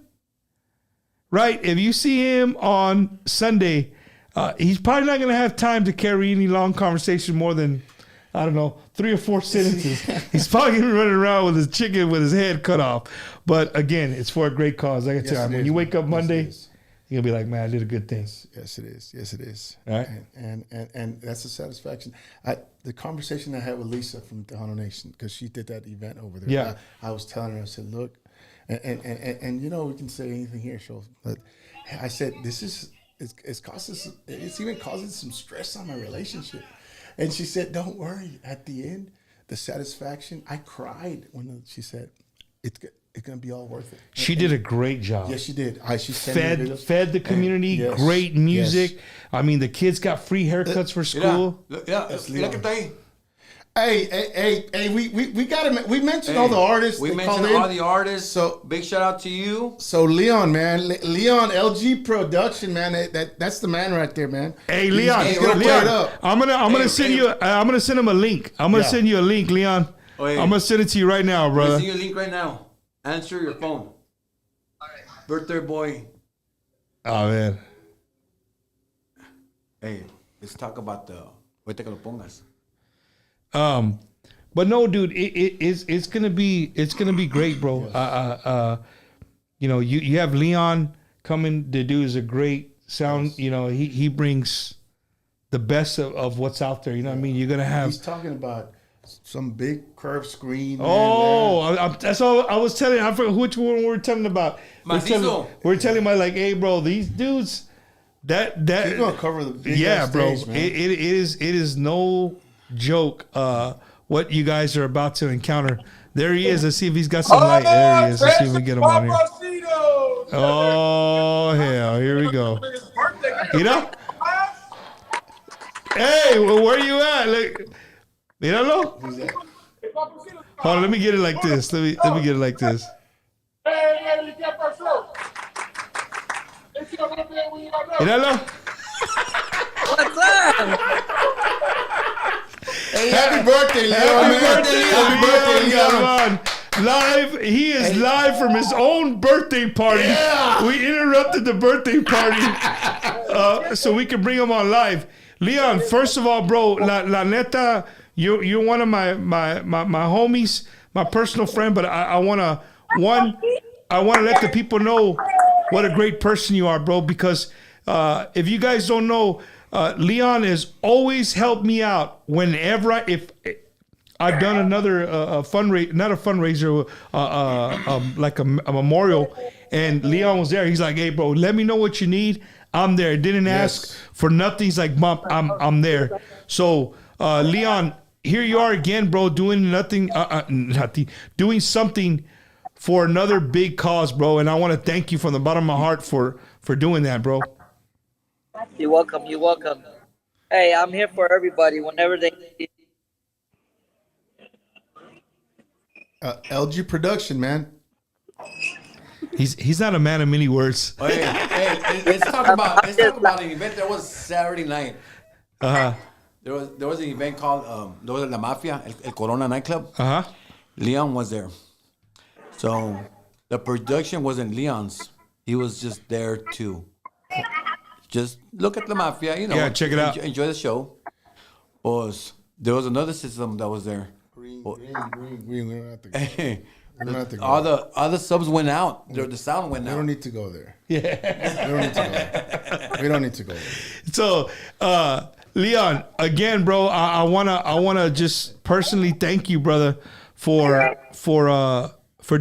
right? If you see him on Sunday, he's probably not going to have time to carry any long conversation more than, I don't know, 3 or 4 sentences. He's probably going to be running around with his chicken with his head cut off. But again, it's for a great cause. Like I tell you, when you wake up Monday, you'll be like, man, I did a good thing. Yes, it is. Yes, it is. Right. And that's a satisfaction. The conversation I had with Lisa from Tejano Nation, because she did that event over there. Yeah. I was telling her, I said, look, and you know, we can say anything here, but I said, it's even causing some stress on my relationship. And she said, don't worry. At the end, the satisfaction, I cried when she said, it's going to be all worth it. She did a great job. Yes, she did. She sent me videos. Fed the community, Yes, great music. yes. I mean, the kids got free haircuts for school. Hey, we got to. We mentioned all the artists. We they mentioned called in. all the artists. So big shout out to you. So Leon, man, Leon LG Production, man. That's the man right there, man. Hey, Leon, he's gonna play it up. I'm gonna send you. I'm gonna send him a link. I'm gonna send you a link, Leon. Oh, yeah. I'm gonna send it to you right now, I'm brother. send you a link right now. Answer your phone. All right. Birthday boy. Oh man. Hey, let's talk about the. Ahorita que lo pongas. But no, dude, it's gonna be great, bro. You know, you have Leon coming to do is a great sound. You know, he brings the best of what's out there. You know what I mean? You're gonna have. He's talking about some big curved screen. That's all I was telling. I forgot which one we were telling about. Masiso. We're telling my like, hey, bro, these dudes. That he's gonna cover the big bro. Stage, man. It is no joke. What you guys are about to encounter. There he is. Let's see if he's got some light. There he is. Let's see if we get him on here. Oh hell, here we go. You know? Hey, well, where you at? Look, míralo. Hold on, let me get it like this. Let me get it like this. Míralo. What's up? Hey, happy birthday, Leon. Happy birthday, Leon. Live, he is live from his own birthday party. Yeah. We interrupted the birthday party so we could him on live. Leon, first of all, bro, la neta, you're one of my homies, my personal friend, but I wanna let the people know what a great person you are, bro, because if you guys don't know, Leon has always helped me out whenever if I've done another fundraiser, not a fundraiser, like a memorial, and Leon was there. He's like, "Hey, bro, let me know what you need. I'm there." Didn't ask for nothing. He's like, "Mom, I'm there." So, Leon, here you are again, bro, doing nothing, doing something for another big cause, bro. And I want to thank you from the bottom of my heart for doing that, bro. You're welcome. You're welcome. Hey, I'm here for everybody whenever they need. LG Production, man. He's not a man of many words. Oh, hey, let's talk about an event that was Saturday night. There was an event called there was La Mafia, El Corona nightclub. Leon was there. So the production wasn't Leon's. He was just there to just look at La Mafia, you know. Yeah, check it out. Enjoy the show. There was another system that was there. Green. We don't have to go. Hey, We don't have to go. all the subs went out. The sound went out. We don't need to go there. Yeah. We don't need to go there. We don't need to go there. So, Leon, again, bro, I wanna just personally thank you, brother, for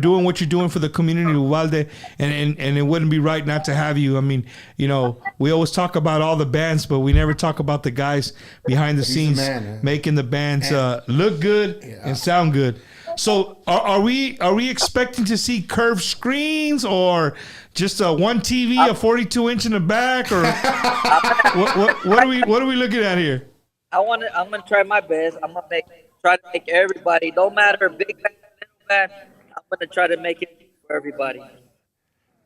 doing what you're doing for the community of Uvalde, and it wouldn't be right not to have you. I mean, you know, we always talk about all the bands, but we never talk about the guys behind the scenes making the bands look good and sound good. So, are we expecting to see curved screens or just a one TV, a 42-inch in the back, or what are we looking at here? I'm gonna try my best. I'm gonna try to make everybody, no matter big band, little band, I'm gonna try to make it for everybody.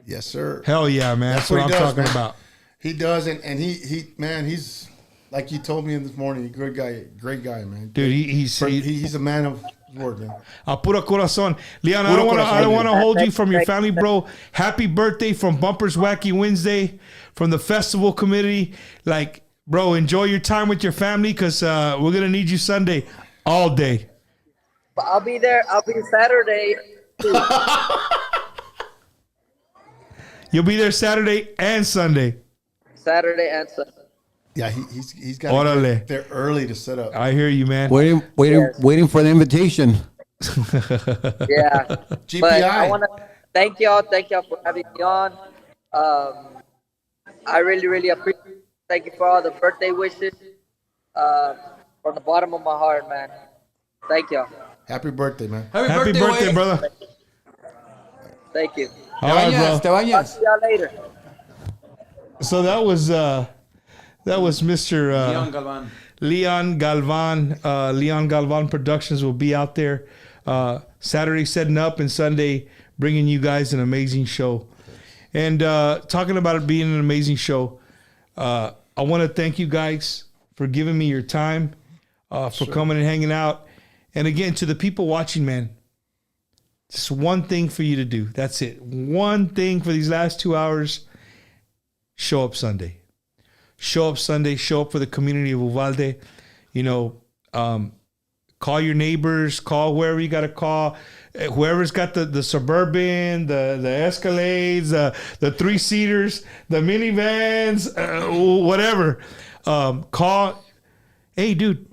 Yes, sir. Hell yeah, man. That's what I'm talking about. He does, and he's like you told me this morning. Great guy, man. Dude, he's a man of word, man. A puro corazón. Leon, I don't want to hold you from your family, bro. Happy birthday from Bumpers Wacky Wednesday, from the festival committee. Like, bro, enjoy your time with your family, because we're gonna need you Sunday all day. But I'll be there. I'll be Saturday. You'll be there Saturday and Sunday. Saturday and Sunday. Yeah, he's got to Órale. get there early to set up. I hear you, man. Waiting for the invitation. Yeah. GPI. But I want to thank y'all. Thank y'all for having me on. I really, really appreciate it. Thank you for all the birthday wishes. From the bottom of my heart, man. Thank y'all. Happy birthday, man. Happy birthday, brother. Thank you. All right, bro. I'll see y'all later. So that was Mr. Leon Galvan. Leon Galvan. Leon Galvan Productions will be out there Saturday setting up and Sunday bringing you guys an amazing show. And talking about it being an amazing show, I want to thank you guys for giving me your time, for coming and hanging out. And again, to the people watching, man, just one thing for you to do. That's it. One thing for these last 2 hours. Show up Sunday. Show up Sunday. Show up for the community of Uvalde. You know, call your neighbors. Call whoever you got to call. Whoever's got the Suburban, the Escalades, the 3-seaters, the minivans, whatever. Call. Hey, dude.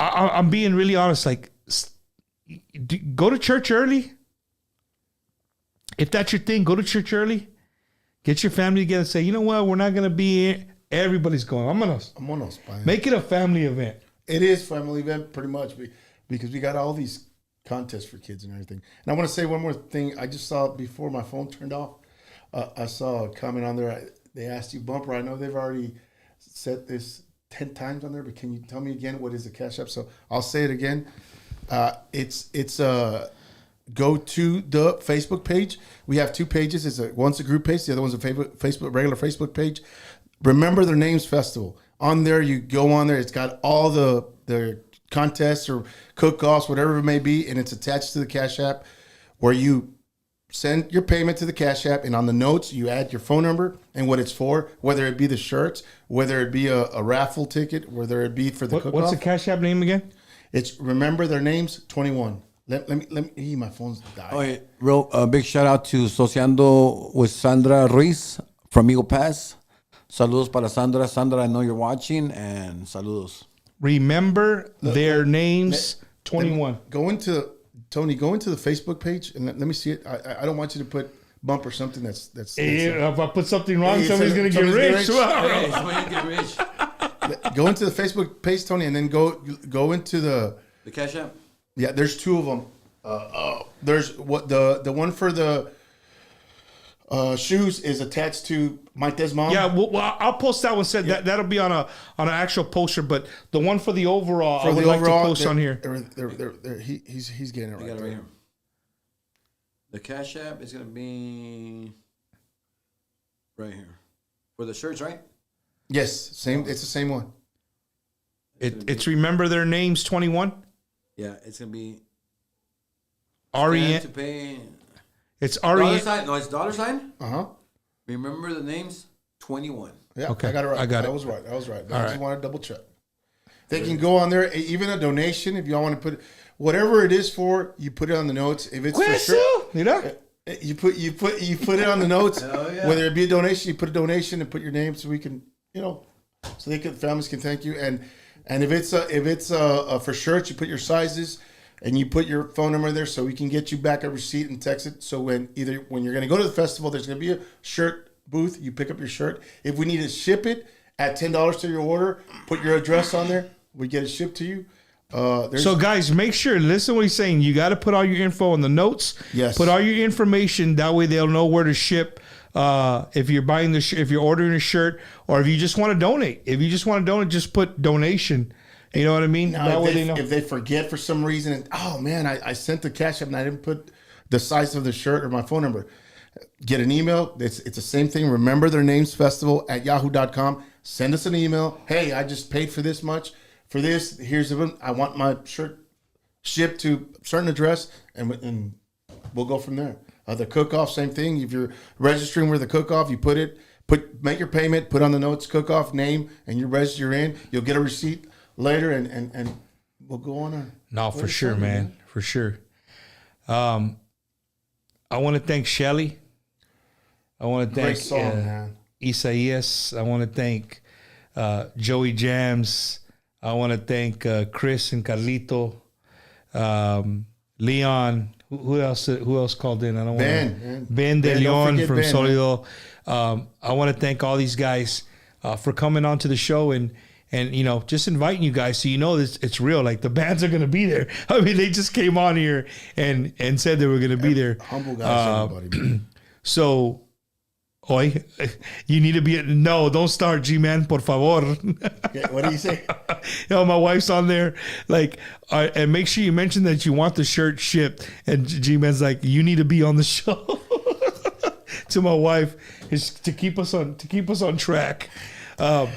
I'm being really honest. Like, go to church early. If that's your thing, go to church early. Get your family together and say, you know what? We're not going to be here. Everybody's going. Vámonos. Make it a family event. It is family event pretty much because we got all these contests for kids and everything. And I want to say one more thing. I just saw before my phone turned off, I saw a comment on there. They asked you, Bumper. I know they've already said this 10 times on there, but can you tell me again what is the Cash App? So I'll say it again. It's go to the Facebook page. We have 2 pages. One's a group page. The other one's a Facebook regular Facebook page. Remember Their Names Festival. On there, you go on there. It's got all the contests or cook-offs, whatever it may be, and it's attached to the Cash App where you send your payment to the Cash App, and on the notes, you add your phone number and what it's for, whether it be the shirts, whether it be a raffle ticket, whether it be for the cook-off. What's the Cash App name again? It's Remember Their Names 21. Let me. My phone's died. Okay, real big shout out to Sociando with Sandra Ruiz from Eagle Pass. Saludos para Sandra. Sandra, I know you're watching, and saludos. Remember Their Names 21. Go into the Facebook page and let me see it. I don't want you to put bump or something that's if I put something wrong, somebody's gonna get rich. Hey, somebody's gonna get rich. Go into the Facebook page, Tony, and then go into the Cash App. Yeah, there's 2 of them. There's the one for the shoes is attached to Mike Tez's mom. Yeah, well, I'll post that one. That'll be on an actual poster, but the one for the overall, I would like to post on here. He's getting it right, right here. The Cash App is gonna be right here for the shirts, right? Yes, same. It's the same one. It's Remember Their Names 21. Yeah, it's gonna be REN to pay. It's REN. No, it's $. Uh-huh. Remember the names 21. Yeah, okay. I got it right. I got it. I was right. I All just right. want to double check. They can go on there, even a donation if y'all want to put whatever it is for. You put it on the notes. If it's for sure, you know, you put it on the notes. Yeah. Whether it be a donation, you put a donation and put your name so we can, so families can thank you. And if it's for shirts, you put your sizes and you put your phone number there so we can get you back a receipt and text it. So when you're going to go to the festival, there's going to be a shirt booth. You pick up your shirt. If we need to ship it, add $10 to your order. Put your address on there. We get it shipped to you. So guys, make sure, listen to what he's saying. You got to put all your info in the notes. Yes. Put all your information. That way they'll know where to ship. If you're buying if you're ordering a shirt, or if you just want to donate. If you just want to donate, just put donation. You know what I mean? Now, that way they know. If they forget for some reason, and, oh man, I sent the Cash App and I didn't put the size of the shirt or my phone number. Get an email. It's the same thing. Remember Their Names Festival at yahoo.com. Send us an email. Hey, I just paid for this much. For this, here's I want my shirt shipped to a certain address, and we'll go from there. The cook-off, same thing. If you're registering with the cook-off, you make your payment, put on the notes cook-off name, and you register in. You'll get a receipt later, and we'll go on. No, for sure, man. For sure. I want to thank Shelley I want to Great thank song, man. Isaias. I want to thank Joey Jams. I want to thank Chris and Carlito, Leon. Who else? Who else called in? I don't want Ben De Leon from Solido. I want to thank all these guys for coming onto the show and just inviting you guys so it's real. Like the bands are going to be there. I mean, they just came on here and said they were going to be there. Humble guys, everybody. So. Oi, you need to be no, don't start, G-Man, por favor. What do you say? My wife's on there, like, and make sure you mention that you want the shirt shipped. And G-Man's like, you need to be on the show. To my wife is to keep us on track. But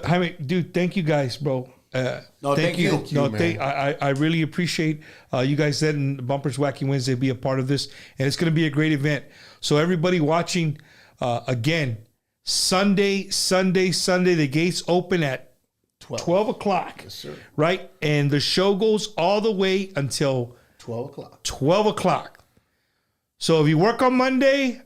Jaime, dude, thank you guys, bro. Thank you. I really appreciate you guys letting Bumpers Wacky Wednesday be a part of this, and it's going to be a great event. So everybody watching, again, Sunday, the gates open at 12 o'clock. Yes, sir. Right? And the show goes all the way until 12 o'clock. 12 o'clock. So if you work on Monday,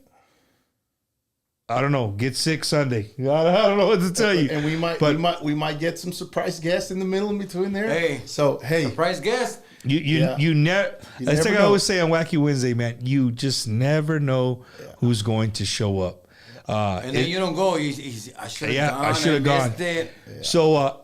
I don't know, get sick Sunday. I don't know what to tell you. And we might get some surprise guests in the middle in between there. Hey, surprise guest. You never. That's like I always say on Wacky Wednesday, man. You just never know who's going to show up. And then you don't go. I should have gone. I should have gone. Yeah. So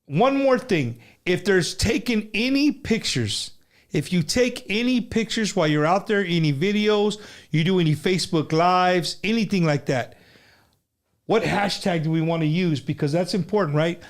one more thing: if there's taken any pictures, if you take any pictures while you're out there, any videos, you do any Facebook Lives, anything like that, what hashtag do we want to use? Because that's important, right?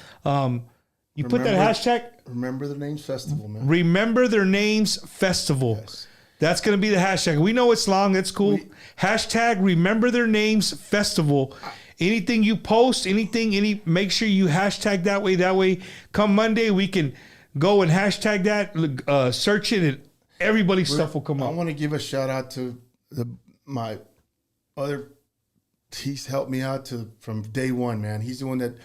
You put that hashtag. Remember Their Names Festival, man. Remember Their Names Festival. Yes. That's going to be the hashtag. We know it's long. It's cool. Hashtag Remember Their Names Festival. Anything you post, make sure you hashtag that way. That way, come Monday, we can go and hashtag that, search it, and everybody's stuff will come up. I want to give a shout out to my other. He's helped me out from day one, man. He's the one that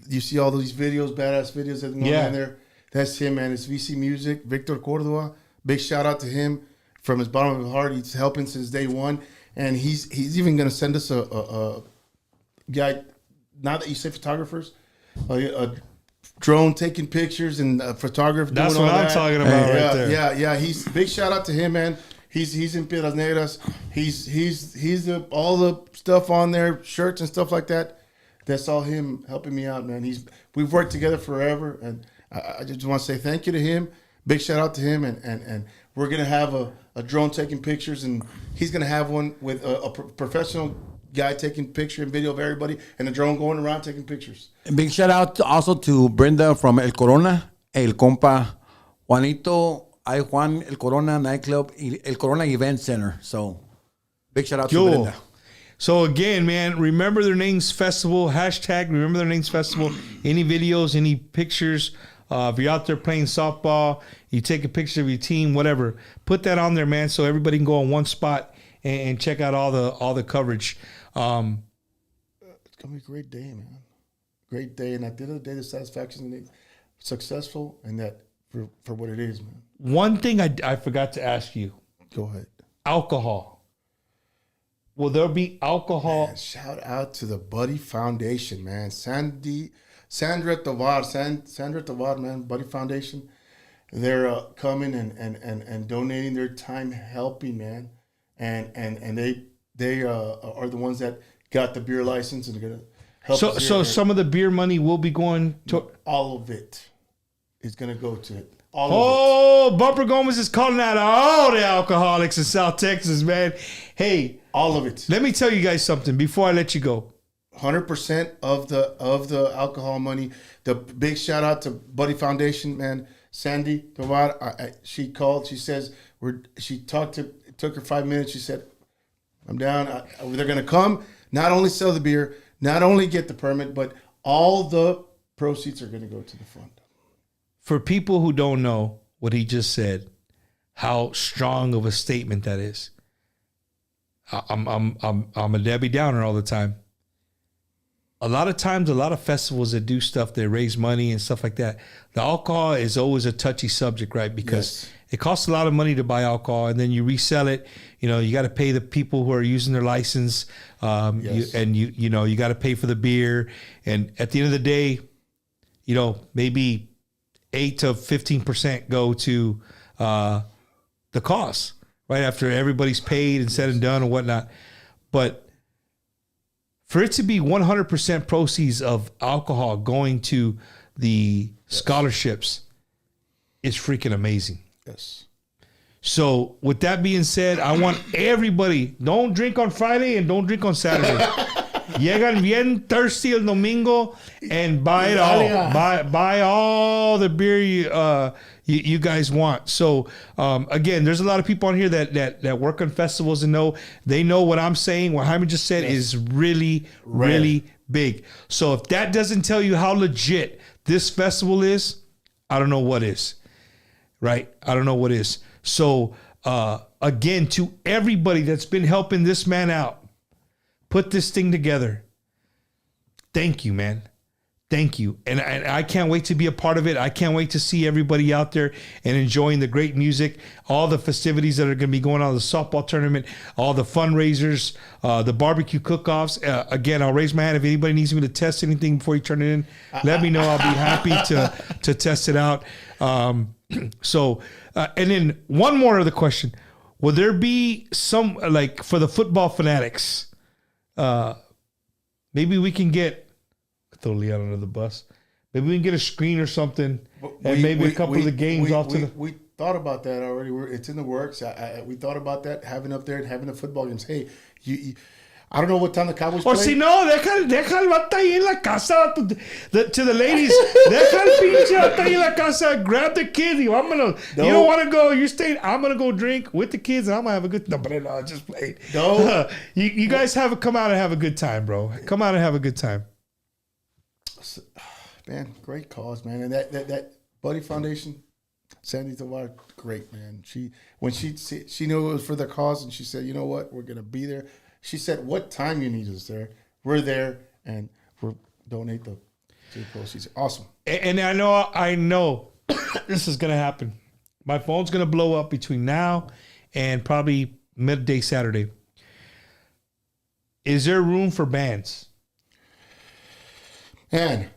you see all these videos, badass videos that are going on there. That's him, man. It's VC Music, Victor Cordova. Big shout out to him from his bottom of his heart. He's helping since day one, and he's even going to send us a guy. Now that you say photographers, a drone taking pictures and a photographer. That's doing what all I'm that. talking about right there. Yeah. He's big shout out to him, man. He's in Piedras Negras. He's all the stuff on there, shirts and stuff like that. That's all him helping me out, man. We've worked together forever, and I just want to say thank you to him. Big shout out to him, and we're gonna have a drone taking pictures, and he's gonna have one with a professional guy taking picture and video of everybody, and a drone going around taking pictures. And big shout out also to Brenda from El Corona, El Compa, Juanito, Juan, El Corona Nightclub, El Corona Event Center. So big shout out to Brenda. So again, man, Remember Their Names Festival, hashtag Remember Their Names Festival. Any videos, any pictures, if you're out there playing softball, you take a picture of your team, whatever, put that on there, man, so everybody can go on one spot and check out all the coverage. It's gonna be a great day, man. Great day, and at the end of the day, the satisfaction is successful, and that for what it is, man. One thing I forgot to ask you. Go ahead. Alcohol. Will there be alcohol? Man, shout out to the Buddy Foundation, man. Sandra Tovar, man. Buddy Foundation. They're coming and donating their time, helping, man. And they are the ones that got the beer license and are gonna help. So some of the beer money will be going to all of it. Is gonna go to it. Bumper Gomez is calling out all the alcoholics in South Texas, man. Hey, all of it. Let me tell you guys something before I let you go. 100% of the alcohol money. The big shout out to Buddy Foundation, man. Sandy Tovar, she called. She says it took her 5 minutes. She said, "I'm down." They're gonna come. Not only sell the beer, not only get the permit, but all the proceeds are gonna go to the fund. For people who don't know what he just said, how strong of a statement that is. I'm a Debbie Downer all the time. a lot of times, a lot of festivals that do stuff, they raise money and stuff like that. The alcohol is always a touchy subject, right? Because it costs a lot of money to buy alcohol, and then you resell it. You know, you got to pay the people who are using their license, you got to pay for the beer. And at the end of the day, you know, maybe 8 to 15% go to the cost, right? After everybody's paid and said and done and whatnot. But for it to be 100% proceeds of alcohol going to the scholarships is freaking amazing. Yes. So with that being said, I want everybody, don't drink on Friday and don't drink on Saturday. Llegan bien thirsty el domingo and buy it all. Buy all the beer you guys want. So again, there's a lot of people on here that work on festivals and they know what I'm saying. What Jaime just said is really, really big. So if that doesn't tell you how legit this festival is, I don't know what is. Right? I don't know what is. So again, to everybody that's been helping this man out, put this thing together. Thank you, man. Thank you. And I can't wait to be a part of it. I can't wait to see everybody out there and enjoying the great music, all the festivities that are going to be going on, the softball tournament, all the fundraisers, the barbecue cook-offs. Again, I'll raise my hand if anybody needs me to test anything before you turn it in. Let me know. I'll be happy to test it out. So, and then one more other question. Will there be some, like for the football fanatics, maybe we can get, throw Leon under the bus. Maybe we can get a screen or something, and maybe a couple of the games off to the. We thought about that already. It's in the works. We thought about that, having up there and having the football games. Hey, I don't know what time the Cowboys play. Or si no, deja el vato ahí en la casa to the ladies. Deja el pinche vato ahí en la casa. Grab the kids. You don't want to go. You're staying. I'm gonna go drink with the kids, and I'm gonna have a good. No, just play. No, you guys come out and have a good time, bro. Come out and have a good time. Man, great cause, man, and that Buddy Foundation, Sandy Tovar, great, man. When she knew it was for the cause, and she said, you know what, we're gonna be there. She said, what time you need us there? We're there, and we'll donate to the proceeds. Awesome. And I know this is going to happen. My phone's going to blow up between now and probably midday Saturday. Is there room for bands? Man.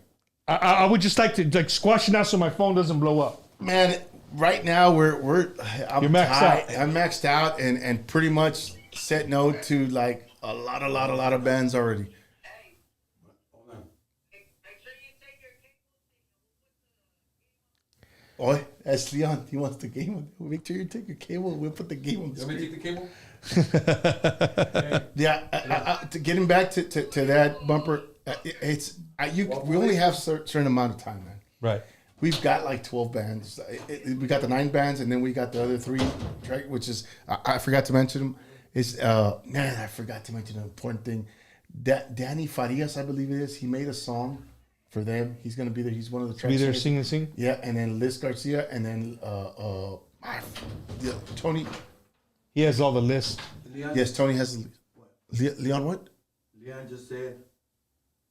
I would just like to squash it out so my phone doesn't blow up. Man, right now I'm maxed out. I'm maxed out and pretty much said no to like a lot of bands already. Oh, that's Leon. He wants the game. Make sure you take your cable. We'll put the game on the screen. You want me to take the cable? Yeah. Getting back to that bumper, we only have a certain amount of time, man. Right. We've got like 12 bands. We got the 9 bands, and then we got the other 3, right? Which is I forgot to mention them. I forgot to mention an important thing. Danny Farias, I believe it is. He made a song for them. He's gonna be there. He's one of the tracks. Be there, sing. Yeah, and then Liz Garcia, and then Tony. He has all the lists. Leon? Yes, Tony has. Leon, what? Leon just said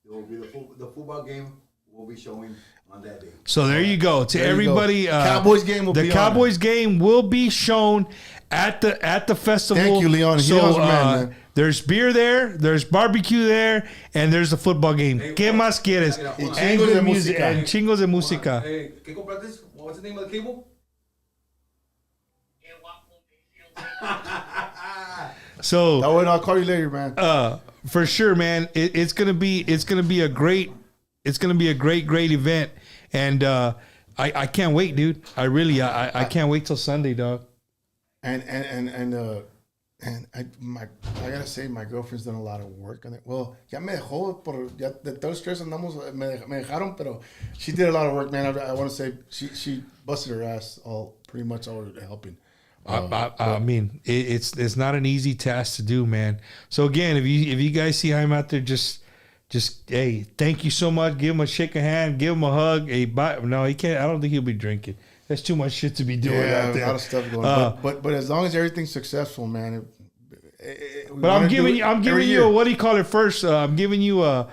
it will be the football game will be showing on that day. So there you go. To everybody, Cowboys game will be Cowboys game will be shown at the festival. Thank you, Leon. So there's beer there, there's barbecue there, and there's the football game. ¿Qué más quieres? And good music. And chingos de música. ¿Qué compraste? What's the name of the cable? So that way I'll call you later, man. For sure, man. It's gonna be a great event, and I can't wait, dude. I can't wait till Sunday, dog. And I gotta say, my girlfriend's done a lot of work on it. Well, ya me dejó ya de todos tres andamos me dejaron, pero she did a lot of work, man. I want to say she busted her ass pretty much all helping. I mean, it's not an easy task to do, man. So again, if you guys see him out there, just hey, thank you so much. Give him a shake of hand, give him a hug. Hey, bye. No, he can't. I don't think he'll be drinking. That's too much shit to be doing out there. A lot of stuff going on. But as long as everything's successful, man, But I'm giving you a, what do you call it first? I'm giving you a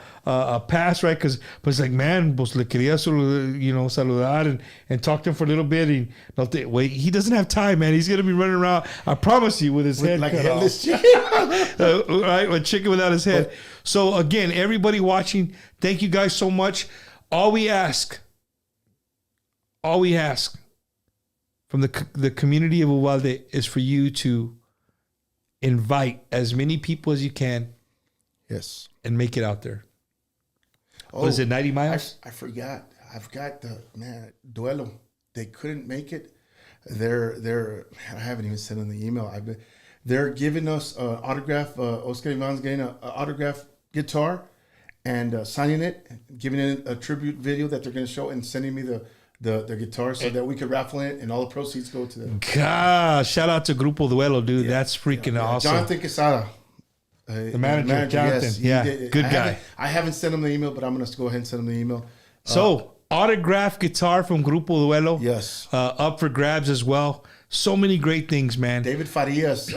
pass, right? Because it's like, man, pues le quería saludar and talk to him for a little bit. And wait, he doesn't have time, man. He's gonna be running around. I promise you, with his head like cut a off. headless chicken. Right, a chicken without his head. So again, everybody watching, thank you guys so much. All we ask from the community of Uvalde is for you to invite as many people as you can. Yes. And make it out there. What is it, 90 miles? I forgot. I've got the Duelo. They couldn't make it. They're I haven't even sent them the email. They're giving us autograph. Oscar Ivan's getting an autograph guitar and signing it, giving it a tribute video that they're going to show, and sending me the guitar so that we could raffle it, and all the proceeds go to them. God, shout out to Grupo Duelo, dude. That's freaking awesome. Jonathan Quesada. The manager, Jonathan. Yes, good guy. I haven't sent him the email, but I'm going to go ahead and send him the email. So, autograph guitar from Grupo Duelo. Yes. Up for grabs as well. So many great things, man. David Farias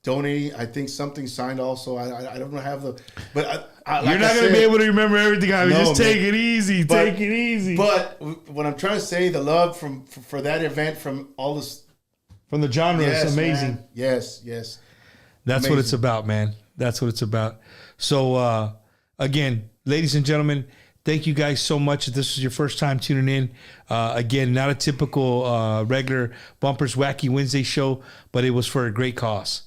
donating, I think something signed also. I don't have the... But you're not going to be able to remember everything. Just take it easy. Take it easy. But what I'm trying to say, the love for that event from all this... From the genre is amazing. Man. Yes. That's amazing. What it's about, man. That's what it's about. So, again, ladies and gentlemen, thank you guys so much. If this is your first time tuning in, again, not a typical regular Bumpers Wacky Wednesday show, but it was for a great cause.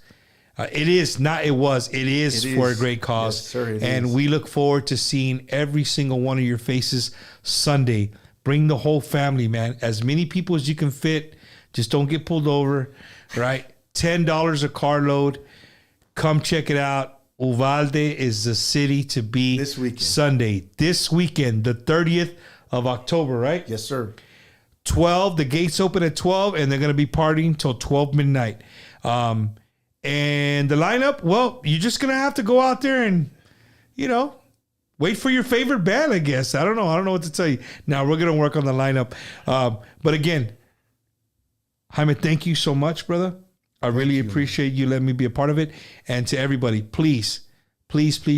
It is for a great cause. Yes, sir, and we look forward to seeing every single one of your faces Sunday. Bring the whole family, man. As many people as you can fit. Just don't get pulled over, right? $10 a carload. Come check it out. Uvalde is the city to be this weekend. Sunday. This weekend, the 30th of October, right? Yes, sir. 12. The gates open at 12, and they're going to be partying till 12 midnight. And the lineup, well, you're just going to have to go out there and, wait for your favorite band, I guess. I don't know what to tell you. Now, we're going to work on the lineup. But again, Jaime, thank you so much, brother. I really appreciate you letting me be a part of it. And to everybody, please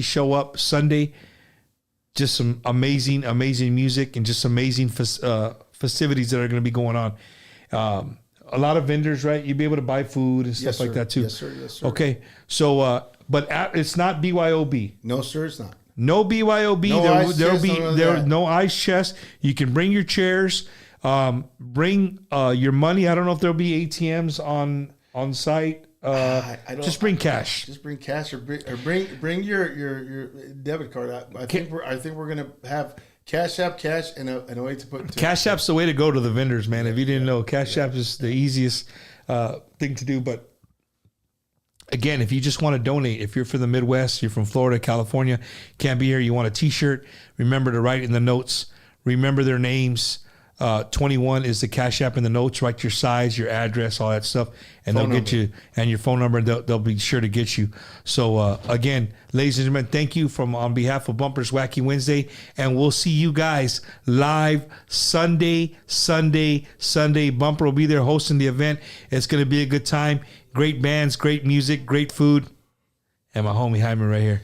show up Sunday. Just some amazing music and just amazing festivities that are going to be going on. A lot of vendors, right? You'll be able to buy food and stuff like that too. Yes, sir. Okay. So, but it's not BYOB. No, sir, it's not. No BYOB. There'll be no ice chest. You can bring your chairs. Bring your money. I don't know if there'll be ATMs on site. Just bring cash. Just bring cash, or bring your debit card. I think we're gonna have Cash App, cash, and a way to put. Cash App's the way to go to the vendors, man. If you didn't know, Cash App is the easiest thing to do. But again, if you just want to donate, if you're from the Midwest, you're from Florida, California, can't be here, you want a T-shirt, remember to write in the notes. Remember their names. 21 is the Cash App in the notes. Write your size, your address, all that stuff, and they'll get you, and your phone number. They'll be sure to get you. So again, ladies and gentlemen, thank you on behalf of Bumpers Wacky Wednesday, and we'll see you guys live Sunday. Bumper will be there hosting the event. It's going to be a good time. Great bands, great music, great food, and my homie Hyman right here.